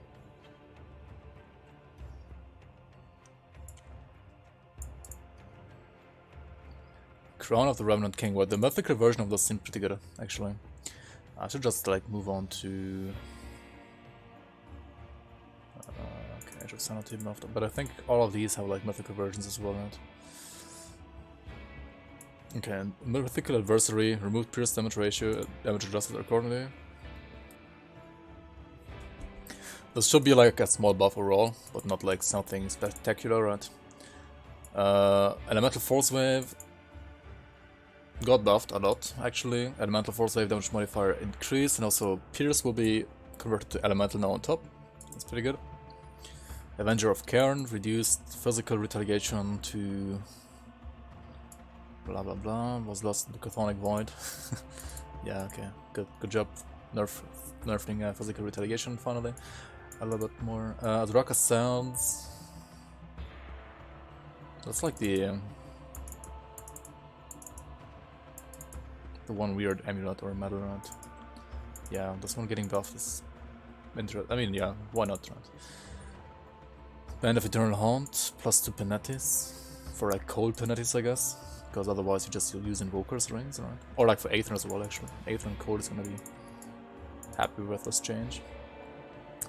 Crown of the Revenant King. Well, the mythical version of this seemed pretty good, actually. I should just like move on to... okay, Age of Sanity buffed, but I think all of these have like mythical versions as well, right? Okay, Mythical Adversary, remove pierce damage ratio, damage adjusted accordingly. This should be like a small buff overall, but not like something spectacular, right? Elemental Force Wave got buffed a lot, actually. Elemental Force Wave damage modifier increased, and also Pierce will be converted to Elemental now on top. That's pretty good. Avenger of Cairn, reduced physical retaliation to... blah blah blah, was lost in the Chthonic Void. Yeah, okay, good job. Nerfing physical retaliation finally. A little bit more. Adraka Sounds. That's like the one weird amulet or medal, right? Yeah, this one getting buffed is interesting. I mean, yeah, why not, right? Band of Eternal Haunt, +2 Penetis. For like cold Penetis, I guess. Because otherwise you'll use Invoker's Rings, right? Or like for Aether as well, actually. Aether and cold is gonna be happy with this change.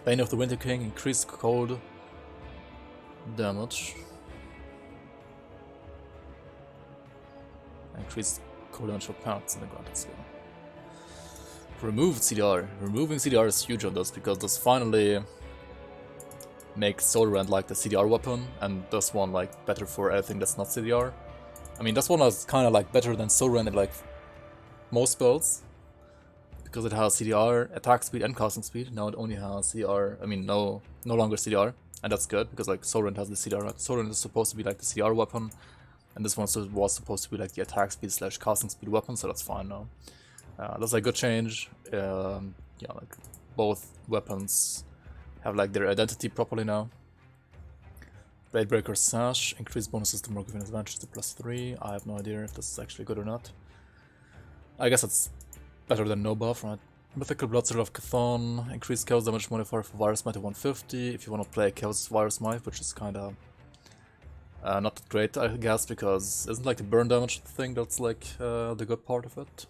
Bane of the Winter King, increased cold damage. Increased cold damage for parts in the granted skill. Removed CDR. Removing CDR is huge on this because this finally makes Soulrend like the CDR weapon, and this one like better for everything that's not CDR. I mean, this one is kind of like better than Soulrend in like most spells, because it has CDR, attack speed, and casting speed. Now it only has CDR. I mean, no longer CDR, and that's good because like Soulrend has the CDR. Soulrend is supposed to be like the CDR weapon, and this one was supposed to be like the attack speed / casting speed weapon. So that's fine now. That's a good change. Yeah, like both weapons have like their identity properly now. Bladebreaker Sash, increased bonuses to more given advantage to +3. I have no idea if this is actually good or not. I guess it's better than no buff, right? Mythical Bloodseal of Chthon, increased chaos damage modifier for Virus Might to 150 if you want to play Chaos Virus Might, which is kinda not that great, I guess, because isn't like the burn damage thing that's like the good part of it?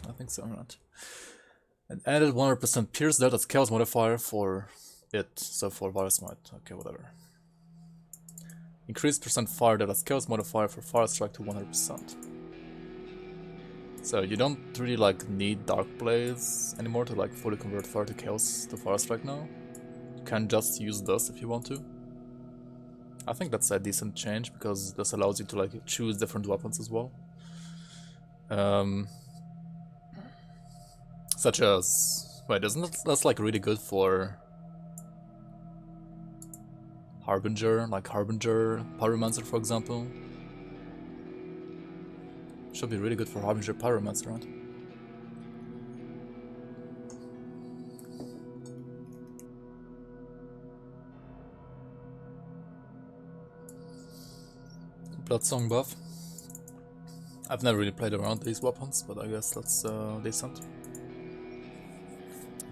I think so, right? And added 100% Pierce there, that's Chaos modifier for it, so for Virus Might, okay, whatever. Increased % fire there, that's Chaos modifier for Fire Strike to 100%. So you don't really like need Dark Blaze anymore to like fully convert fire to Chaos to Fire Strike now. You can just use this if you want to. I think that's a decent change because this allows you to like choose different weapons as well. Such as... wait, isn't that's like really good for Harbinger, like Harbinger Pyromancer, for example? Should be really good for Harbinger Pyromancer, right? Bloodsong buff. I've never really played around these weapons, but I guess that's decent.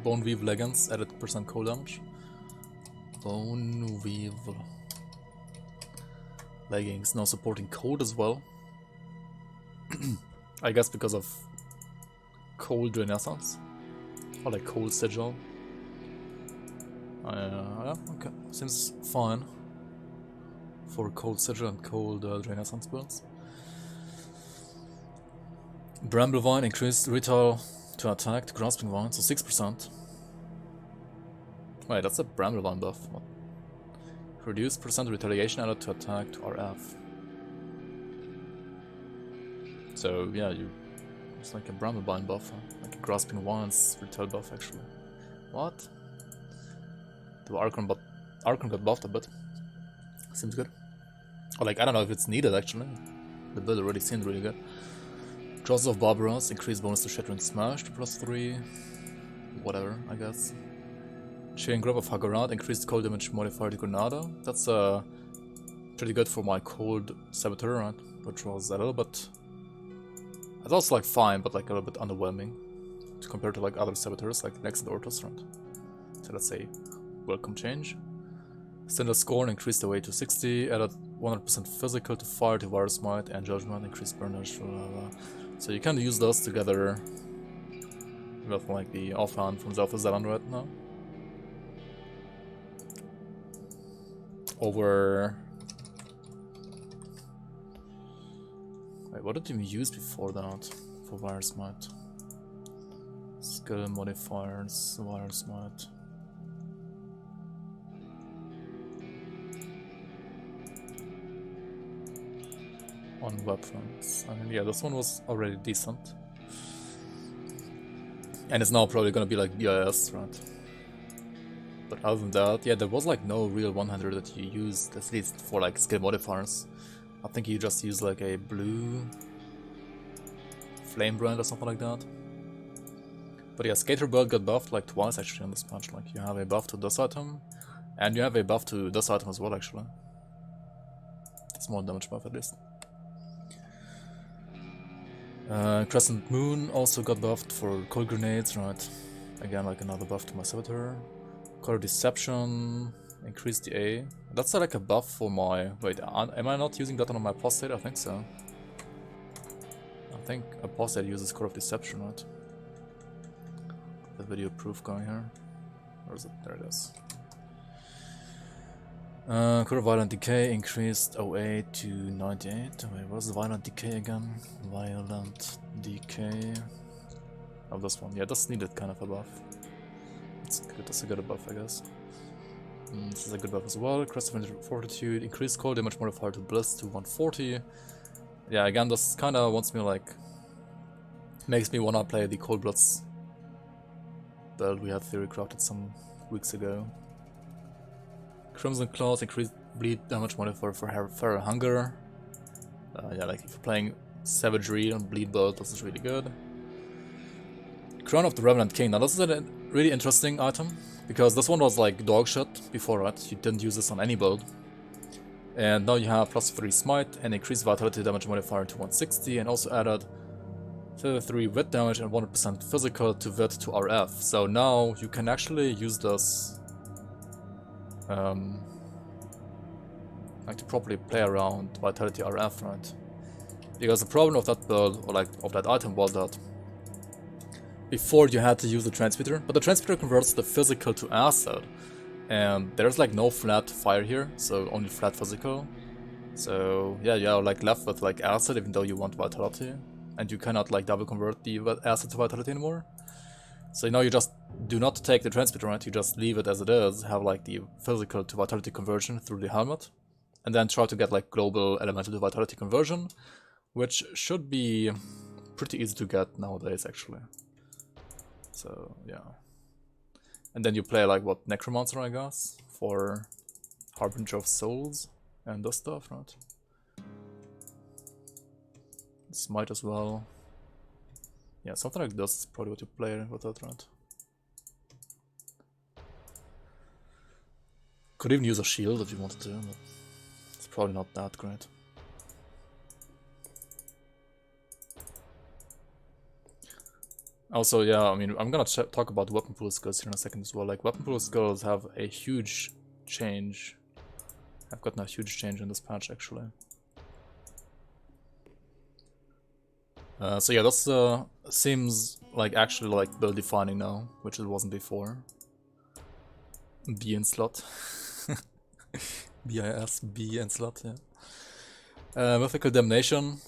Bone Weave Leggings, added % cold damage. Bone Weave Leggings, now supporting cold as well. I guess because of Cold Renaissance. Or like Cold Sigil. Yeah, okay. Seems fine for Cold Sigil and Cold Renaissance builds. Bramblevine, increased retail to attack to Grasping Vine, so 6%. Wait, that's a Bramblevine buff. What? Reduce % retaliation added to attack to RF. So yeah, it's like a Bramblebind buff, huh? Like a Grasping Wands retail buff actually. What? The Archon got buffed a bit. Seems good. Or like, I don't know if it's needed actually. The build already seemed really good. Jaws of Barbaros, increased bonus to Shattering Smash to +3. Whatever, I guess. Chain Grip of Hagarat, increased cold damage modifier to Granada. That's pretty good for my cold Saboteur, right? Which was a little bit... It's also like fine, but like a little bit underwhelming compared to like other Saboteurs like Nex and Ortos, right? So let's say, welcome change. Standard Scorn, increased the weight to 60, added 100% physical to fire to Virus Might and Judgment, increased burnage, blah, blah, blah. So you can use those together with like the offhand from Zelda Zeland right now. Over... Wait, what did we use before that for Virus Might? Skill modifiers, Virus Might. On weapons. I mean, yeah, this one was already decent. And it's now probably gonna be like BIS, right? But other than that, yeah, there was like no real one-hander that you used, at least for like skill modifiers. I think you just use like a blue flame brand or something like that. But yeah, Skater Belt got buffed like twice actually in this patch. Like you have a buff to this item, and you have a buff to this item as well actually. It's more damage buff at least. Crescent Moon also got buffed for cold grenades, right? Again, like another buff to my Saboteur. Color Deception, increase the A. That's like a buff for my... Wait, am I not using that on my apostate? I think so. I think apostate uses Color of Deception, right? The video proof going here. Where is it? There it is. Color Violent Decay increased 08 to 98. Wait, what's the Violent Decay again? Violent Decay. Oh, this one. Yeah, that's needed kind of a buff. That's good. That's a good buff, I guess. This is a good buff as well. Crest of Fortitude, increased cold damage modifier to Bliss to 140. Yeah, again, this kind of wants me like... Makes me wanna play the Cold Bloods build we had theory crafted some weeks ago. Crimson Claws, increased bleed damage modifier for Feral Hunger. Yeah, like if you're playing Savagery and Bleed build, this is really good. Crown of the Revenant King. Now this is a really interesting item, because this one was like dog shit before, right? You didn't use this on any build. And now you have +3 smite and increased vitality damage modifier to 160, and also added 33 wit damage and 100% physical to wit to RF. So now you can actually use this like to properly play around vitality RF, right? Because the problem of that build, or like of that item, was that before you had to use the transmitter, but the transmitter converts the physical to acid, and there's like no flat fire here, so only flat physical. So yeah, you're like left with like acid even though you want vitality, and you cannot like double convert the acid to vitality anymore. So now you just do not take the transmitter, right? You just leave it as it is, have like the physical to vitality conversion through the helmet, and then try to get like global elemental to vitality conversion, which should be pretty easy to get nowadays actually. So yeah. And then you play like what, Necromancer I guess, for Harbinger of Souls and this stuff, right? Smite as well. Yeah, something like this is probably what you play with that, right? Could even use a shield if you wanted to, but it's probably not that great. Also, yeah, I mean, I'm gonna talk about weapon pool skills here in a second as well. Like, weapon pool skills have a huge change. I've gotten a huge change in this patch, actually. So yeah, this seems like actually like build defining now, which it wasn't before. B and slot. BIS, B and slot, yeah. Mythical Damnation.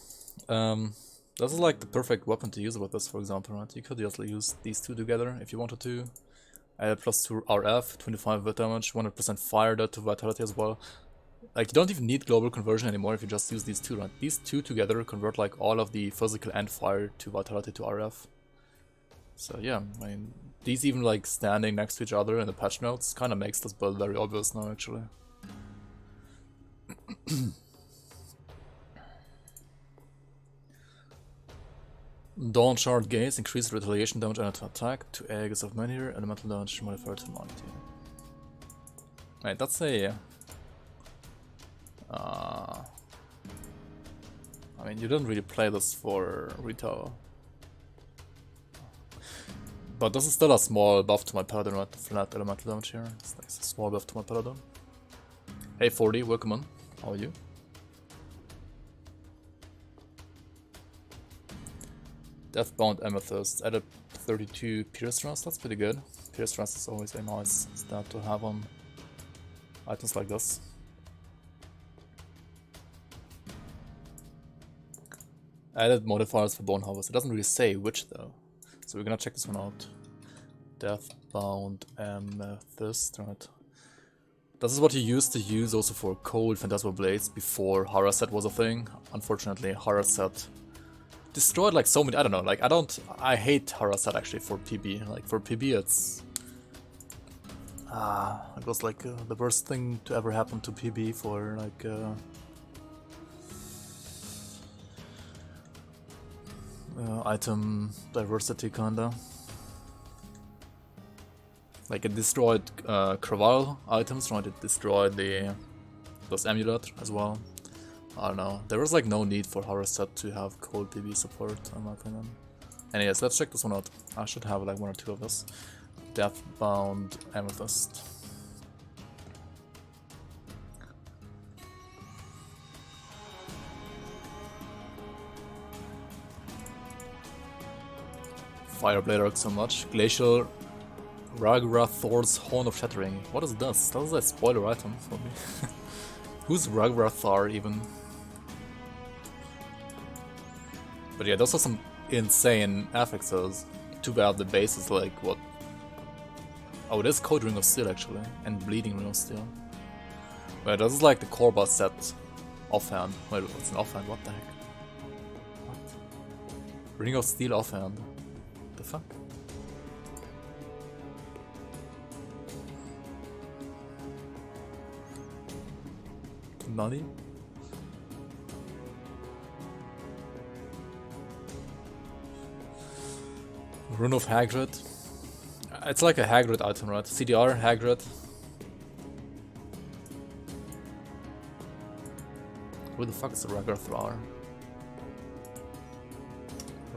This is like the perfect weapon to use with this, for example, right? You could just use these two together if you wanted to. Add +2 RF, 25 wit damage, 100% fire that to vitality as well. Like, you don't even need global conversion anymore if you just use these two, right? These two together convert like all of the physical and fire to vitality to RF. So yeah, I mean, these even like standing next to each other in the patch notes kind of makes this build very obvious now, actually. Dawn Shard Gaze, increased retaliation damage and attack to Aegis of Menhir, elemental damage modifier to 90. Wait, that's a... I mean, you didn't really play this for retail. But this is still a small buff to my paladin, right? Flat elemental damage here. It's like a small buff to my paladin. Hey 40, welcome on. How are you? Deathbound Amethyst, added 32 Pierce Thrust, that's pretty good. Pierce Thrust is always a nice stat to have on items like this. Added modifiers for Bone Harvest, it doesn't really say which though. So we're gonna check this one out. Deathbound Amethyst, right. This is what you used to use also for cold Phantasmal Blades before Haraset was a thing. Unfortunately, Haraset destroyed like so many, I don't know, like I hate Haraset actually for PB. Like for PB it's... it was like the worst thing to ever happen to PB for like... item diversity kinda. Like it destroyed Craval items, right? It destroyed those Amulet as well. I don't know. There was like no need for Haraset to have cold PB support, in my opinion. Anyways, let's check this one out. I should have like one or two of this. Deathbound Amethyst. Fireblade arc so much. Glacial Ragrath Thor's Horn of Shattering. What is this? That is a spoiler item for me. Who's Ragrath Thor even? But yeah, those are some insane affixes. Too bad the base is like what? Oh, it is Code Ring of Steel actually, and Bleeding Ring of Steel. Wait, this is like the core boss set offhand. Wait, what's an offhand? What the heck? What? Ring of Steel offhand. The fuck? Nani? Rune of Hagrid. It's like a Hagrid item, right? CDR, Hagrid. Who the fuck is the Ragrathar?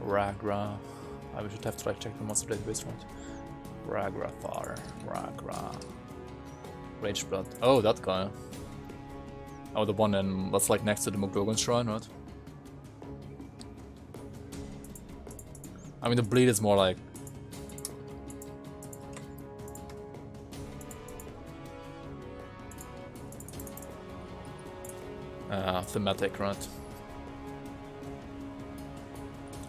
Ragra. I should have to like check the monster database, right? Ragrathar. Ragra. Rage Blood. Oh, that guy. Oh, the one in that's like next to the Muglogan shrine, right? I mean, the bleed is more like thematic, right?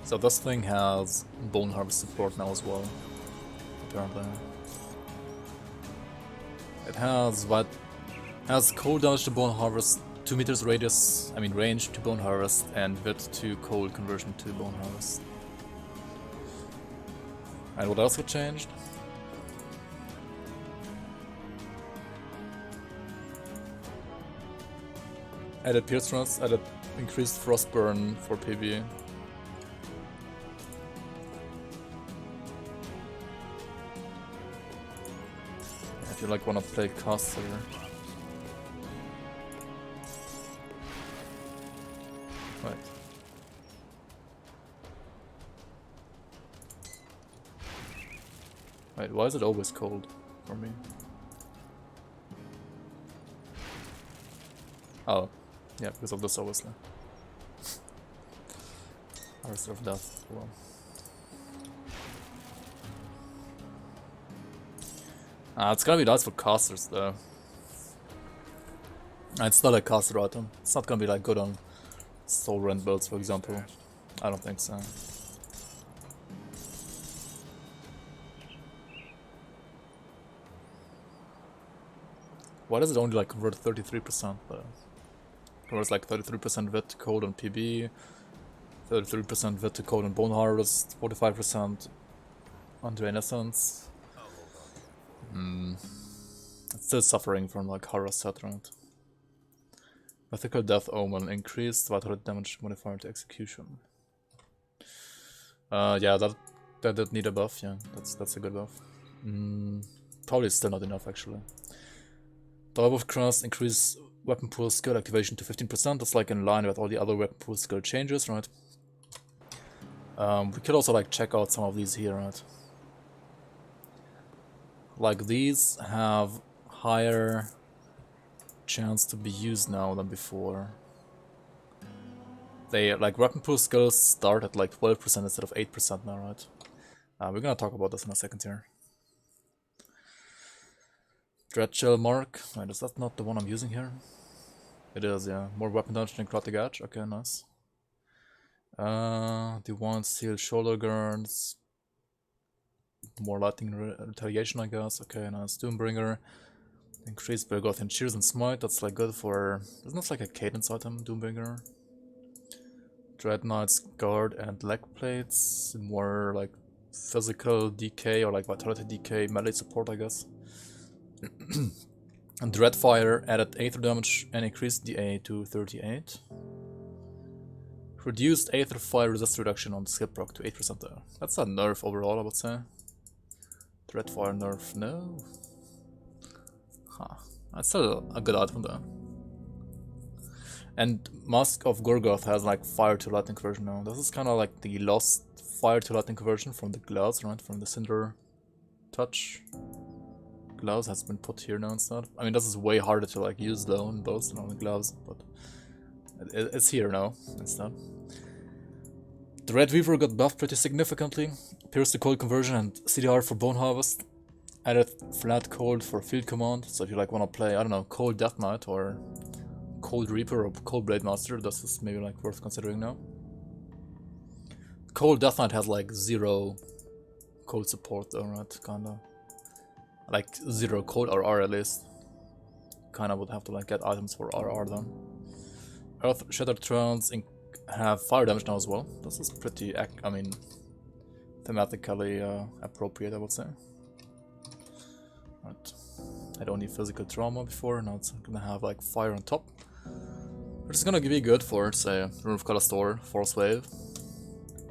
So this thing has Bone Harvest support now as well, apparently. It has what? Has cold damage to Bone Harvest, 2 meters radius, I mean range to Bone Harvest, and width to cold conversion to Bone Harvest. And what else got changed? Added Pierce Thrust, added increased Frostburn for PB. If you like wanna play caster. Right. Wait, why is it always cold for me? Oh, yeah, because of this obviously. Harvester of Death, well. It's gonna be nice for casters though. It's not a caster item. It's not gonna be like good on Soul Rend builds, for example. I don't think so. Why does it only like convert 33%? Converts like 33% vet to cold on PB, 33% vet to cold on Bone Harvest, 45% on Drain Essence. It's still suffering from like horror set, right? Mythical Death Omen increased vital damage modifier to execution. Yeah, that did need a buff. Yeah, that's a good buff. Probably still not enough actually. Dive of Crust increase weapon pool skill activation to 15%. That's like in line with all the other weapon pool skill changes, right? We could also like check out some of these here, right? Like these have higher chance to be used now than before. They like weapon pool skills start at like 12% instead of 8% now, right? We're gonna talk about this in a second here. Dreadshell Mark. Wait, is that not the one I'm using here? It is, yeah. More weapon damage than Necrotic Edge. Okay, nice. The one Steel Shoulder Guards. More Lightning Retaliation, I guess. Okay, nice. Doombringer. Increased Belgothian Cheers and Smite. That's like good for... Isn't that like a cadence item, Doombringer? Dread Knight's Guard and Leg Plates. More like physical DK or like vitality DK melee support, I guess. And Dreadfire added Aether damage and increased the A to 38. Reduced Aether Fire resist reduction on skip proc to 8% there. That's a nerf overall, I would say. Dreadfire nerf, no. Huh. That's still a good item though. And Mask of Gorgoth has like fire to lightning conversion now. This is kind of like the lost fire to lightning conversion from the gloves, right? From the Cinder Touch. Gloves has been put here now instead. I mean, this is way harder to like use though in bows than on the gloves, but it's here now instead. The Red Weaver got buffed pretty significantly. Pierce to cold conversion and CDR for Bone Harvest. Added flat cold for field command. So if you like want to play, I don't know, Cold Death Knight or Cold Reaper or Cold Blade Master, this is maybe like worth considering now. Cold Death Knight has like 0 cold support though, right? Kinda. Like 0 cold RR at least. Kinda would have to like get items for RR then. Earth Shattered Trance have fire damage now as well. This is pretty, I mean, thematically appropriate, I would say. Right. Had only physical trauma before, now it's gonna have like fire on top. Which is gonna be good for, say, Rune of Kalastor, Force Wave,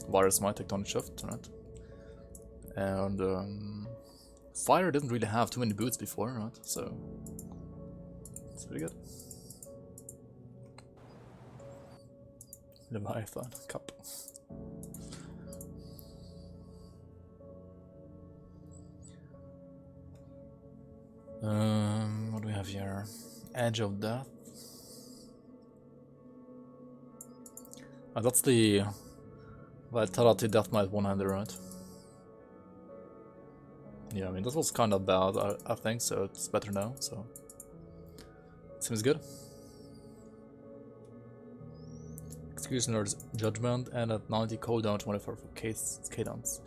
Virus Might, Tectonic Shift, right? And fire didn't really have too many boots before, right? So it's pretty good. Leviathan Cup. What do we have here? Edge of Death. Oh, that's the Vitality Death Knight one-hander, right? Yeah, I mean, this was kind of bad, I think, so it's better now, so... Seems good. Executioner's Judgment and at 90 cooldown 24 for cadence.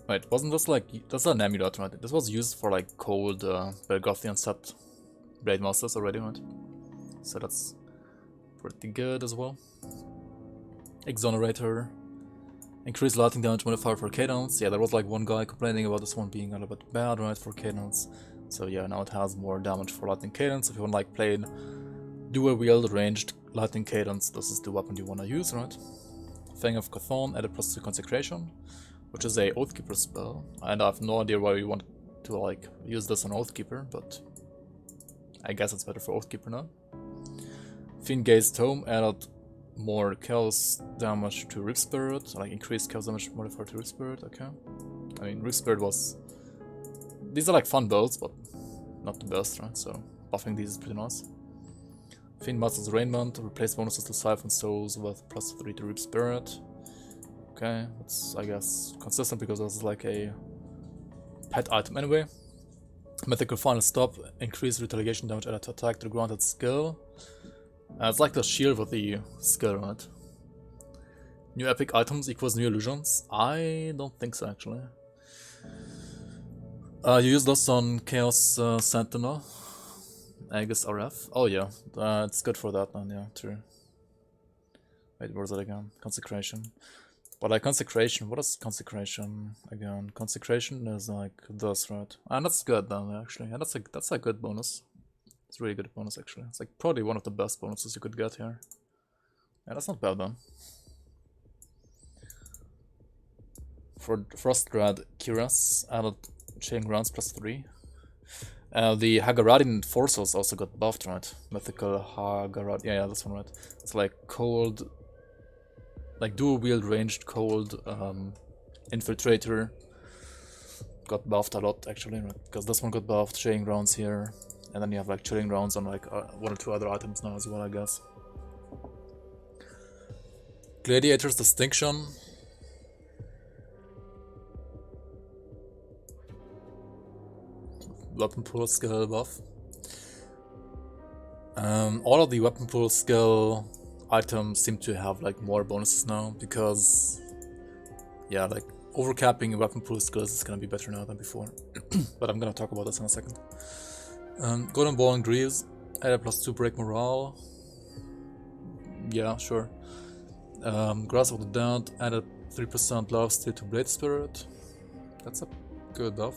Wait, wasn't this like... That's an amulet, right? This was used for like cold Belgothian set Blade Masters already, right? So that's pretty good as well. Exonerator. Increased lightning damage modifier for cadence. Yeah, there was like one guy complaining about this one being a little bit bad, right, for cadence. So yeah, now it has more damage for lightning cadence. If you want like plain dual wield ranged lightning cadence, this is the weapon you want to use, right? Fang of Chthon added +2 consecration, which is a Oathkeeper spell. And I have no idea why you want to like use this on Oathkeeper, but I guess it's better for Oathkeeper now. Fiend Gaze Tome added more chaos damage to Rip Spirit, like increased chaos damage modifier to Rip Spirit, okay. I mean, Rip Spirit was... These are like fun builds, but not the best, right? So buffing these is pretty nice. Fiend Master's Raiment, replace bonuses to Siphon Souls with +3 to Rip Spirit. Okay, that's, I guess, consistent because this is like a pet item anyway. Mythical Final Stop, increased retaliation damage added to attack to granted skill. It's like the shield with the skill, right? New epic items equals new illusions? I don't think so, actually. You use this on Chaos Sentinel. I guess RF. Oh yeah, it's good for that one, yeah, true. Wait, where's it again? Consecration. But like Consecration, what is Consecration again? Consecration is like this, right? And that's good then, actually. And that's a good bonus. It's a really good bonus, actually. It's like probably one of the best bonuses you could get here. Yeah, that's not bad then. For Frostgrad Kiras, added Chain Grounds +3. The Hagaradian Enforcers also got buffed, right? Mythical Hagarad. Yeah, that's one, right? It's like cold, like dual wield ranged cold infiltrator. Got buffed a lot actually, right? Because this one got buffed, Chilling Grounds here, and then you have like Chilling Grounds on like one or two other items now as well, I guess. Gladiator's Distinction. Weapon pool skill buff. All of the weapon pool skill items seem to have like more bonuses now because, yeah, like overcapping weapon pool skills is gonna be better now than before. But I'm gonna talk about this in a second. Golden Ball and Greaves added +2 break morale. Yeah, sure. Grass of the Dead added 3% love steal to Blade Spirit. That's a good buff.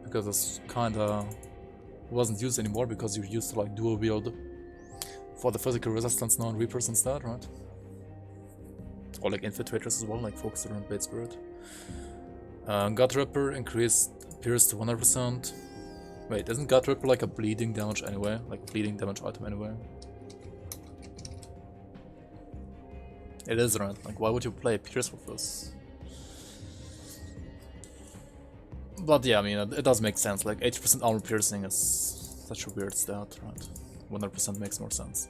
Because it's kinda wasn't used anymore because you're used to like dual wield for the physical resistance now on Reapers instead, right? Or like Infiltrators as well, like Focuser and Blade Spirit. Gut Ripper increased Pierce to 100%. Wait, isn't Gut Ripper like a bleeding damage anyway? Like bleeding damage item anyway? It is, right? Like why would you play Pierce with this? But yeah, I mean, it does make sense. Like 80% armor piercing is such a weird stat, right? 100% makes more sense.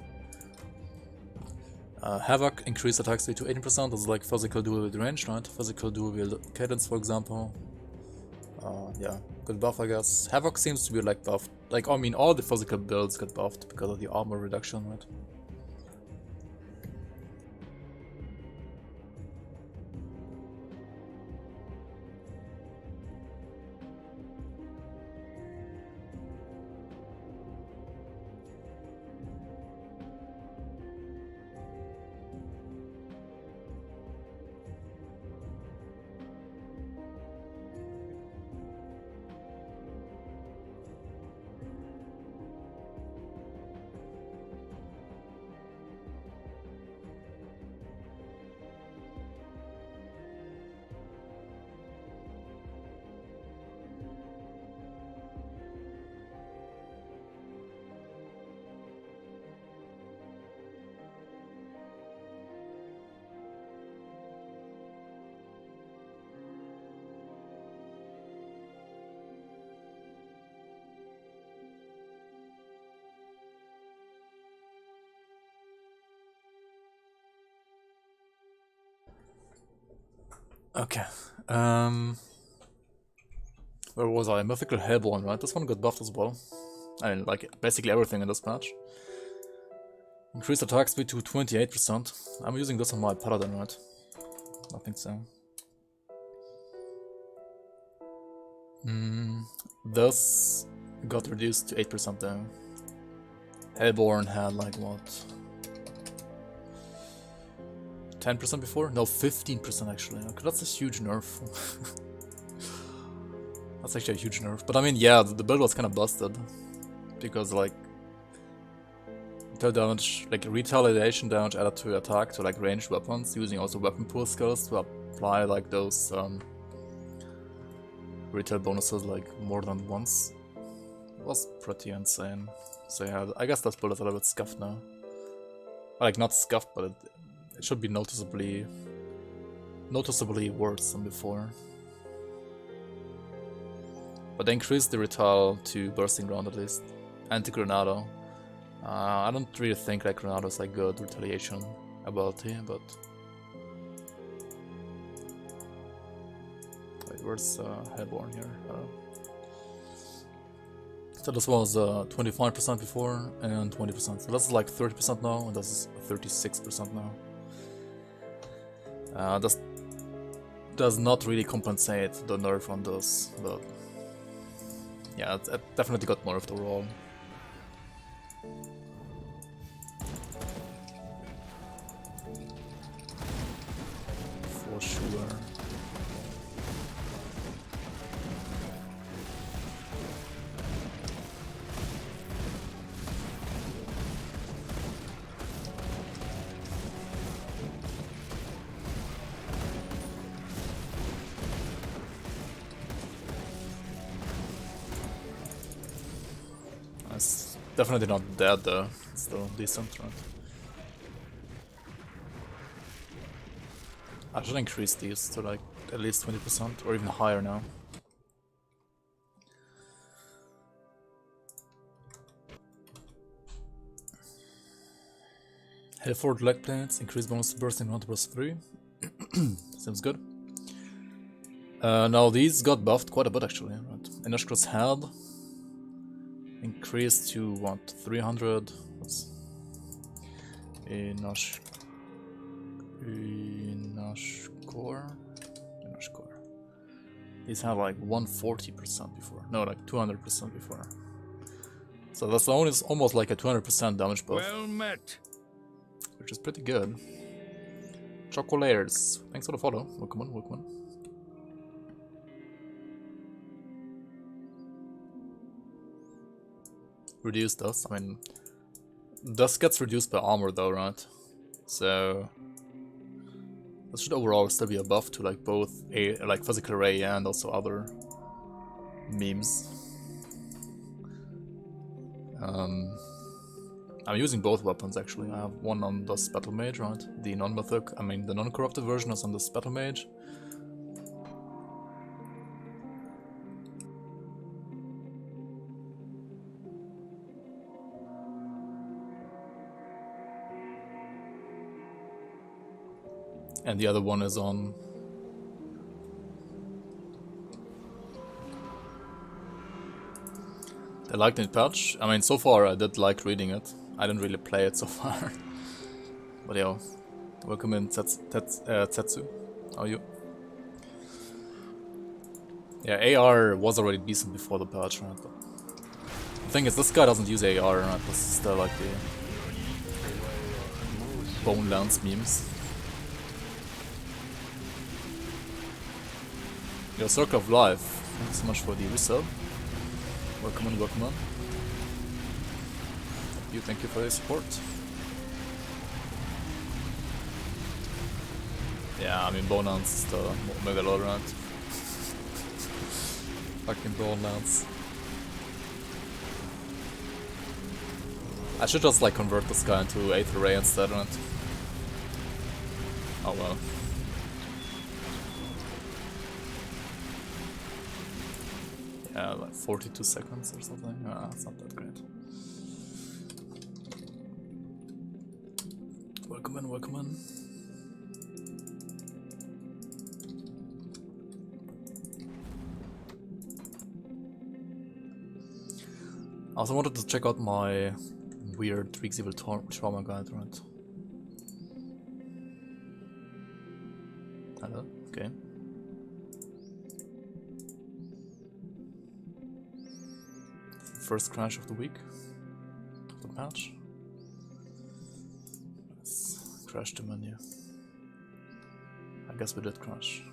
Havoc increased attack speed to 18%. This is like physical dual wield range, right? Physical dual wield cadence, for example. Yeah, good buff, I guess. Havoc seems to be like buffed. Like, I mean, all the physical builds get buffed because of the armor reduction, right? Okay. Where was I? Mythical Hellborn, right? This one got buffed as well. I mean, like, basically everything in this patch. Increased attack speed to 28%. I'm using this on my Paladin, right? I think so. This got reduced to 8% though. Hellborn had like what? 10% before? No, 15% actually. Okay, that's a huge nerf. That's actually a huge nerf. But I mean, yeah, the build was kind of busted. Because like, damage, like retaliation damage added to attack to like ranged weapons, using also weapon pool skills to apply like those retail bonuses like more than once. It was pretty insane. So yeah, I guess that build is a little bit scuffed now. Like not scuffed, but it should be noticeably worse than before. But they increased the retile to Bursting Ground at least. Anti-Granado. I don't really think like Granado is like good retaliation ability, but... Wait, where's Hellborn here? So this was 25% before and 20%. So this is like 30% now, and this is 36% now. This does not really compensate the nerf on this, but yeah, it definitely got nerfed overall. Definitely not dead though. It's still decent, right? I should increase these to like at least 20% or even higher now. Helford leg plates, increase bonus to bursting 1 plus 3. Seems good. Now these got buffed quite a bit actually. Right. Inashkra's head increased to what? 300. What's Inashkor. These had like 140% before. No, like 200% before. So that's almost like a 200% damage buff. Well met. Which is pretty good. Chocolaires. Thanks for the follow. Welcome on, welcome on. Reduce dust. I mean, dust gets reduced by armor though, right? So this should overall still be a buff to like both like physical array and also other memes. I'm using both weapons actually. I have one on Dust Battle Mage, right? The non-mythic, the non-corrupted version is on Dust Battle Mage. And the other one is on... I liked it patch. I mean, so far I did like reading it. I didn't really play it so far. But yo, welcome in Tetsu. How are you? Yeah, AR was already decent before the patch, right? But the thing is, this guy doesn't use AR, right? This is still like the Bone Lance memes. Yo, Circle of Life, thank you so much for the resub. Welcome on, welcome on. Thank you for the support. Yeah, I mean, Bone Lance is the Omega Lord, right? Fucking Bone Lance. I should just like convert this guy into 8th Array instead, right? Oh well. Yeah, like 42 seconds or something. Ah, it's not that great. Welcome in, welcome in. I also wanted to check out my weird Crucible trauma guide, right? Hello? Okay. First crash of the week. Of the patch. Let's crash the menu. I guess we did crash.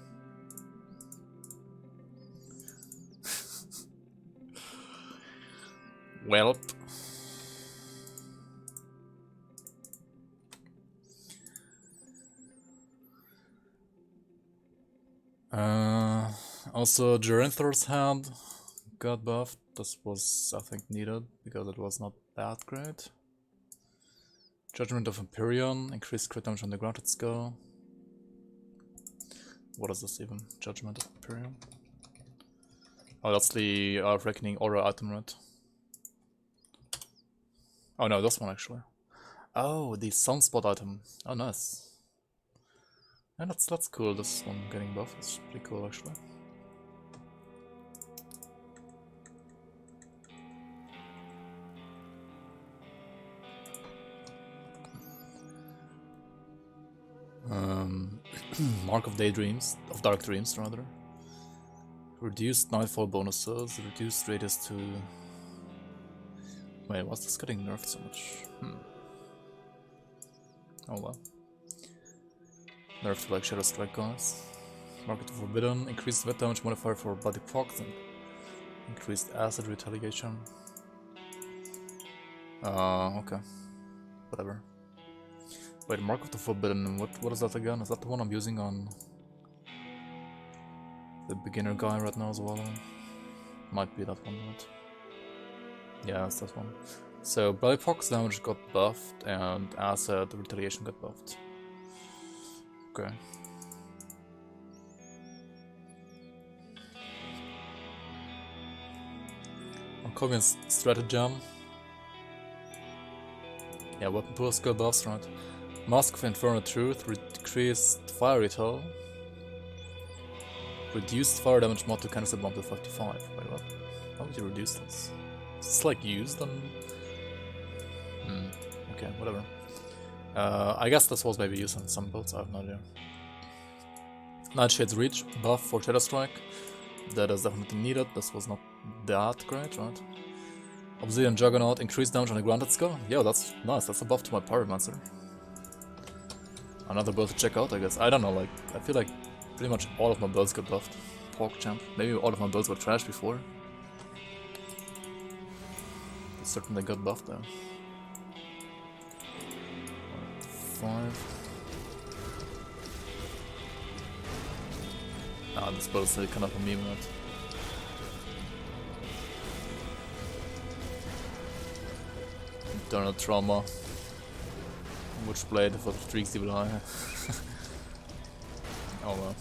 Welp. Also, Gerinthar's hand got buffed. This was, I think, needed because it was not that great. Judgment of Empyrean, increased crit damage on the grounded skull. What is this even? Judgment of Empyrean? Oh, that's the Art of Reckoning aura item, right? Oh no, this one actually. Oh, the Sunspot item. Oh, nice. Yeah, that's cool. This one getting buff is pretty cool actually. Mark of Daydreams, of Dark Dreams rather. Reduced Nightfall bonuses, reduced radius to... Wait, what's this getting nerfed so much? Oh well. Nerfed to like Shadow Strike guys. Mark of Forbidden, increased wet damage modifier for Bloody Pox and increased acid retaliation. Okay. Whatever. Wait, Mark of the Forbidden, what is that again? Is that the one I'm using on the beginner guy right now as well? Might be that one, right? Yeah, it's that one. So Belly Fox damage got buffed and Acid Retaliation got buffed. Okay. Malkovian's Stratagem. Yeah, Weapon Pool skill buffs, right? Mask of Infernal Truth, decreased fire retail. Reduced fire damage mod to canister bomb to 55. Wait, what? How would you reduce this? Is this like used on... okay, whatever. I guess this was maybe used on some builds, I have no idea. Nightshade's Reach, buff for Shadow Strike. That is definitely needed, this was not that great, right? Obsidian Juggernaut, increased damage on a granted skill. Yeah, that's nice, that's a buff to my Pyromancer. Another build to check out, I guess. I don't know, like, I feel like pretty much all of my builds got buffed. PogChamp. Maybe all of my builds were trash before. But certainly got buffed though. 5. Ah, this build is still kind of a meme, right? Internal Trauma. Which blade for the streaks evil eye? Oh well.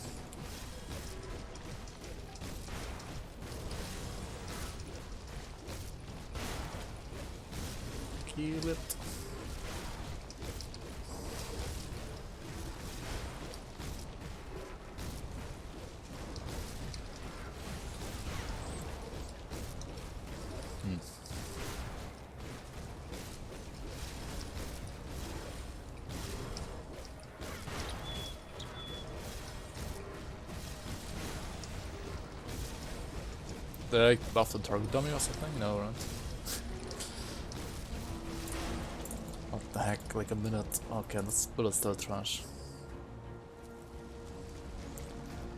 Kill it. Did I buff the target dummy or something? No, right? What the heck, like a minute. Okay, this bullet's still trash.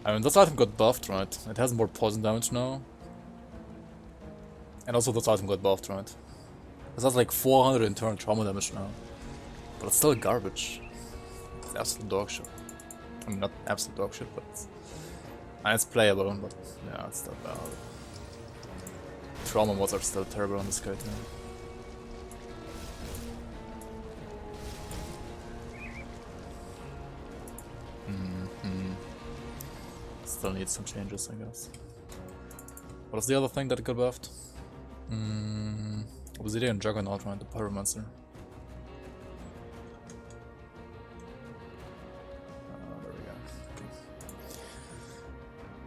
I mean, this item got buffed, right? It has more poison damage now. And also this item got buffed, right? This has like 400 internal trauma damage now. But it's still garbage. It's absolute dog shit. I mean, not absolute dog shit, but it's playable, but yeah, it's still bad. Trauma mods are still terrible on this guy now. Still needs some changes, I guess. What was the other thing that got buffed? Obsidian Juggernaut, right? The Pyromancer. There we go. Okay.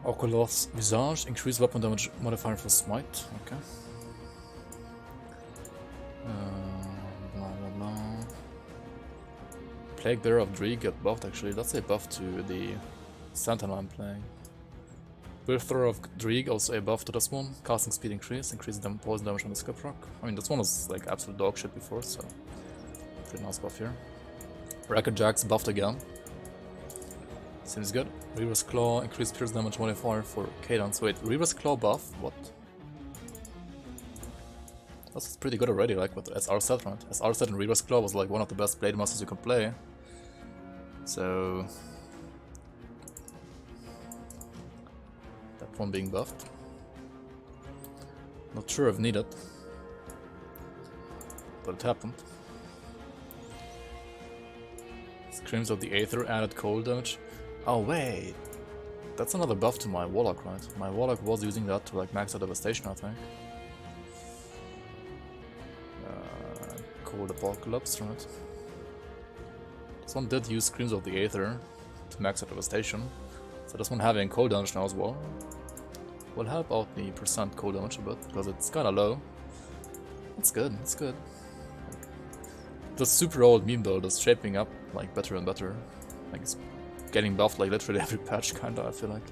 Okoloth's Visage, increased weapon damage modifier for Smite. Okay. Blah blah blah. Plague Bearer of Dree got buffed actually. That's a buff to the Sentinel I'm playing. Birththrower of Dreeg, also a buff to this one. Casting speed increase, increases poison damage on the Skip Rock. I mean, this one was like absolute dog shit before, so pretty nice buff here. Racket Jack's buffed again. Seems good. Reaver's Claw, increased pierce damage modifier for Cadence. Wait, Reaver's Claw buff? What? That's pretty good already, like with SR set, right? SR set and Reaver's Claw was like one of the best blade masters you can play. So one being buffed. Not sure if needed, but it happened. Screams of the Aether added cold damage. Oh wait, that's another buff to my Warlock, right? My Warlock was using that to like max out Devastation, I think. Cold Apocalypse, right? This one did use Screams of the Aether to max out Devastation, so this one having cold damage now as well will help out the percent cold damage a bit, because it's kinda low. It's good, it's good. Like, the super old meme build is shaping up like better and better. Like it's getting buffed like literally every patch kinda, I feel like.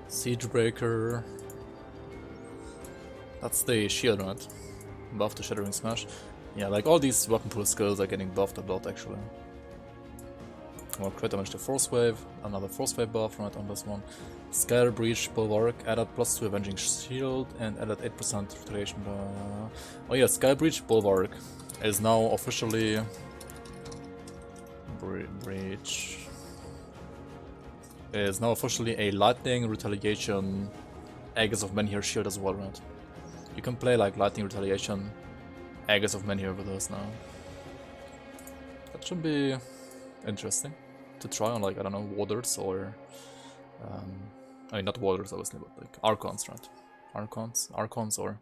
Siegebreaker. That's the shield, right? Buff to Shattering Smash. Yeah, like all these weapon pool skills are getting buffed a lot actually. More crit damage to Force Wave, another Force Wave buff right on this one. Skyr Breach Bulwark added +2 Avenging Shield and added 8% retaliation. Oh yeah, Sky Breach Bulwark is now officially Breach. is now officially a lightning retaliation Aegis of Menhir shield as well, right? You can play like lightning retaliation Aegis of Menhir with us now. That should be interesting to try on, like, I don't know, Warders or I mean, not Warders obviously, but like Archons, right? Archons or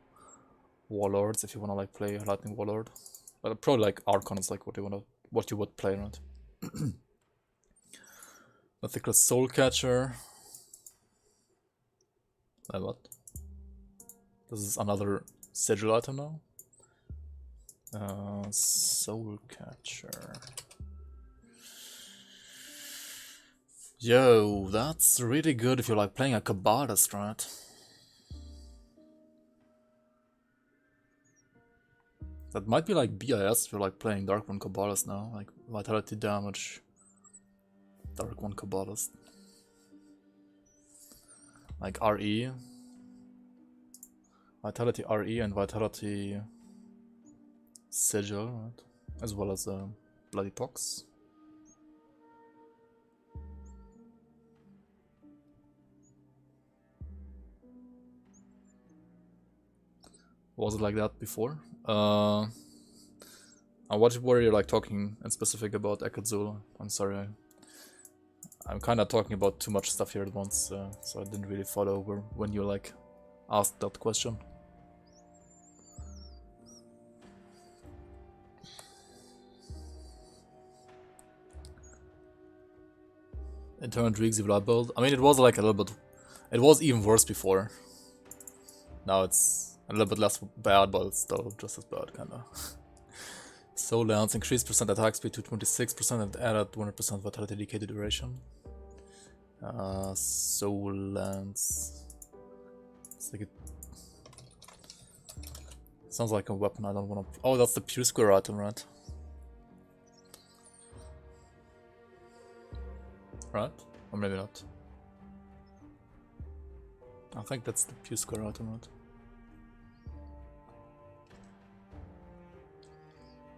Warlords if you wanna like play Lightning Warlord. But probably like Archon is like what you would play, right? Mythical Soul Catcher. What? This is another sigil item now. Soul Catcher. Yo, that's really good if you're like playing a Kabbalist, right? That might be like BIS if you're like playing Dark One Kabbalist now, like Vitality Damage, Dark One Kabbalist. Like RE. Vitality RE and Vitality Sigil, right? As well as Bloody Pox. Was it like that before? What were you like talking in specific about Ekadzul? I'm sorry, I'm kind of talking about too much stuff here at once, so I didn't really follow when you like asked that question. Internal Dreeks Evil build. I mean, it was like a little bit. It was even worse before. Now it's a little bit less bad, but it's still just as bad, kinda. Soul Lance increased percent attack speed to 26% and added 100% vitality decay to duration. Soul Lance. It's like it sounds like a weapon I don't want to. Oh, that's the Pure Square item, right? Right? Or maybe not. I think that's the Pure Square item, right?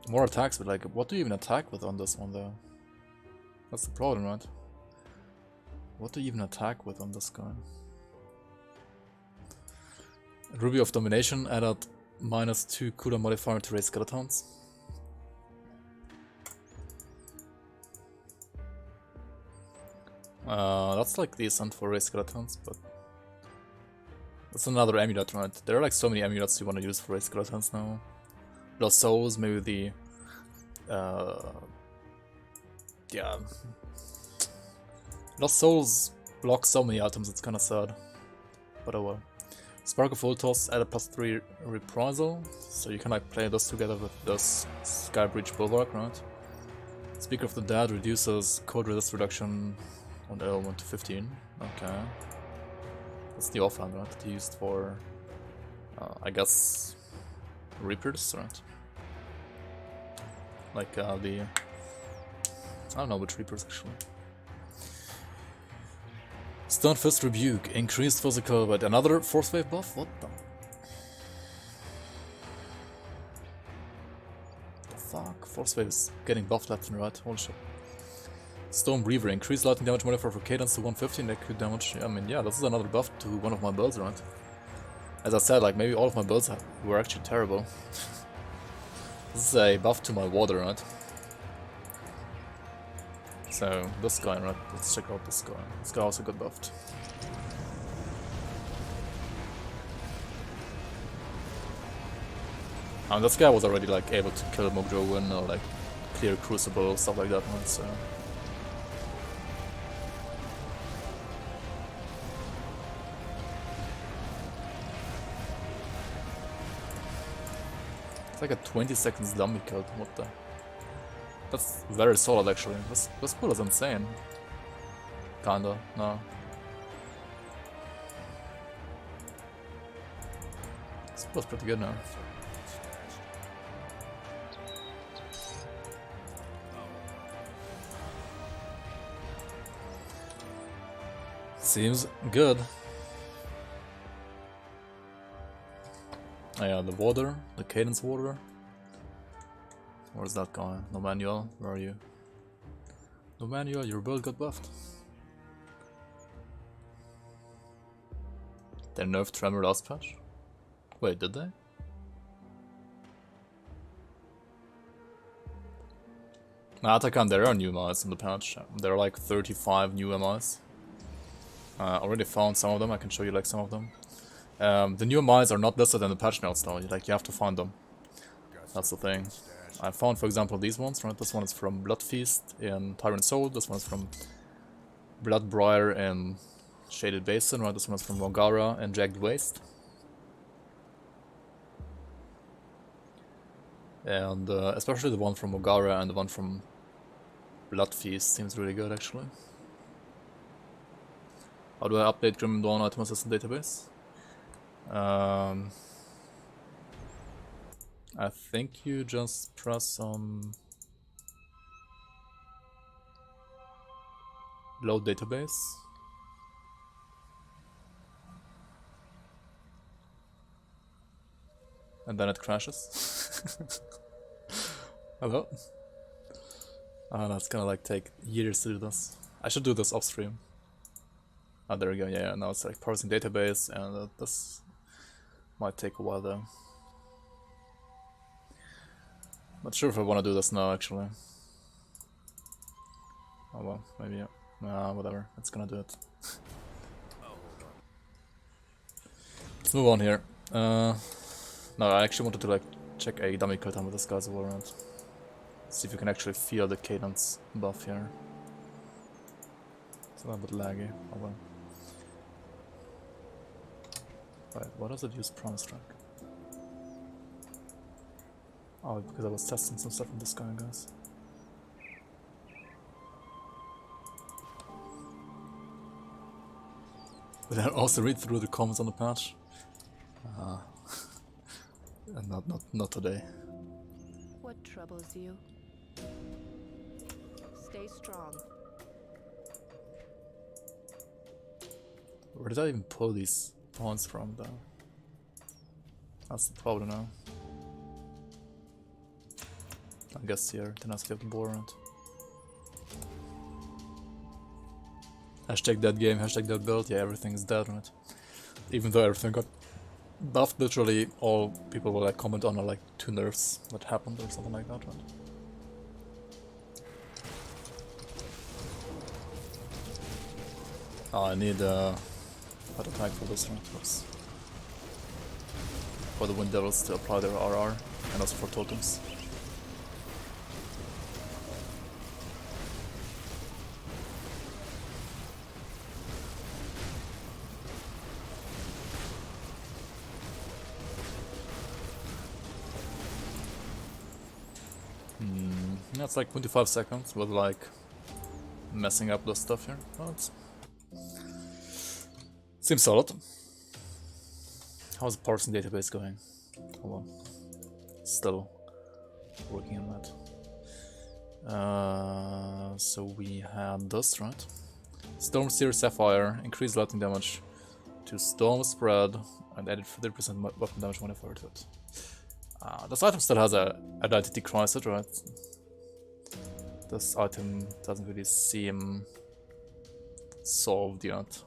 More attacks, but like, what do you even attack with on this one though? That's the problem, right? What do you even attack with on this guy? Ruby of Domination added -2 cooldown modifier to raise skeletons. That's like decent for raise skeletons, but that's another amulet, right? There are like so many amulets you want to use for raise skeletons now. Lost Souls, maybe the yeah. Lost Souls blocks so many items, it's kinda sad. But oh well. Spark of Ultos add a +3 reprisal, so you can like play those together with this Skybreach Bulwark, right? Speaker of the Dead reduces code resist reduction on element to 15. Okay. That's the offhand, right? That used for I guess Reapers, right? Like the I don't know which Reapers actually. Stone Fist Rebuke, increased physical, but another Force Wave buff? What the fuck? Force Wave is getting buffed left and right, holy shit. Storm Reaver, increased lightning damage modifier for cadence to 150 and acute damage. I mean, yeah, this is another buff to one of my builds, right? As I said, like, maybe all of my builds were actually terrible. This is a buff to my water, right? So, this guy, right? Let's check out this guy. This guy also got buffed. And this guy was already like able to kill Mogdrowan or like clear Crucible, stuff like that, right? So it's like a 20 seconds dummy kill. What the? That's very solid actually. This pull is insane. Kinda, no. This pull is pretty good now. Seems good. Oh yeah, the water, the cadence water. Where's that guy? No manual, where are you? No manual, your build got buffed. They nerfed Tremor last patch? Wait, did they? Atakan, there are new MIs in the patch. There are like 35 new MIs. Already found some of them, I can show you like some of them. The new MIs are not listed in the patch notes though, like you have to find them. That's the thing. I found, for example, these ones, right? This one is from Bloodfeast in Tyrant Soul, this one is from Bloodbriar in Shaded Basin, right? This one is from Mogara and Jagged Waste. And especially the one from Mogara and the one from Bloodfeast seems really good actually. How do I update Grim Dawn item assistant database? I think you just press on load database. And then it crashes. Hello? That's gonna like take years to do this. I should do this off stream. Oh, there we go. Yeah, now it's like parsing database, and this might take a while though. Not sure if I want to do this now actually. Oh well, maybe yeah. Whatever. It's gonna do it. Let's move on here. No, I actually wanted to like check a dummy cut with this guy's warrant. See if you can actually feel the cadence buff here. It's a little bit laggy. Oh well. Right, what does it use Promise Track? Oh, because I was testing some stuff with this guy, guys. But I also read through the comments on the patch. And not today. What troubles you? Stay strong. Where did I even pull these pawns from though? That's the problem now. I guess here, tenacity of the warrant. Hashtag dead game, hashtag dead build, yeah, everything is dead, right? Even though everything got buffed, literally all people will like comment on are like 2 nerfs that happened or something like that, right? Oh, I need auto attack for this one, oops. For the Wind Devils to apply their RR, and also for totems. That's like 25 seconds with like messing up the stuff here. Oh, seems solid. How's the parsing database going? Hold on. Still working on that. So we had this, right? Storm Seer Sapphire, increased lightning damage to Storm Spread, and added 30% weapon damage modifier to it. This item still has a identity crisis, right? This item doesn't really seem solved yet.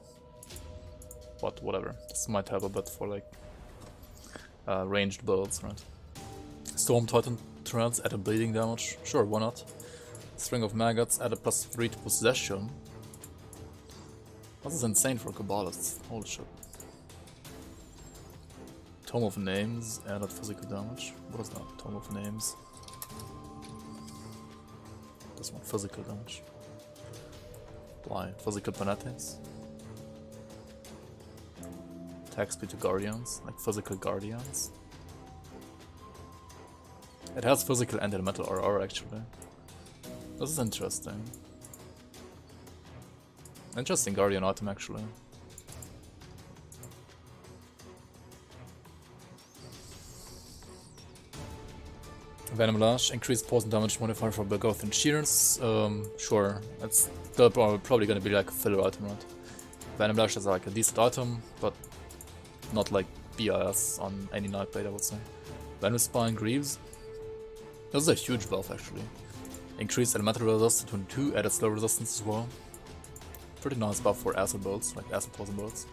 But whatever, this might help a bit for like ranged builds, right? Storm Titan Treads added bleeding damage, sure, why not? String of Maggots added +3 to possession. This is insane for Kabbalists, holy shit. Tome of Names added physical damage. What is that? Tome of Names. This one, physical damage. Why? Physical penalties? Attack speed to Guardians, like physical Guardians. It has physical and elemental RR actually. This is interesting. Interesting Guardian item actually. Venom Lash, increased poison damage modifier for Bergothian Shears. Sure, it's still probably gonna be like a filler item, right? Venom Lash is like a decent item, but not like BIS on any Nightblade, I would say. Venom Spine Greaves. This is a huge buff actually. Increased elemental resistance to 2, added slow resistance as well. Pretty nice buff for acid builds, like acid poison builds.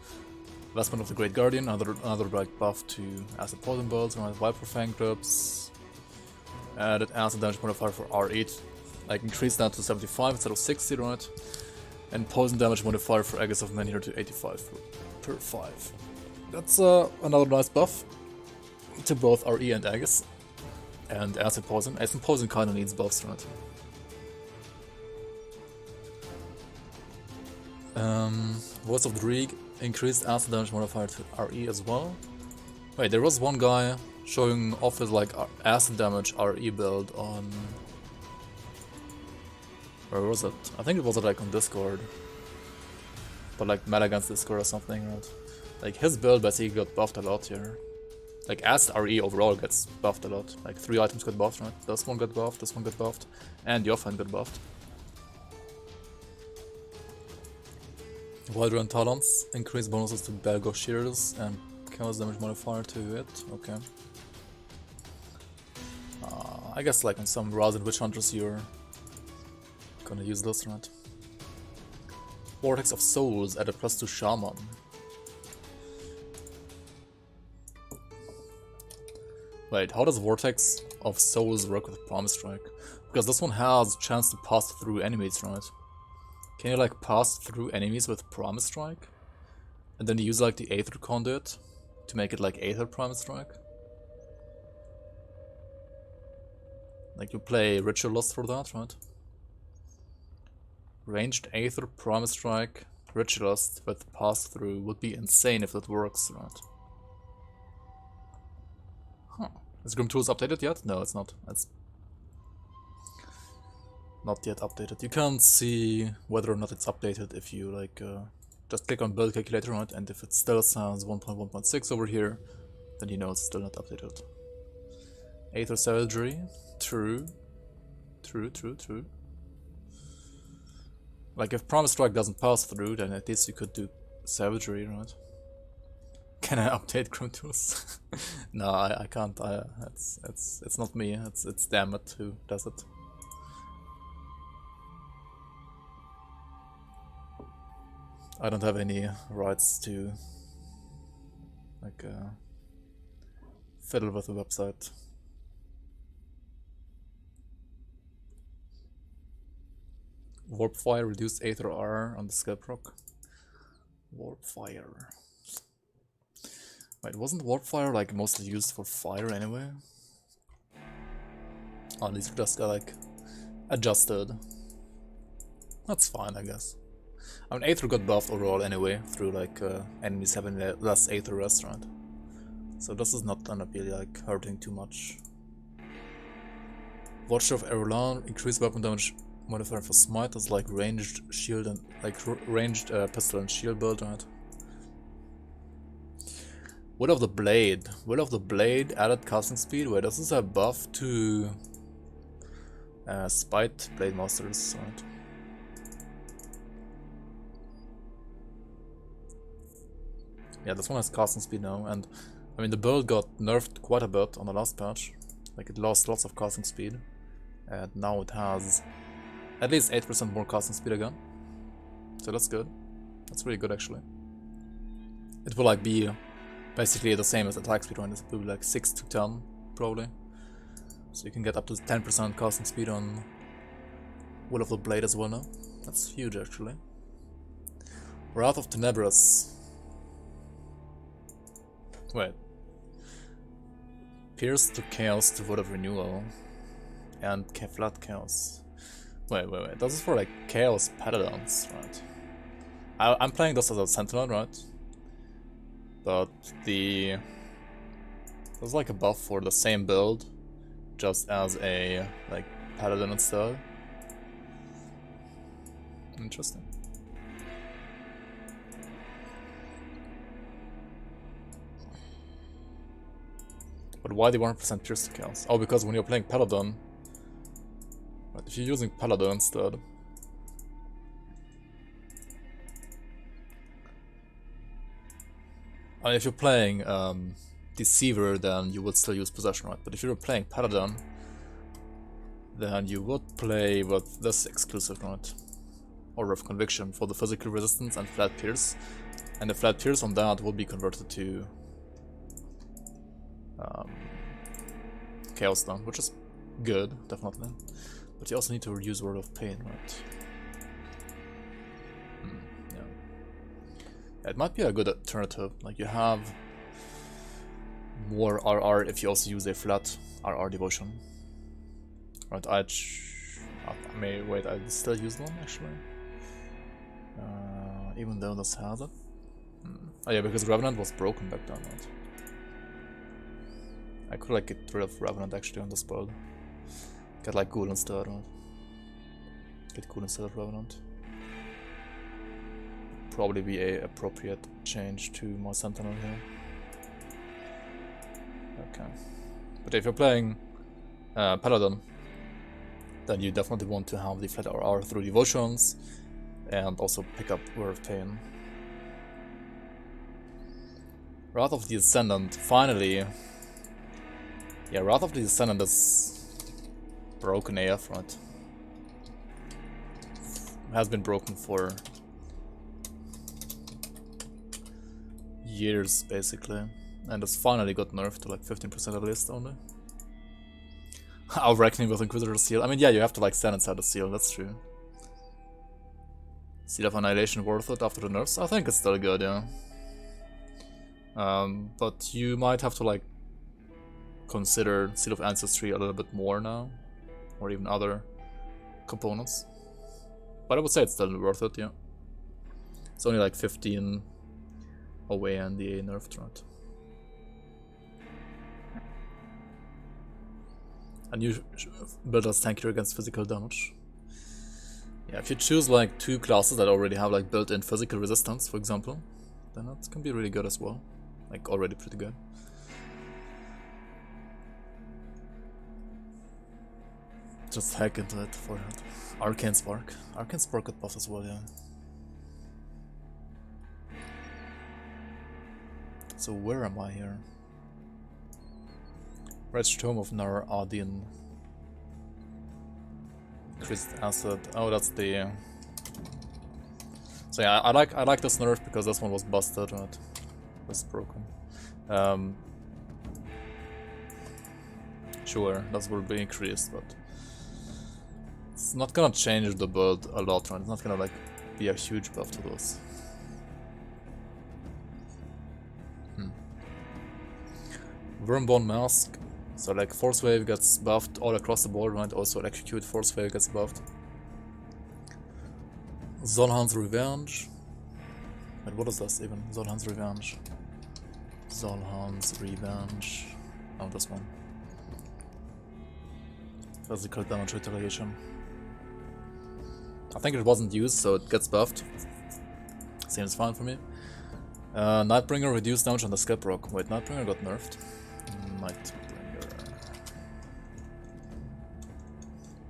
Vestment of the Great Guardian, another like buff to acid poison bolts, right? Viper Fang grips. Added acid damage modifier for R8, like increase that to 75 instead of 60, right? And poison damage modifier for Aegis of Menhir to 85 per 5. That's another nice buff to both RE and Aegis. And acid poison. Acid poison kinda needs buffs, right? Voice of the Reek, increased acid damage modifier to RE as well. Wait, there was one guy showing off his like acid damage RE build on... Where was it? I think it was like on Discord. But like meta against Discord or something, right? Like his build basically got buffed a lot here. Like acid RE overall gets buffed a lot. Like 3 items got buffed, right? This one got buffed, this one got buffed, and the offhand got buffed. Wild Run Talons, increase bonuses to Belgo Shears and chaos damage modifier to it, okay. I guess like on some Roused Witch Hunters you're gonna use this, right? Vortex of Souls at a +2 Shaman. Wait, how does Vortex of Souls work with Promise Strike? Because this one has chance to pass through enemies, right? Can you like pass through enemies with Promise Strike? And then you use like the Aether Conduit to make it like Aether Promise Strike? Like you play Ritualist for that, right? Ranged Aether Promise Strike Ritualist with pass through would be insane if that works, right? Huh. Is Grim Tools updated yet? No, it's not. It's not yet updated. You can't see whether or not it's updated if you like just click on build calculator, right? And if it still says 1.1.6 over here, then you know it's still not updated. Aether Savagery, true. True. Like if Promise Strike doesn't pass through, then at least you could do Savagery, right? Can I update Grim Tools? No, I can't. It's not me. It's Dammit who does it. I don't have any rights to like fiddle with the website. Warp Fire, reduced Aether R on the skill proc. Warp Fire. Wait, wasn't Warp Fire like mostly used for fire anyway? Oh, these are just like adjusted. That's fine, I guess. I mean, Aether got buffed overall anyway, through like enemies having less Aether restaurant. So this is not gonna be like hurting too much. Watcher of Erlan, increased weapon damage modifier for smite is like ranged shield and like ranged pistol and shield build, right? Will of the Blade. Will of the Blade added casting speed. Wait, this is a buff to Spite Blade Masters, right? Yeah, this one has casting speed now, and I mean the build got nerfed quite a bit on the last patch. Like it lost lots of casting speed, and now it has at least 8% more casting speed again. So that's good. That's really good actually. It will like be basically the same as attack speed, right? It will be like 6 to 10 probably. So you can get up to 10% casting speed on Will of the Blade as well now. That's huge actually. Wrath of Tenebris. Wait. Pierce to Chaos to Void of Renewal. And Flat Chaos. Wait. This is for like Chaos Paladins, right? I'm playing this as a Sentinel, right? But there's like a buff for the same build, just as a like Paladin instead. Interesting. But why the 1% Pierce to Chaos? Oh, because when you're playing Paladin, right, if you're using Paladin instead, I mean, if you're playing Deceiver, then you would still use Possession, right? But if you're playing Paladin, then you would play with this exclusive, right? Or of Conviction for the physical resistance and flat pierce. And the flat pierce on that will be converted to Chaos Stone, which is good, definitely. But you also need to reduce Word of Pain, right? Yeah. It might be a good alternative. Like, you have more RR if you also use a flat RR devotion. Right, I may wait, I still use one actually. Even though this has it. Oh yeah, because Revenant was broken back then, right? I could like get rid of Revenant actually on this build. Get like Ghoul instead, right? Get Ghoul instead of Revenant. Probably be a appropriate change to my Sentinel here. Okay. But if you're playing Paladin, then you definitely want to have the flat RR through devotions and also pick up Word of Pain. Wrath of the Ascendant, finally. Yeah, Wrath of the Ascendant is broken AF, right? Has been broken for years, basically. And it's finally got nerfed to like 15% at least only. Our Reckoning with Inquisitor Seal. I mean, yeah, you have to like stand inside the seal, that's true. Seal of Annihilation worth it after the nerfs? I think it's still good, yeah. But you might have to like consider Seal of Ancestry a little bit more now. Or even other components. But I would say it's still worth it, yeah. It's only like 15 away and the nerfed, right? And you build as tankier against physical damage. Yeah, if you choose like 2 classes that already have like built-in physical resistance, for example, then that can be really good as well. Like already pretty good. Just hack into it for it. Arcane Spark. Arcane Spark got buffed as well, yeah. So where am I here? Wretched Tome of Nar Adin. Increased Acid. Oh, that's the. So yeah, I like this nerf because this one was busted, right? Was broken. Sure, that will be increased, but it's not gonna change the build a lot, right? It's not gonna like be a huge buff to those. Wormbone Mask. So like Force Wave gets buffed all across the board, right? Also Electrocute Force Wave gets buffed. Zolhan's Revenge. Wait, what is this even? Zolhan's Revenge. Zolhan's Revenge. Oh, this one. Physical damage retaliation. I think it wasn't used, so it gets buffed. Seems fine for me. Nightbringer reduced damage on the Skip Rock. Wait, Nightbringer got nerfed. Nightbringer.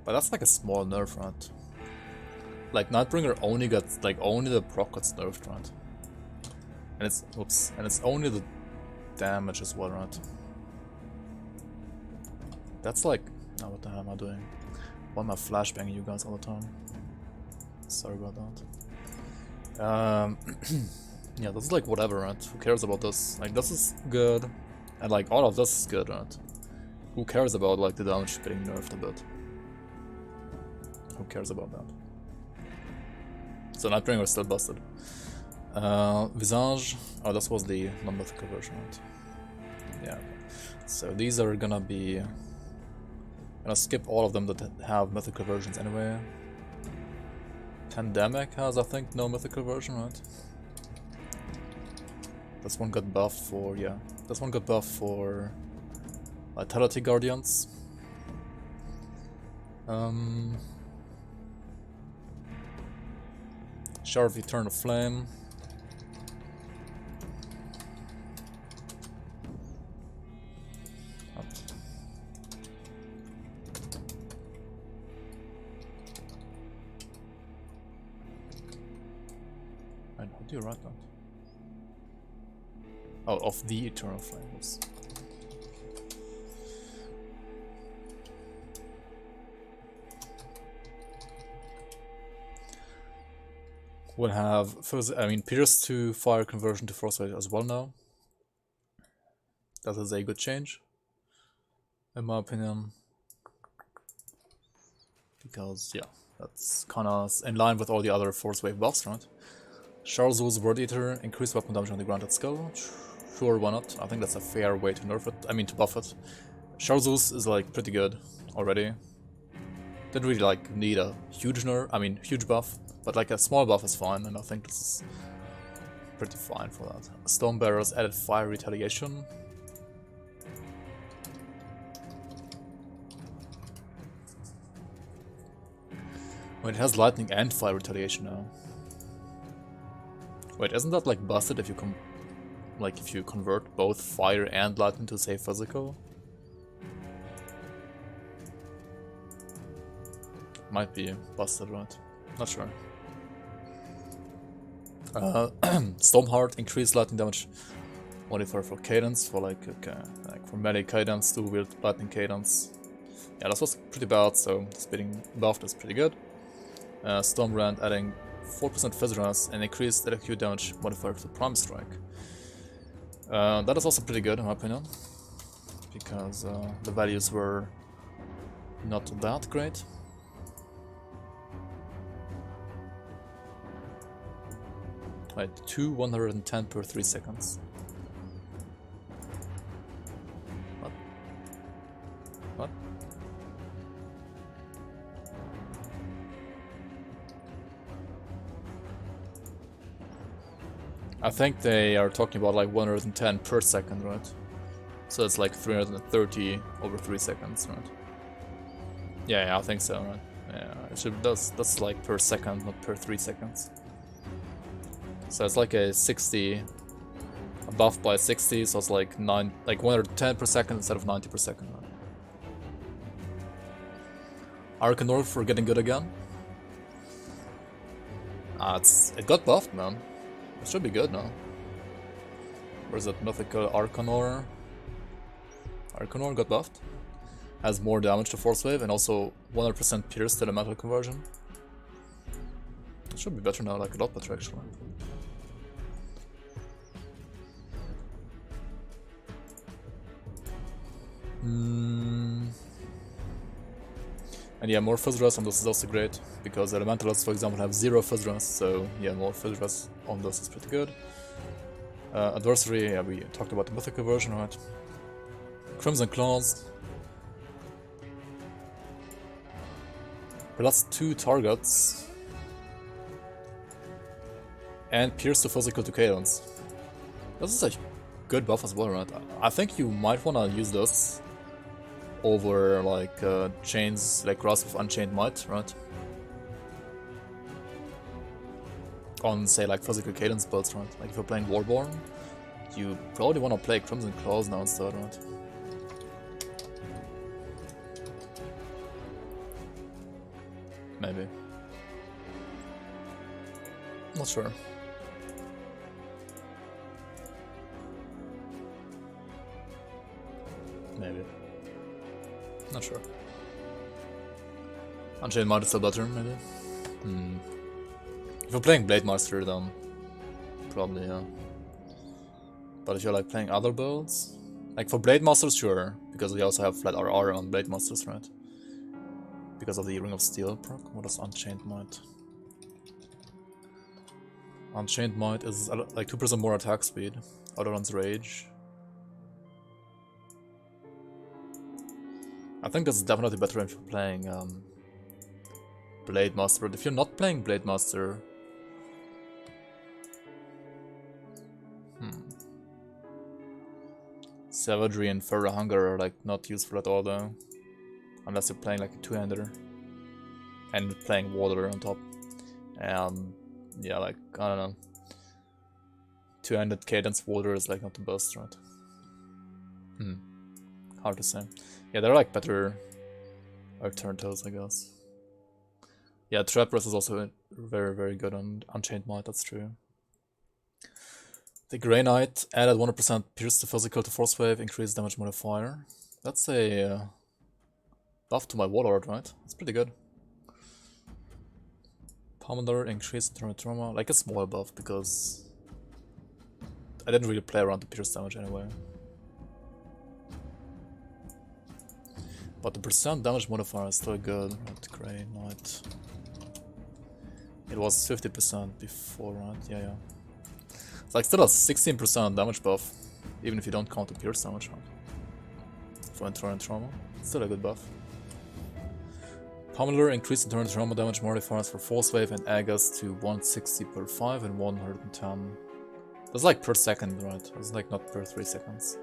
But that's like a small nerf, right? Like Nightbringer only gets like only the proc gets nerfed, right? And it's oops, and it's only the damage as well, right? That's like oh, what the hell am I doing? Why am I flashbanging you guys all the time? Sorry about that. Yeah, this is like whatever, right? Who cares about this? Like this is good, and like all of this is good, right? Who cares about like the damage getting nerfed a bit? Who cares about that? So Nightbringer is still busted. Visage. Oh, this was the non-mythical version, right? Yeah. Okay. So these are gonna be. Gonna skip all of them that have mythical versions anyway. Pandemic has, I think, no mythical version, right? This one got buffed for, yeah. This one got buffed for Vitality Guardians. Shower of Eternal Flame. And how do you write that? Oh, of the Eternal Flames. We'll have Pierce to fire conversion to Frostbite as well now. That is a good change, in my opinion. Because, yeah, that's kinda in line with all the other Force Wave buffs, right? Charles's Word Eater, increased weapon damage on the grounded skull. Sure, why not? I think that's a fair way to nerf it. To buff it. Charles's is like pretty good already. Didn't really like need a huge huge buff, but like a small buff is fine, and I think this is pretty fine for that. Stonebearers added fire retaliation. Wait, it has lightning and fire retaliation now. Wait, isn't that like busted if you if you convert both fire and lightning to say physical? Might be busted, right? Not sure. Stormheart, increased lightning damage modifier for cadence, for like for melee cadence to wield lightning cadence. Yeah, that was pretty bad, so this being buffed is pretty good. Stormbrand adding 4% Fizz and increased electrocute damage modifier to Prime Strike. That is also pretty good in my opinion, because the values were not that great. Right, 110 per 3 seconds. What? What? I think they are talking about like 110 per second, right? So it's like 330 over 3 seconds, right? Yeah, I think so, right? Yeah, that's like per second, not per 3 seconds. So it's like a 60, a buff by 60, so it's like 110 per second instead of 90 per second. Arcanor for getting good again. It got buffed, man. It should be good now. Where's that Mythical Arcanor? Arcanor got buffed. Has more damage to Force Wave and also 100% Pierce to the metal conversion. It should be better now, like a lot better actually. And yeah, more Fizz Rest on this is also great, because Elementalists, for example, have 0 Fizz Rest, so yeah, more Fizz Rest on this is pretty good. Adversary, yeah, we talked about the Mythical version, right? Crimson Claws. Plus 2 targets. And Pierce to Physical to Cadence. This is a good buff as well, right? I think you might wanna use this over like chains, like Grasp of Unchained Might, right? On say like physical cadence builds, right? Like if you're playing Warborn, you probably want to play Crimson Claws now instead, right? Maybe. Not sure. Maybe. Not sure. Unchained Might is still better, maybe? If you're playing Blade Master, then probably, yeah. But if you're like playing other builds, like for Blade Masters, sure, because we also have flat RR on Blade Masters, right? Because of the Ring of Steel proc. What is Unchained Might? Unchained Might is like 2% more attack speed. Outruns Rage. I think that's definitely better if you're playing Blade Master, but if you're not playing Blade Master... Savagery and Further Hunger are like not useful at all though. Unless you're playing like a two-hander. And playing Water on top. Yeah, like, I don't know. Two-handed Cadence Water is like not the best, right? Hard to say. Yeah, they're like better alternatives, I guess. Yeah, Trap Breath is also very, very good on Unchained Might, that's true. The Grey Knight added 100% Pierce to Physical to Force Wave, increased damage modifier. That's a buff to my Warlord, right? That's pretty good. Commander, increase internal trauma, like a small buff because I didn't really play around the pierce damage anyway. But the percent damage modifier is still good. Right, grey, knight. It was 50% before, right? Yeah, yeah. It's like still a 16% damage buff, even if you don't count the pierce damage, right? For internal trauma. Still a good buff. Pummeler increased internal trauma damage modifiers for Force Wave and Agas to 160 per 5 and 110. That's like per second, right? It's like not per 3 seconds.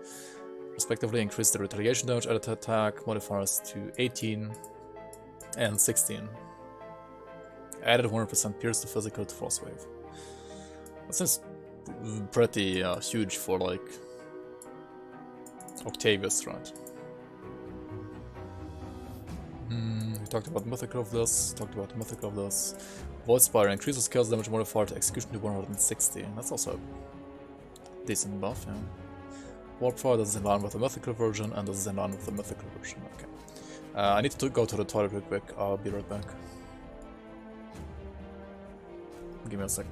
Respectively, increased the retaliation damage at attack modifiers to 18 and 16. Added 100% pierce to physical to Force Wave. That seems pretty huge for like Octavius, right? We talked about Mythical of this, Void Spire increases chaos damage modifier to execution to 160. That's also a decent buff, yeah. Warp Fire, this is in line with the Mythical version, and this is in line with the Mythical version, okay. I need to go to the toilet real quick, I'll be right back. Give me a sec.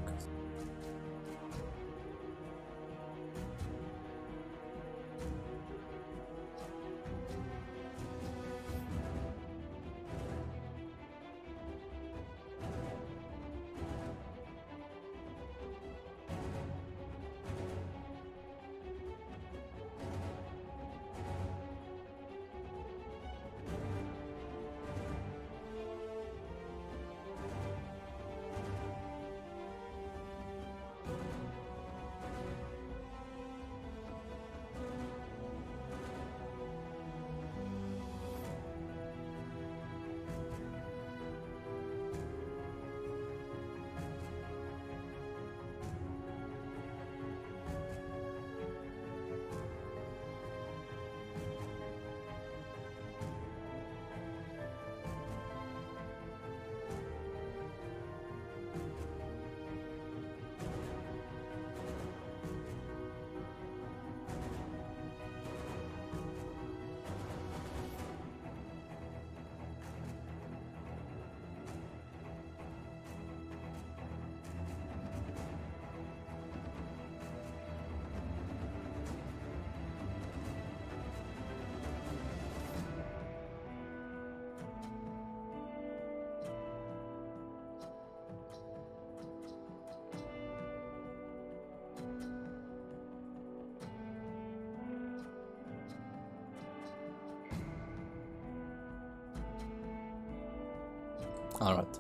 Alright.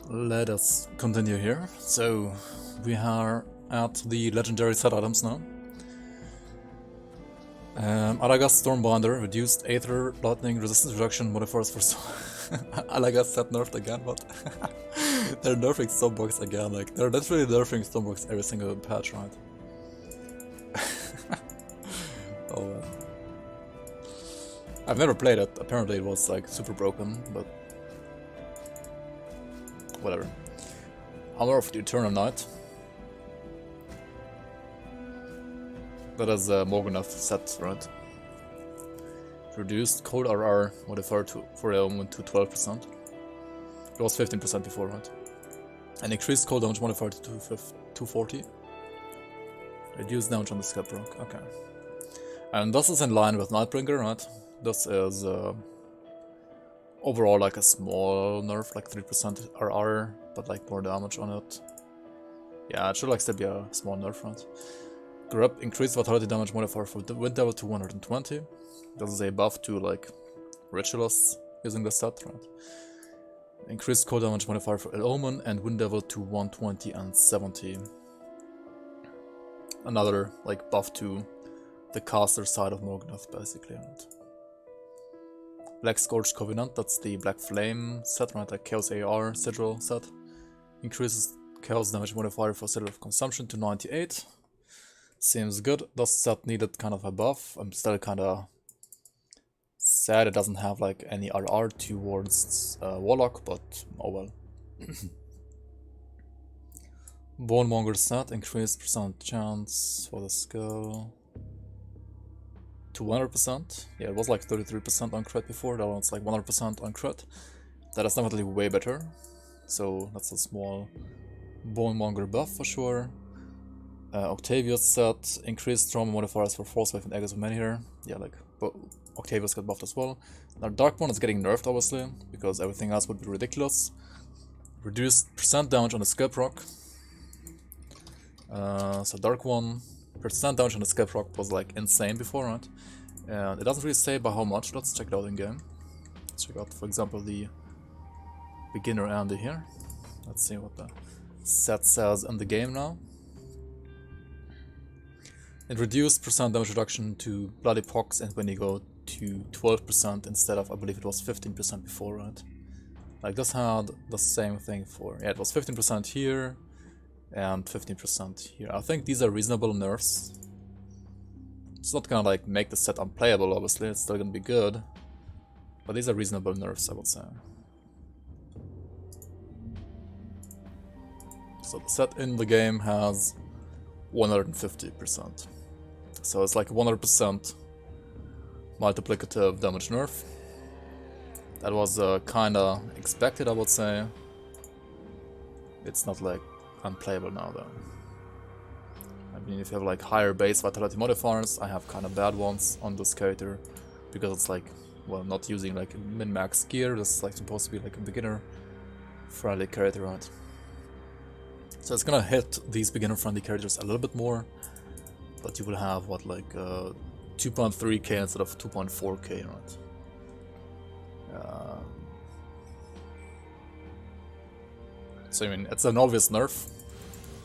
Let us continue here. So, we are at the legendary set items now. Alagas Stormbinder, reduced Aether, Lightning, Resistance Reduction, modifiers for Alagas set nerfed again, but they're nerfing Stormbox again, like, they're literally nerfing Stormbox every single patch, right? Oh man. I've never played it, apparently it was like super broken, but whatever. Hammer of the Eternal Night. That is a Morganath set, right? Reduced cold RR modifier for element to 12%. It was 15% before, right? And increased cold damage modifier to 240. Reduced damage on the Scalp Rock, okay. And this is in line with Nightbringer, right? This is overall like a small nerf, like 3% RR, but like more damage on it. Yeah, it should like still be a small nerf, right? Grab increased vitality damage modifier for the Wind Devil to 120. This is a buff to like Ritualists using the set, right? Increased cold damage modifier for El Omen and Wind Devil to 120 and 70. Another like buff to the caster side of Morganath, basically, right? Black Scourge Covenant, that's the Black Flame set, right? Like Chaos AR Sigil set. Increases Chaos damage modifier for Sigil of Consumption to 98. Seems good. This set needed kind of a buff. I'm still kinda sad it doesn't have like any RR towards Warlock, but oh well. Bonemonger set, increased percent chance for the skill to 100%. Yeah, it was like 33% on crit before, that one's like 100% on crit. That is definitely way better. So that's a small Bonemonger buff for sure. Octavius set increased trauma modifiers for Force Wave and Aegis of Menhir. Yeah, like Octavius got buffed as well. Now Darkborn is getting nerfed obviously, because everything else would be ridiculous. Reduced percent damage on the Scalp Rock. So Dark One, percent damage on the Scalp Rock was like insane before, right? And it doesn't really say by how much. Let's check it out in game. Let's check out, for example, the beginner Andy here. Let's see what the set says in the game now. It reduced percent damage reduction to Bloody Pox and Wendigo to 12% instead of, I believe it was 15% before, right? Like this had the same thing for, yeah, it was 15% here and 15% here. I think these are reasonable nerfs. It's not gonna like make the set unplayable, obviously, it's still gonna be good. But these are reasonable nerfs, I would say. So the set in the game has 150%. So it's like 100% multiplicative damage nerf. That was kinda expected, I would say. It's not like unplayable now though. I mean, if you have like higher base vitality modifiers, I have kinda bad ones on this character. Because it's like, well, not using like min-max gear, this is like supposed to be like a beginner friendly character, right? So it's gonna hit these beginner friendly characters a little bit more. But you will have what, like 2.3k instead of 2.4k, right? So I mean, it's an obvious nerf.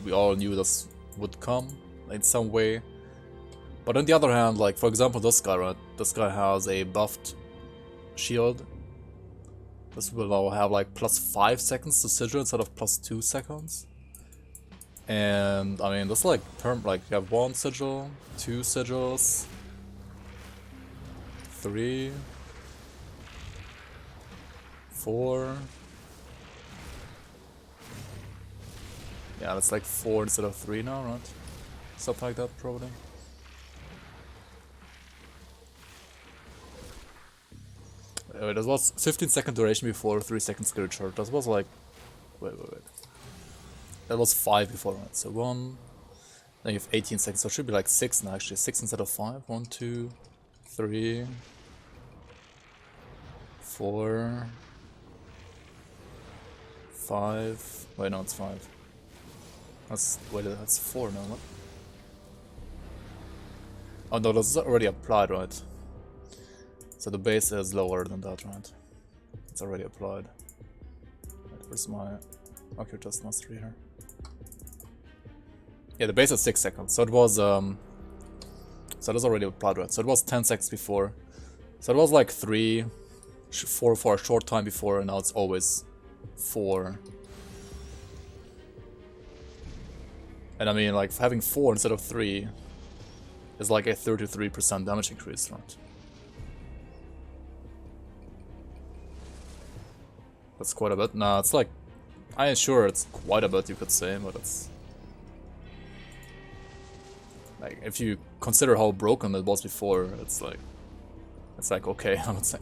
We all knew this would come in some way. But on the other hand, like for example this guy, right? This guy has a buffed shield. This will now have like plus 5 seconds to sigil instead of plus 2 seconds. And I mean, that's like like you have 1 sigil, 2 sigils, 3, 4. Yeah, that's like 4 instead of 3 now, right? Something like that, probably. That was 15-second duration before, 3-second skill chart. That was like, wait. That was 5 before, right? So 1, then you have 18 seconds, so it should be like 6 now actually, 6 instead of 5. 1, 2, 3, 4, 5, wait no, it's 5. That's 4 now, what? Oh no, that's already applied, right? So the base is lower than that, right? It's already applied. Right, where's my Accurate Test Mastery here? Yeah, the base is 6 seconds, so it was, so that's already applied, right? So it was 10 seconds before. So it was like 3, 4 for a short time before, and now it's always 4. And I mean, like, having 4 instead of 3 is like a 33% damage increase, right? That's quite a bit. Nah, it's like, I am sure it's quite a bit, you could say, but it's... Like, if you consider how broken it was before, it's like okay, I would say.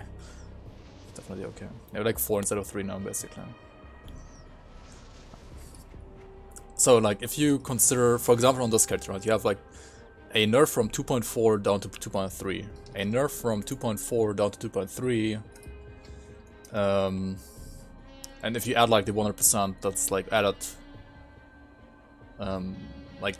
Definitely okay. Maybe like 4 instead of 3 now, basically. So, like, if you consider, for example, on this character, right, you have like a nerf from 2.4 down to 2.3, a nerf from 2.4 down to 2.3, and if you add like the 100%, that's like added, like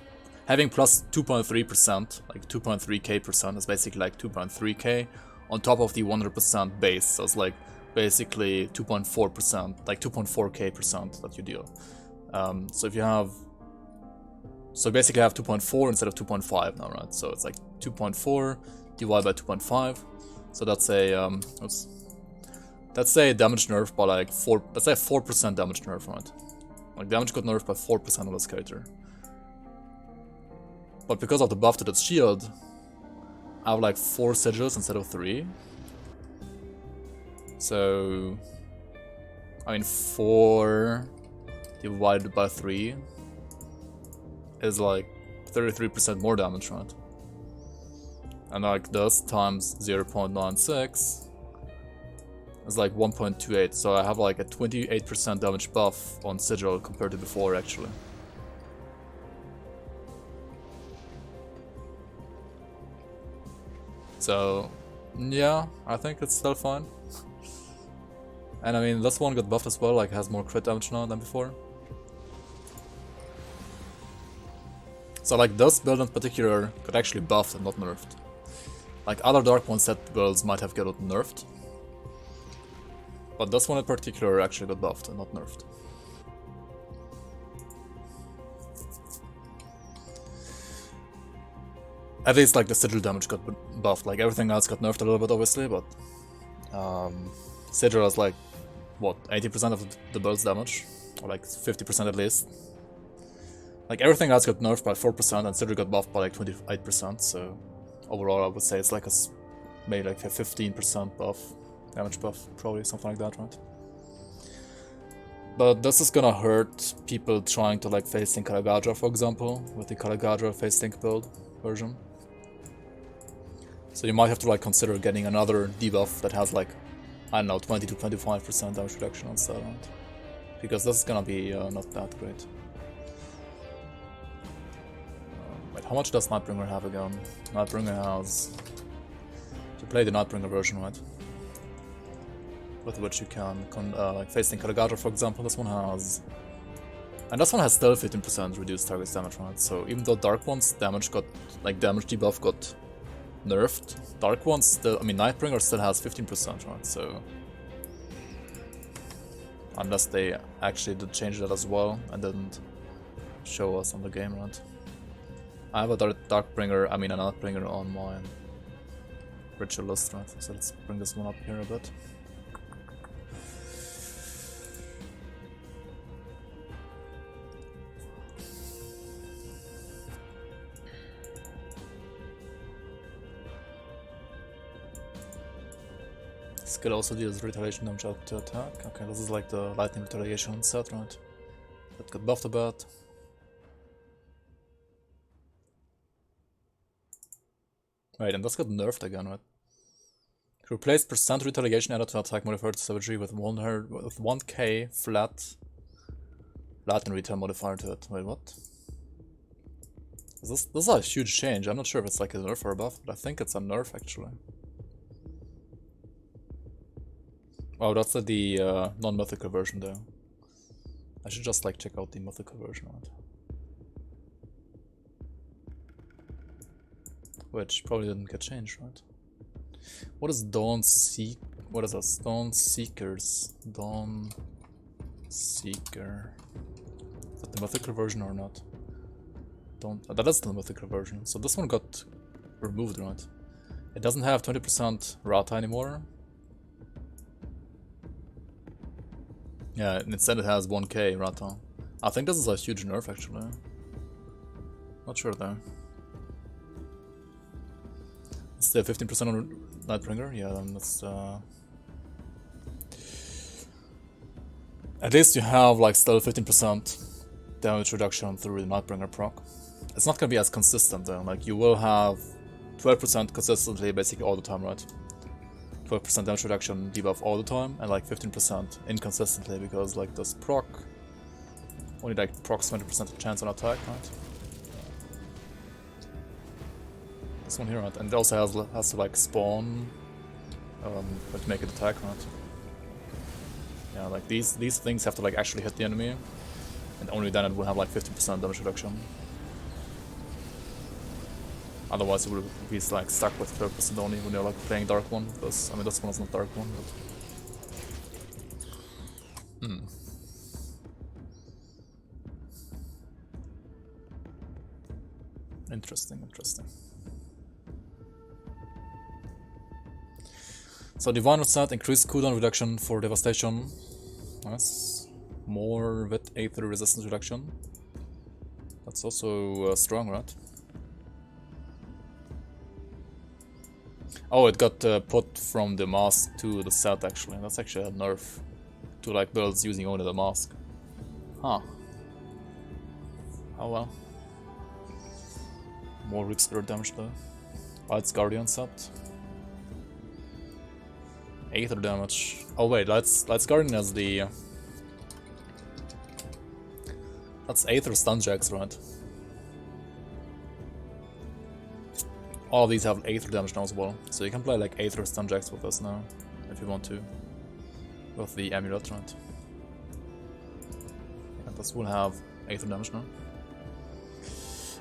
having plus 2.3%, like 2.3k percent is basically like 2.3k on top of the 100% base, so it's like basically 2.4%, like 2.4k percent that you deal. So if you have, so basically have 2.4 instead of 2.5 now, right? So it's like 2.4 divided by 2.5. So that's a that's a damage nerf by like 4. That's a 4% damage nerf, right? Like damage got nerfed by 4% on this character. But because of the buff to its shield, I have like 4 sigils instead of 3. So I mean 4 divided by 3 is like 33% more damage, right? And like this times 0.96 is like 1.28, so I have like a 28% damage buff on Sigil compared to before actually. So yeah, I think it's still fine. And I mean, this one got buffed as well, like has more crit damage now than before. So like this build in particular got actually buffed and not nerfed. Like other Dark One set builds might have got nerfed. But this one in particular actually got buffed and not nerfed. At least like the Sigil damage got buffed, like everything else got nerfed a little bit obviously, but Sigil is like, what, 80% of the build's damage? Or like 50% at least. Like everything else got nerfed by 4% and Sigil got buffed by like 28%, so overall I would say it's like maybe like a 15% buff, damage buff, probably something like that, right? But this is gonna hurt people trying to like face Think Kalagadra, for example, with the Kalagadra face Think build version. So you might have to like consider getting another debuff that has like, I don't know, 20 to 25% damage reduction on that, right? Because this is gonna be not that great. Wait, how much does Nightbringer have again? Nightbringer has... to play the Nightbringer version, right? With which you can like facing Kalagadra, for example, this one has... And this one has still 15% reduced target damage, right? So even though Dark One's damage got... like damage debuff got nerfed, Dark One still... I mean, Nightbringer still has 15%, right? So... unless they actually did change that as well and didn't show us on the game, right? I have a Darkbringer, I mean a Nightbringer on my ritual list, right? So let's bring this one up here a bit. Skill also deals retaliation damage out to attack. Okay, this is like the lightning retaliation set, right? That got buffed a bit. Right, and that's got nerfed again, right? Replace percent retaliation added to attack modifier to savagery with 1k flat Latin retail modifier to it. Wait, what? This is a huge change. I'm not sure if it's like a nerf or a buff, but I think it's a nerf actually. Oh, that's the non-mythical version though. I should just like check out the mythical version, right? Which probably didn't get changed, right? What is Dawn Seek? What is this? Dawn Seekers. Dawn Seeker. Is that the mythical version or not? That is the mythical version. So this one got removed, right? It doesn't have 20% Rata anymore. Yeah, and instead it has 1k Rata. I think this is a huge nerf actually. Not sure though. It's the 15% on Nightbringer, yeah, then that's at least you have like still 15% damage reduction through the Nightbringer proc. It's not gonna be as consistent though, like you will have 12% consistently basically all the time, right? 12% damage reduction debuff all the time, and like 15% inconsistently because like this proc only like procs 20% chance on attack, right? This one here, right? And it also has to like spawn to make it attack, right? Yeah, like these things have to like actually hit the enemy, and only then it will have like 15% damage reduction. Otherwise, it will be like stuck with 12% only when you're like playing Dark One. Because I mean, this one is not Dark One, but interesting, interesting. So Divine Set, increased cooldown reduction for devastation. Nice. More with Aether resistance reduction. That's also strong, right? Oh, it got put from the mask to the set actually. That's actually a nerf to like builds using only the mask. Huh. Oh well. More Rip Spirit damage though. Light's Guardian set. Aether damage. Oh wait, let's Guardian as the... That's Aether Stunjacks, right? All of these have Aether damage now as well, so you can play like Aether Stunjacks with us now, if you want to. With the Amulet, right? Yeah, this will have Aether damage now.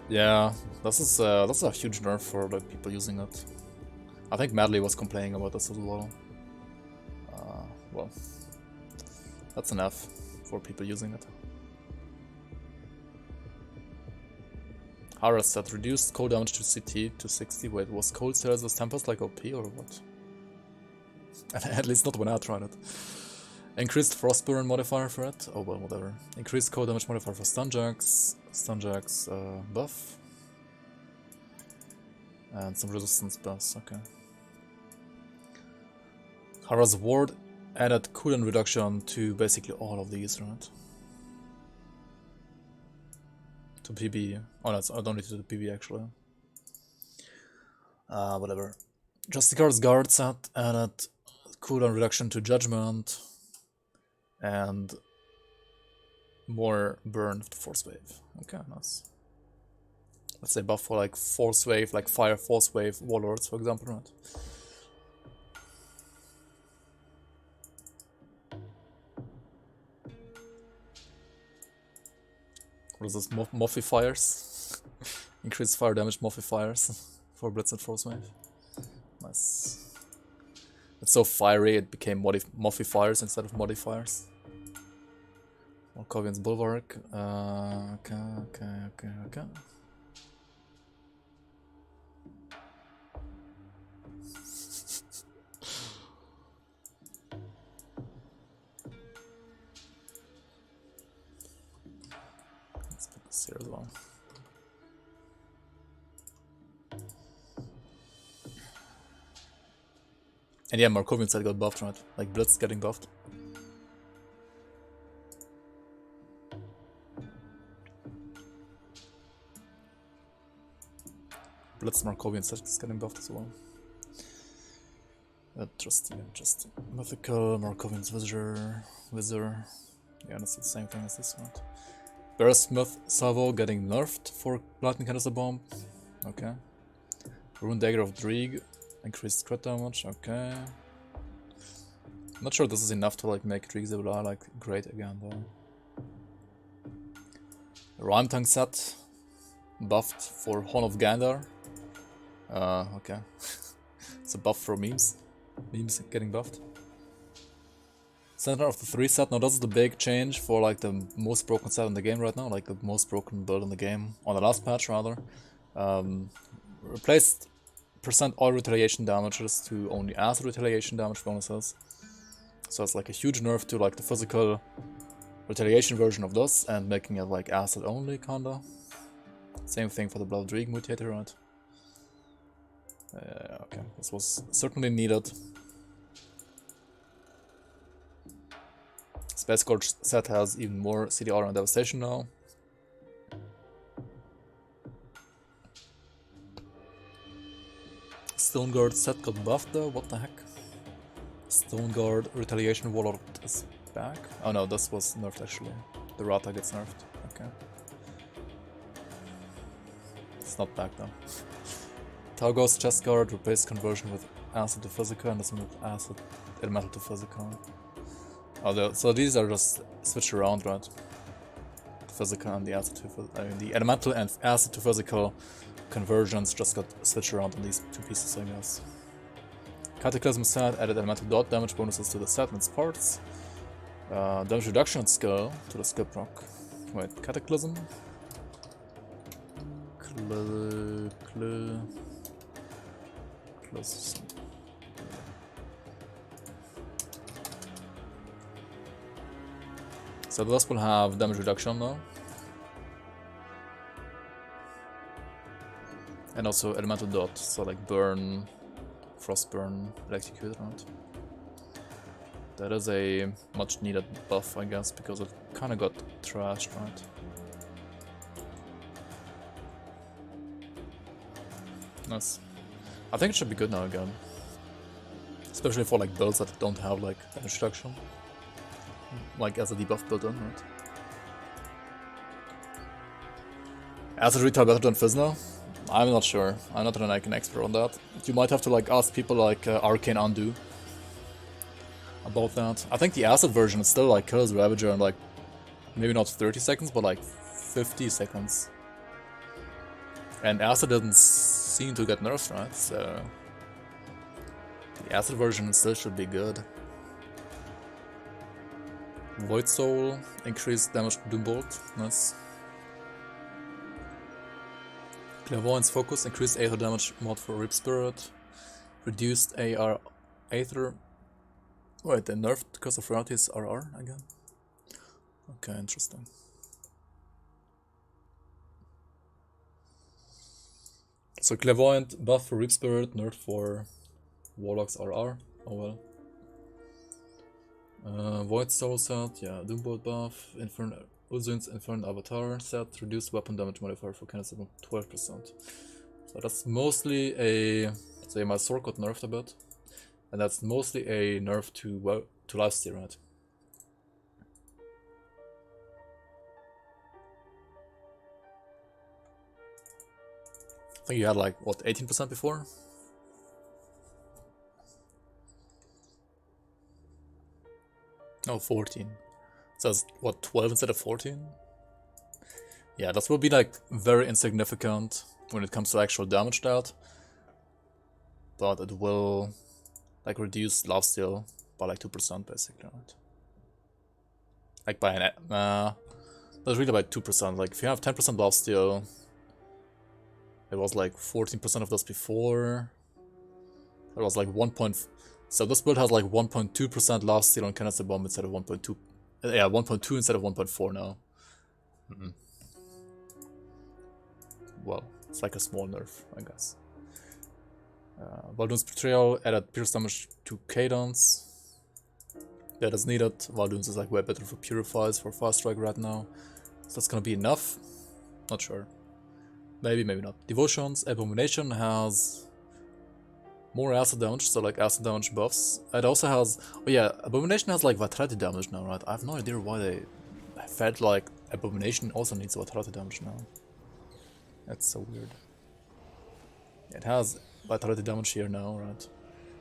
Yeah, that's a huge nerf for the people using it. I think Madley was complaining about this as well. Well, that's an F for people using it. Hara said reduced cold damage to CT to 60. Wait, was cold status with Tempest like OP or what? At least not when I tried it. Increased Frostburn modifier for it? Oh well, whatever. Increased cold damage modifier for Stunjacks. Stunjacks buff. And some resistance buffs, okay. Hara's ward added cooldown reduction to basically all of these, right? To PB. Oh, no, I don't need to do PB actually. Whatever. Justicar's guard set added cooldown reduction to Judgment and more burn to Force Wave. Okay, nice. Let's say buff for like Force Wave, like Fire Force Wave Warlords, for example, right? What is this? Modifiers? Increased fire damage modifiers for Blitz and Force Wave. Nice. It's so fiery it became modifiers instead of modifiers. Malkovian's Bulwark. Okay. Let's put this here as well. And yeah, Markovian side got buffed, right? Like Blitz getting buffed. Blitz Markovian side is getting buffed as well. Interesting. Mythical, Markovian's Wizard. Yeah, that's the same thing as this one. Bearsmith Salvo getting nerfed for Lightning Canister Bomb. Okay. Rune Dagger of Dreeg. Increased crit damage, okay. Not sure this is enough to like make Dreeg Zebula like great again though. Rhyme Tongue set. Buffed for Horn of Gandar. Okay. It's a buff for memes. Memes getting buffed. Center of the 3 set. Now this is the big change for like the most broken set in the game right now. Like the most broken build in the game. On the last patch rather. Replaced percent all retaliation damages to only acid retaliation damage bonuses. So it's like a huge nerf to like the physical retaliation version of this and making it like acid only kinda. Same thing for the Blood Dreeg mutator, right? Okay, this was certainly needed. Space Scourge set has even more CDR and devastation now. Stone Guard set got buffed though, what the heck? Stone Guard Retaliation Warlord is back? Oh no, this was nerfed actually. The Rata gets nerfed, okay. It's not back though. Taugos Chest Guard replaced conversion with Acid to Physical and this one with Acid Elemental to Physical. Oh, so these are just switched around, right? The Physical and the Acid to Physical. I mean, the Elemental and Acid to Physical conversions just got switched around on these two pieces, I guess. Cataclysm set added elemental dot damage bonuses to the set and its parts. Damage reduction skill to the skip rock. Wait, Cataclysm? So this will have damage reduction now. And also elemental dot, so like burn, frostburn, electrocute, right? That is a much needed buff, I guess, because it kinda got trashed, right? Nice. I think it should be good now again. Especially for like builds that don't have like damage reduction. Like as a debuff built in, right? Acid Retail better than Fizz now? I'm not sure. I'm not like an expert on that. You might have to like ask people like Arcane Undo about that. I think the Acid version is still like kills Ravager in like maybe not 30 seconds, but like 50 seconds. And Acid doesn't seem to get nerfed, right? So the Acid version still should be good. Void Soul, increased damage to Doombolt, nice. Clairvoyance Focus, increased Aether damage mod for Rip Spirit. Reduced AR Aether. Wait, they nerfed because of Rarity's RR again? Okay, interesting. So Clairvoyant buff for Rip Spirit, nerf for Warlock's RR. Oh well. Void Soul set, yeah, Doombolt buff, Uzin's Infernal Avatar set, reduced weapon damage modifier for cannibalism 12%. So that's mostly a, say my sword got nerfed a bit, and that's mostly a nerf to lifesteal, right? I think you had like, what, 18% before? No, 14. So it's what, 12 instead of 14? Yeah, that will be like very insignificant when it comes to actual damage dealt. But it will like reduce lifesteal by like 2% basically, right? Like by an that's really by 2%. Like if you have 10% lifesteal, it was like 14% of this before. It was like 1. So this build has like 1.2% lifesteal on canister bomb instead of 1.2. Yeah, 1.2 instead of 1.4 now. Well, it's like a small nerf, I guess. Valdoon's Betrayal added pierce damage to Cadence. That is needed. Valdoon's is like way better for Purifies for Fast Strike right now. So that's gonna be enough. Not sure. Maybe, maybe not. Devotions, Abomination has more acid damage, so like acid damage buffs. It also has, oh yeah, Abomination has like Vitality damage now, right? I have no idea why they felt like Abomination also needs Vitality damage now. That's so weird. It has Vitality damage here now, right?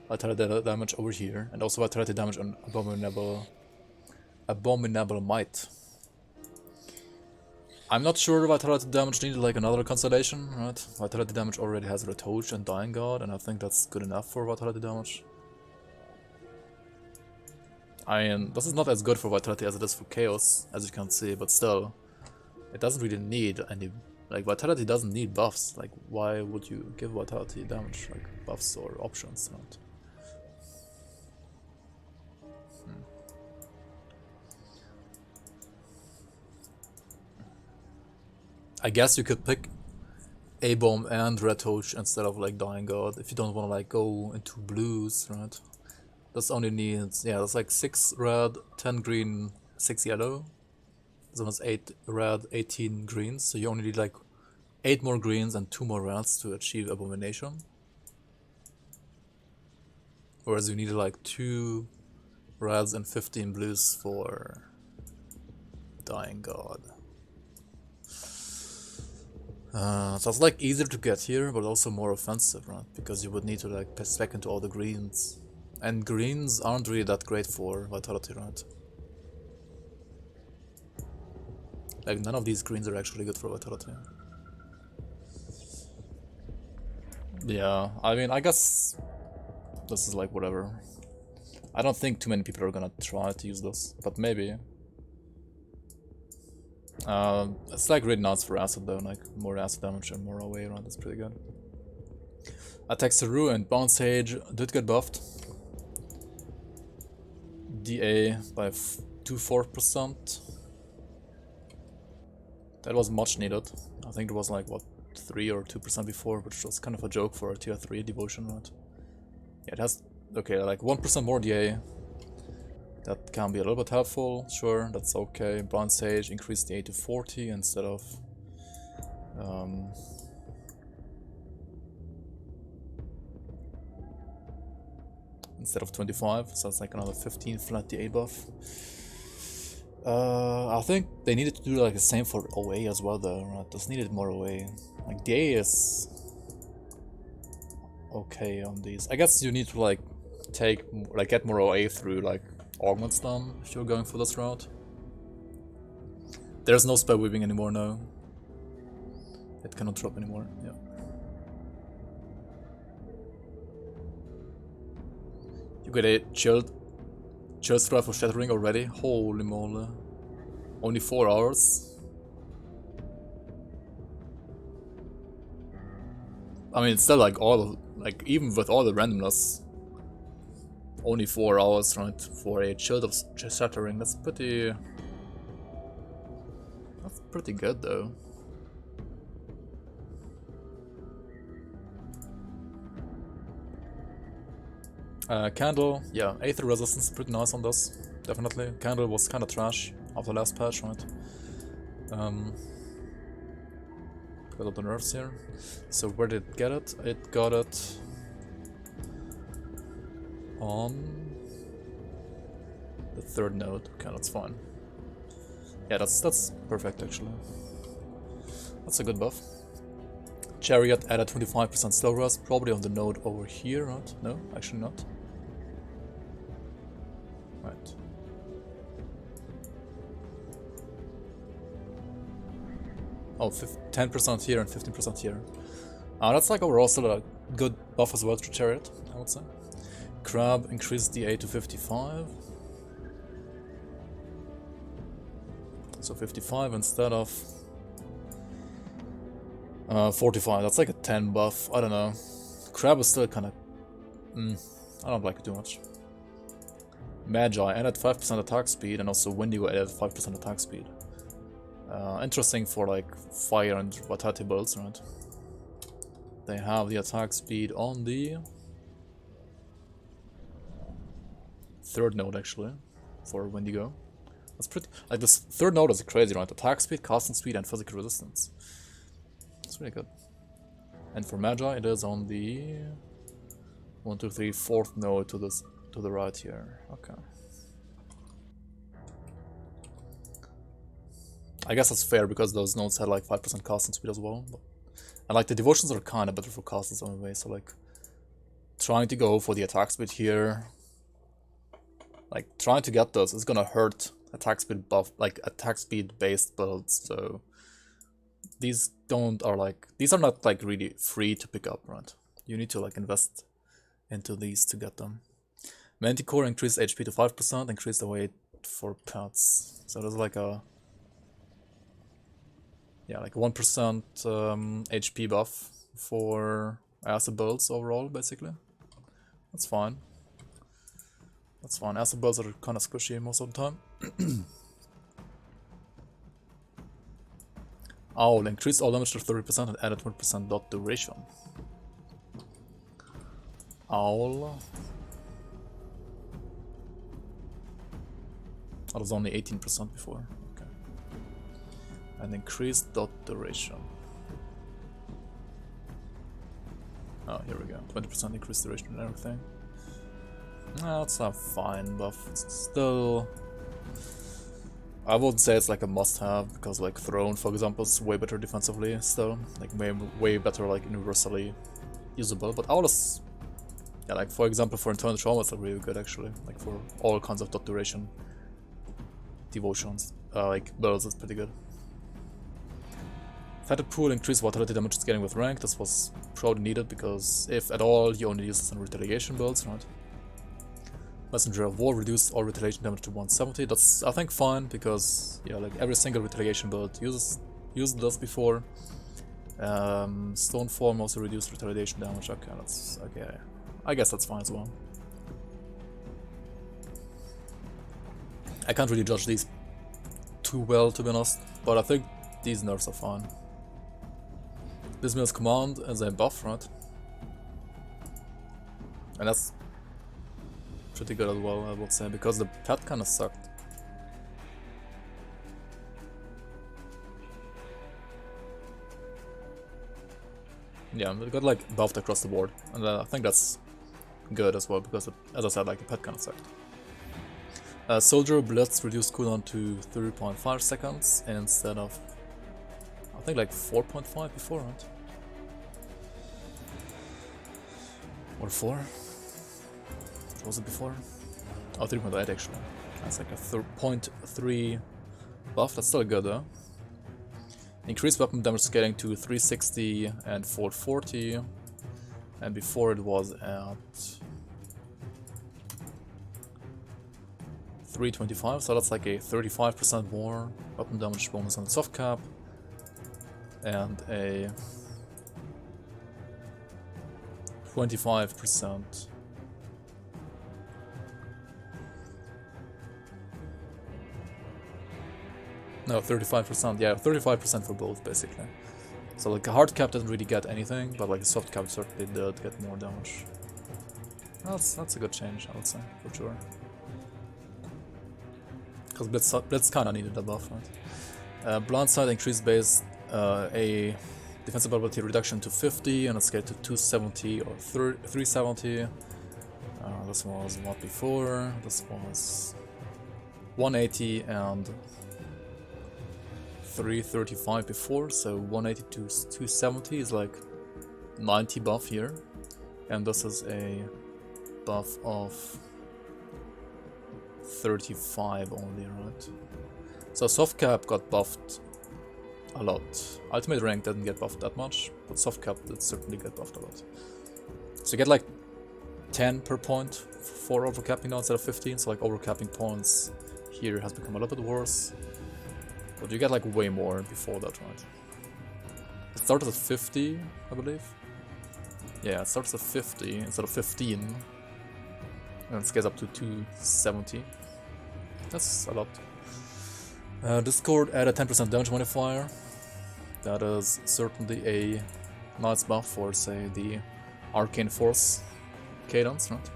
Vitality damage over here, and also Vitality damage on Abominable Might. I'm not sure Vitality damage needed like another constellation, right? Vitality damage already has Retoach and Dying God, and I think that's good enough for Vitality damage. I mean, this is not as good for Vitality as it is for Chaos, as you can see, but still, it doesn't really need any, like, Vitality doesn't need buffs. Like, why would you give Vitality damage, like, buffs or options, right? I guess you could pick A-Bomb and Retoach instead of like Dying God if you don't want to like go into blues, right? This only needs, yeah, that's like 6 red, 10 green, 6 yellow. This one has 8 red, 18 greens, so you only need like 8 more greens and 2 more reds to achieve Abomination. Whereas you need like 2 reds and 15 blues for Dying God. So it's like easier to get here, but also more offensive, right? Because you would need to like spec into all the greens. And greens aren't really that great for Vitality, right? Like none of these greens are actually good for Vitality. Yeah, I mean, I guess this is like whatever. I don't think too many people are gonna try to use this, but maybe. It's like really nice for acid though, like more acid damage and more away around, that's pretty good. Attack Saru and Bounce Sage did get buffed. DA by 4%. That was much needed. I think it was like, what, 3 or 2% before, which was kind of a joke for a tier 3 devotion, right? Yeah, it has, okay, like 1% more DA. That can be a little bit helpful, sure, that's okay. Blind Sage increased the A to 40 instead of... instead of 25, so it's like another 15 flat DA buff. I think they needed to do like the same for OA as well though, right? Just needed more OA. Like DA is okay on these. I guess you need to like get more OA through like augments done if you're going for this route. There's no spell weaving anymore now. It cannot drop anymore, yeah. You get a chilled strike for shattering already? Holy moly. Only 4 hours? I mean, it's still like even with all the randomness, only 4 hours, right, for a chilled of shattering. That's pretty good though. Candle, yeah, Aether resistance pretty nice on this, definitely. Candle was kinda trash after last patch, right? Because of the nerfs here. So where did it get it? It got it on the 3rd node. Okay, that's fine. Yeah, that's perfect actually. That's a good buff. Chariot added 25% slow rest, probably on the node over here, right? No, actually not. Right. Oh, 10% here and 15% here. That's like overall still a good buff as well to Chariot, I would say. Crab increased DA to 55. So 55 instead of 45. That's like a 10 buff. I don't know. Crab is still kind of... I don't like it too much. Magi added 5% attack speed, and also Wendigo added 5% attack speed. Interesting for like fire and Watati builds, right? They have the attack speed on the 3rd node actually, for Wendigo. That's pretty... like this 3rd node is crazy, right? Attack speed, casting speed, and physical resistance. It's really good. And for Magi, it is on the 1, 2, 3, 4th node to the right here. Okay. I guess that's fair because those nodes had like 5% casting speed as well. But, and like the devotions are kind of better for casters anyway, so like trying to go for the attack speed here, like trying to get those is gonna hurt attack speed buff, like attack speed based builds. So these are not like really free to pick up, right? You need to like invest into these to get them. Manticore increased HP to 5%, increased the weight for pets. So there's like a... yeah, like 1% HP buff for acid builds overall, basically. That's fine. That's fine. Acid builds are kind of squishy most of the time. Owl increased all damage to 30% and added 20% dot duration. Owl. That was only 18% before. Okay. And increased dot duration. Oh, here we go. 20% increased duration and everything. That's a fine buff. It's still... I wouldn't say it's like a must-have, because like Throne, for example, is way better defensively still. Like way better, like universally usable. But Owl is... yeah, like for example, for Internal Trauma, it's like really good actually. Like for all kinds of dot duration devotions, like builds, it's pretty good. Fetid Pool increased vitality damage it's getting with rank. This was probably needed because if at all, you only use this in retaliation builds, right? Messenger of War reduced all retaliation damage to 170. That's, I think, fine because yeah, like every single retaliation build used this before. Stoneform also reduced retaliation damage. Okay, that's okay. I guess that's fine as well. I can't really judge these too well, to be honest, but I think these nerfs are fine. This means command as a buff, right? And that's pretty good as well, I would say, because the pet kinda sucked. Yeah, it got like buffed across the board, and I think that's good as well, because it, as I said, like the pet kind of sucked. Soldier Blitz reduced cooldown to 3.5 seconds instead of, I think, like 4.5 before, right? Or 4? What was it before? Oh, 3.8 actually. That's like a 0.3 buff, that's still good though. Increased weapon damage scaling to 360 and 440. And before it was at 325, so that's like a 35% more weapon damage bonus on the soft cap. And a 25%. No, 35%. Yeah, 35% for both, basically. So, like, a hard cap didn't really get anything, but, like, a soft cap certainly did get more damage. That's a good change, I would say, for sure. Because Blitz kinda needed a buff, right? Blindside increased base, a defensive ability reduction to 50, and a scale to 270 or 370. This was what before? This was 180 and 335 before, so 180 to 270 is like 90 buff here, and this is a buff of 35 only, right? So soft cap got buffed a lot. Ultimate rank didn't get buffed that much, but soft cap did certainly get buffed a lot. So you get like 10 per point for overcapping now instead of 15, so like overcapping points here has become a little bit worse. But you get like way more before that, right? It started at 50, I believe. Yeah, it starts at 50 instead of 15. And it scales up to 270. That's a lot. Discord added 10% damage modifier. That is certainly a nice buff for, say, the Arcane Force cadence, right?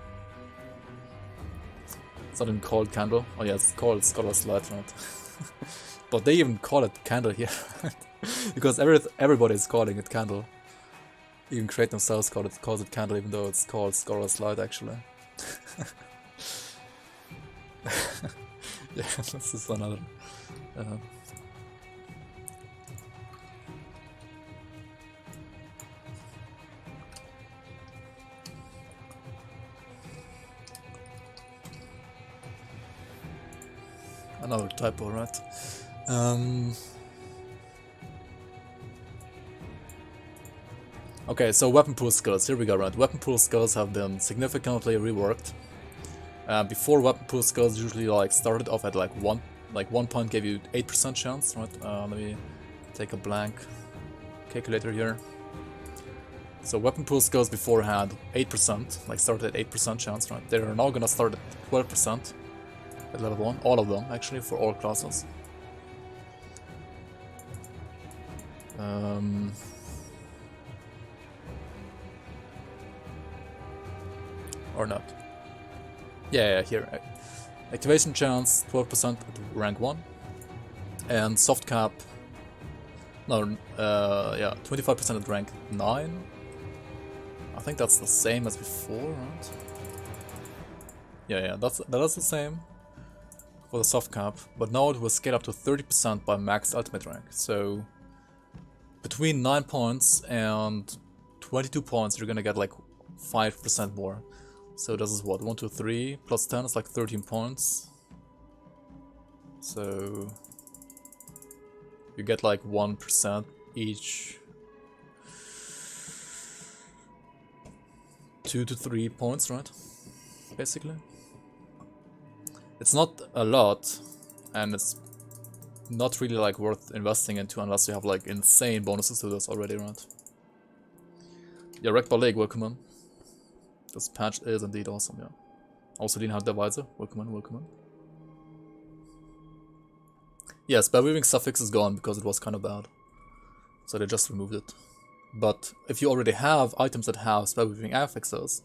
It's not even called Candle. Oh yeah, it's called Scholar's Light, right? But they even call it Candle here, because everybody is calling it Candle. Even Create themselves calls it Candle, even though it's called Scholar's Light actually. Yeah, this is another. Another typo, right? Okay, so weapon pool skills, here we go, right? Weapon pool skills have been significantly reworked. Before, weapon pool skills usually like started off at like one point gave you 8% chance, right? Let me take a blank calculator here. So weapon pool skills before had 8%, like started at 8% chance, right? They are now gonna start at 12% at level 1, all of them actually, for all classes. Or not. Yeah, here. Activation chance 12% at rank 1. And soft cap. No, yeah, 25% at rank 9. I think that's the same as before, right? Yeah, that is the same for the soft cap, but now it will scale up to 30% by max ultimate rank. So between 9 points and 22 points, you're gonna get like 5% more. So this is what, 1, 2, 3 plus 10 is like 13 points. So you get like 1% each 2 to 3 points, right? Basically. It's not a lot, and it's not really like worth investing into unless you have like insane bonuses to this already, right? Yeah, Wrecked by Lake, welcome on. This patch is indeed awesome, yeah. Also didn't have the visor, welcome on, welcome on. Yeah, spell weaving suffix is gone because it was kind of bad. So they just removed it. But if you already have items that have spell weaving affixes,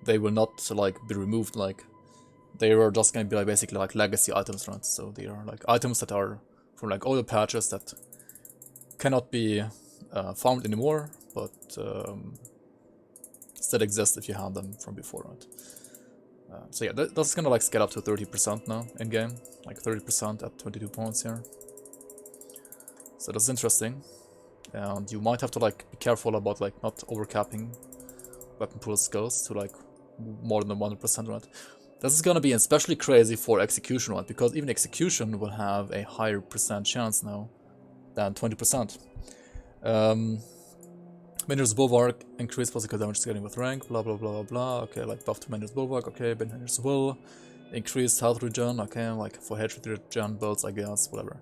they will not like be removed, like they are just gonna be like basically like legacy items, right? So they are like items that are from like older patches that cannot be found anymore, but still exist if you had them from before, right? So yeah, that's gonna like scale up to 30% now in game, like 30% at 22 points here. So that's interesting, and you might have to like be careful about like not overcapping weapon pool skills to like more than 100%, right? This is gonna be especially crazy for execution, right? Because even execution will have a higher percent chance now than 20%. Minions Bulwark, increased physical damage scaling with rank, blah blah blah blah blah. Okay, like buff to Minions Bulwark, okay, Minions Will. Increased health regen, okay, like for hatred regen builds, I guess, whatever.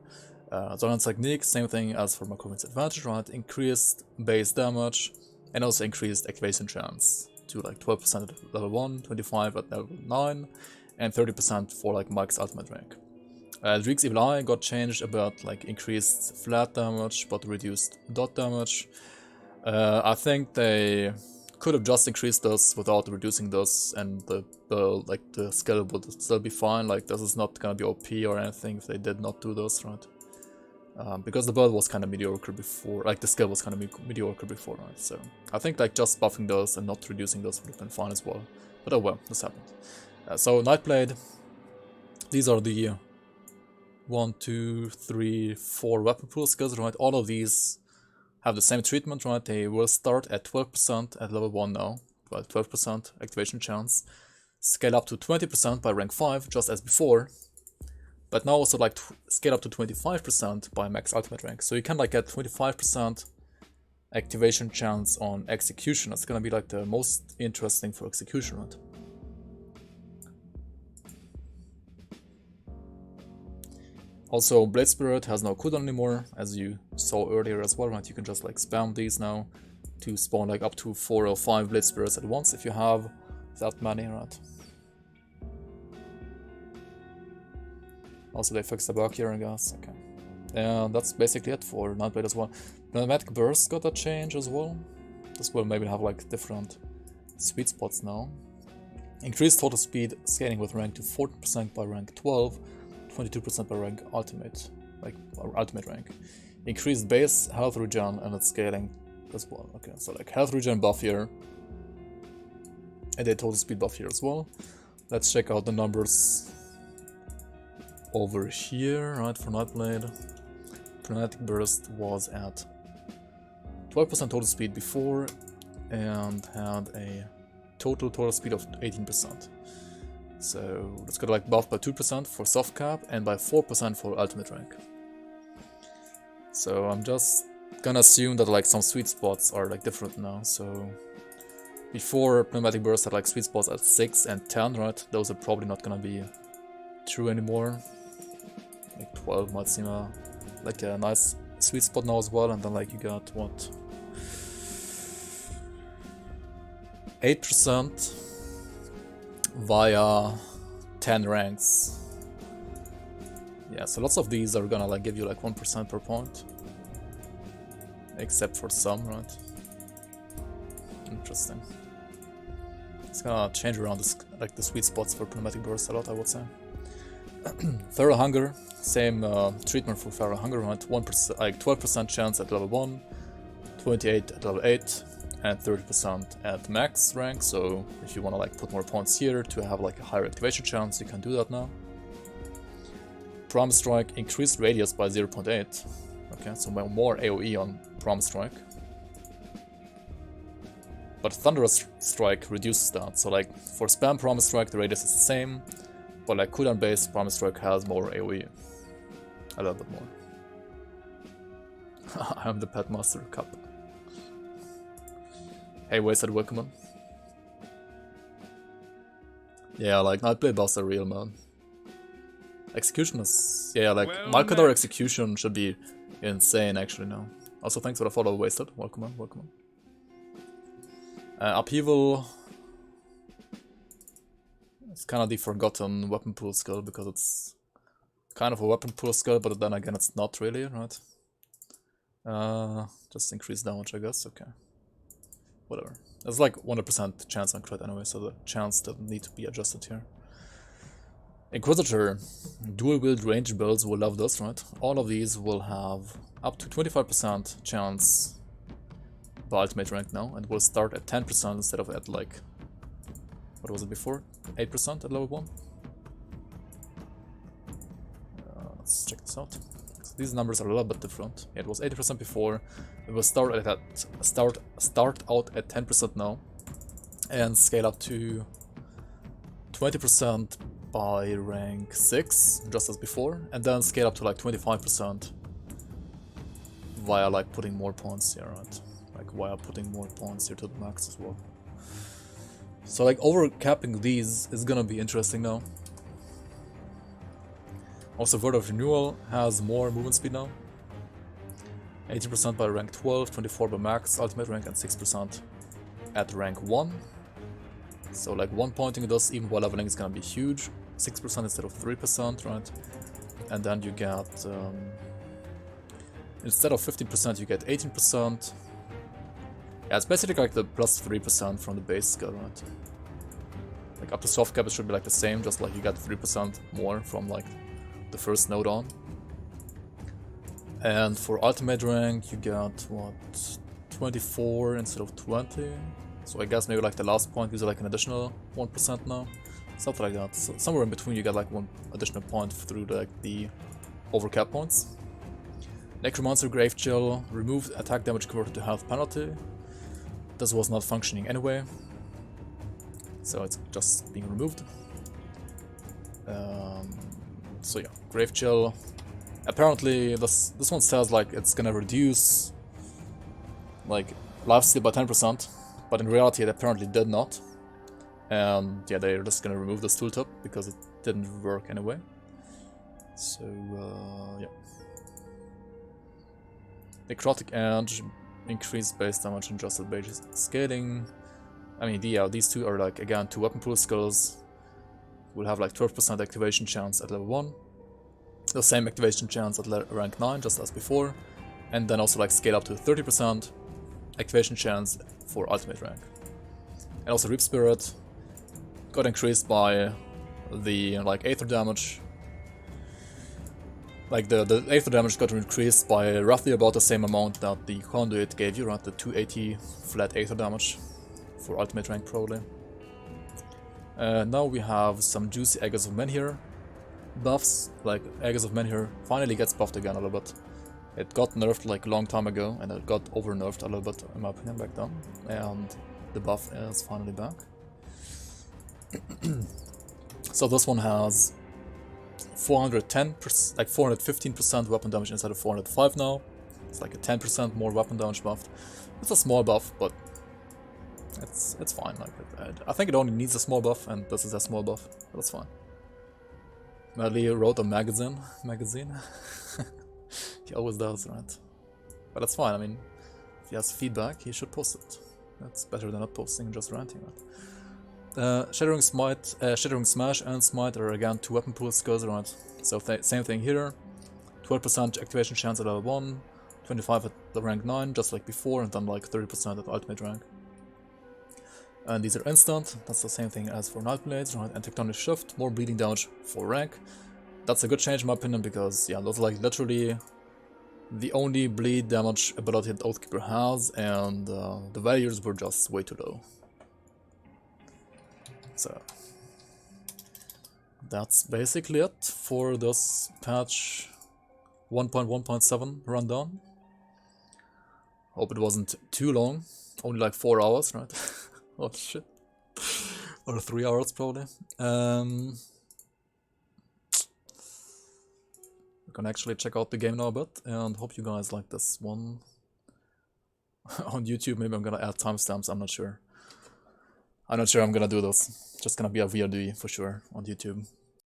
Zonan's Technique, same thing as for Makovin's Advantage, right? Increased base damage, and also increased activation chance to like 12% at level 1, 25 at level 9, and 30% for like max ultimate rank. Dreek's Evil Eye got changed about like increased flat damage, but reduced dot damage. I think they could have just increased this without reducing this, and the skill would still be fine. Like this is not gonna be OP or anything if they did not do this, right? Because the build was kind of mediocre before, like the skill was kind of mediocre before, right? So I think like just buffing those and not reducing those would have been fine as well. But oh well, this happened. So Nightblade, these are the 1, 2, 3, 4 weapon pool skills, right? All of these have the same treatment, right? They will start at 12% at level 1 now, well, 12% activation chance, scale up to 20% by rank 5, just as before, but now also like scale up to 25% by max ultimate rank. So you can like get 25% activation chance on execution. It's gonna be like the most interesting for execution, right? Also, Blade Spirit has no cooldown anymore, as you saw earlier as well, right? You can just like spam these now to spawn like up to 4 or 5 Blade Spirits at once if you have that many, right? Also, they fixed the bug here, I guess. Okay. And that's basically it for Nightblade as well. Pneumatic Burst got a change as well. This will maybe have like different sweet spots now. Increased total speed scaling with rank to 40% by rank 12. 22% by rank ultimate, like ultimate rank. Increased base health regen and its scaling as well. Okay, so like health regen buff here, and a total speed buff here as well. Let's check out the numbers over here, right? For Nightblade, Pneumatic Burst was at 12% total speed before, and had a total speed of 18%. So let's go like buff by 2% for soft cap and by 4% for ultimate rank. So I'm just gonna assume that like some sweet spots are like different now. So before Pneumatic Burst had like sweet spots at 6 and 10, right? Those are probably not gonna be true anymore. Like 12 might seem like a nice sweet spot now as well, and then like you got what? 8% via 10 ranks. Yeah, so lots of these are gonna like give you like 1% per point. Except for some, right? Interesting. It's gonna change around this, like the sweet spots for Pneumatic Burst a lot, I would say. Feral Hunger, same treatment for Feral Hunger, right? 1%, like 12% chance at level 1, 28 at level 8, and 30% at max rank. So if you want to like put more points here to have like a higher activation chance, you can do that now. Promise Strike, increased radius by 0.8. Okay, so more AoE on Promise Strike. But Thunderous Strike reduces that. So like for spam Promise Strike, the radius is the same, but like cooldown based Promise Strike has more AoE. A little bit more. I'm the Pet Master Cup. Hey, Wasted, welcome on. Yeah, like Nightblade buffs are real, man. Execution is... yeah, like Malkador execution should be insane actually now. Also thanks for the follow, Wasted. Welcome on, welcome on. Upheaval... it's kind of the forgotten weapon pool skill because it's kind of a weapon pool skill, but then again it's not really, right? Just increased damage, I guess, okay. Whatever. There's like 100% chance on crit anyway, so the chance doesn't need to be adjusted here. Inquisitor. Dual wield range builds will love this, right? All of these will have up to 25% chance the ultimate rank now, and will start at 10% instead of at like, what was it before? 8% at level 1? Let's check this out. So these numbers are a little bit different. Yeah, it was 80% before. It will start out at 10% now, and scale up to 20% by rank 6, just as before, and then scale up to like 25% via like putting more points here, right? Like via putting more points here to the max as well. So like overcapping these is gonna be interesting now. Also, Word of Renewal has more movement speed now. 80% by rank 12, 24 by max ultimate rank, and 6% at rank 1. So like 1 pointing thus even while leveling is gonna be huge. 6% instead of 3%, right? And then you get, instead of 15%, you get 18%. Yeah, it's basically like the plus 3% from the base skill, right? Like up to soft cap it should be like the same, just like you get 3% more from like the first node on. And for ultimate rank you get, what, 24 instead of 20? So I guess maybe like the last point gives you like an additional 1% now. Something like that. So somewhere in between you get like 1 additional point through the overcap points. Necromancer Grave Chill removed attack damage converted to health penalty. This was not functioning anyway, so it's just being removed. So yeah, Grave Chill. Apparently this one says like it's gonna reduce like lifesteal by 10%, but in reality it apparently did not. And yeah, they're just gonna remove this tooltip because it didn't work anyway. So yeah. Necrotic Edge, increased base damage and adjusted base scaling. I mean, yeah, these two are like, again, 2 weapon pool skills. We'll have like 12% activation chance at level 1. The same activation chance at rank 9, just as before. And then also like scale up to 30% activation chance for ultimate rank. And also Reap Spirit got increased by the like Aether damage. Like the Aether damage got increased by roughly about the same amount that the Conduit gave you, right? The 280 flat Aether damage for ultimate rank probably. Now we have some juicy Aegis of Menhir buffs. Like Aegis of Menhir finally gets buffed again a little bit. It got nerfed like a long time ago, and it got over nerfed a little bit in my opinion back then. And the buff is finally back. So this one has 410%, like 415% weapon damage instead of 405 now. It's like a 10% more weapon damage buff. It's a small buff, but it's fine. Like I think it only needs a small buff, and this is a small buff. That's fine. Madly wrote a magazine. He always does, right? But that's fine. I mean, if he has feedback, he should post it. That's better than not posting and just ranting, right? Shattering Smash and Smite are again 2 weapon pool skills, right? So same thing here. 12% activation chance at level 1, 25 at the rank 9, just like before, and then like 30% at ultimate rank. And these are instant. That's the same thing as for Night Blades, right? And Tectonic Shift, more bleeding damage for rank. That's a good change in my opinion, because yeah, those are like literally the only bleed damage ability that Oathkeeper has, and the values were just way too low. So that's basically it for this patch 1.1.7 rundown. Hope it wasn't too long, only like 4 hours, right? Oh shit. Or 3 hours probably. We can actually check out the game now a bit, and hope you guys like this one. On YouTube, maybe I'm gonna add timestamps, I'm not sure. I'm not sure I'm gonna do this. Just gonna be a VOD for sure on YouTube.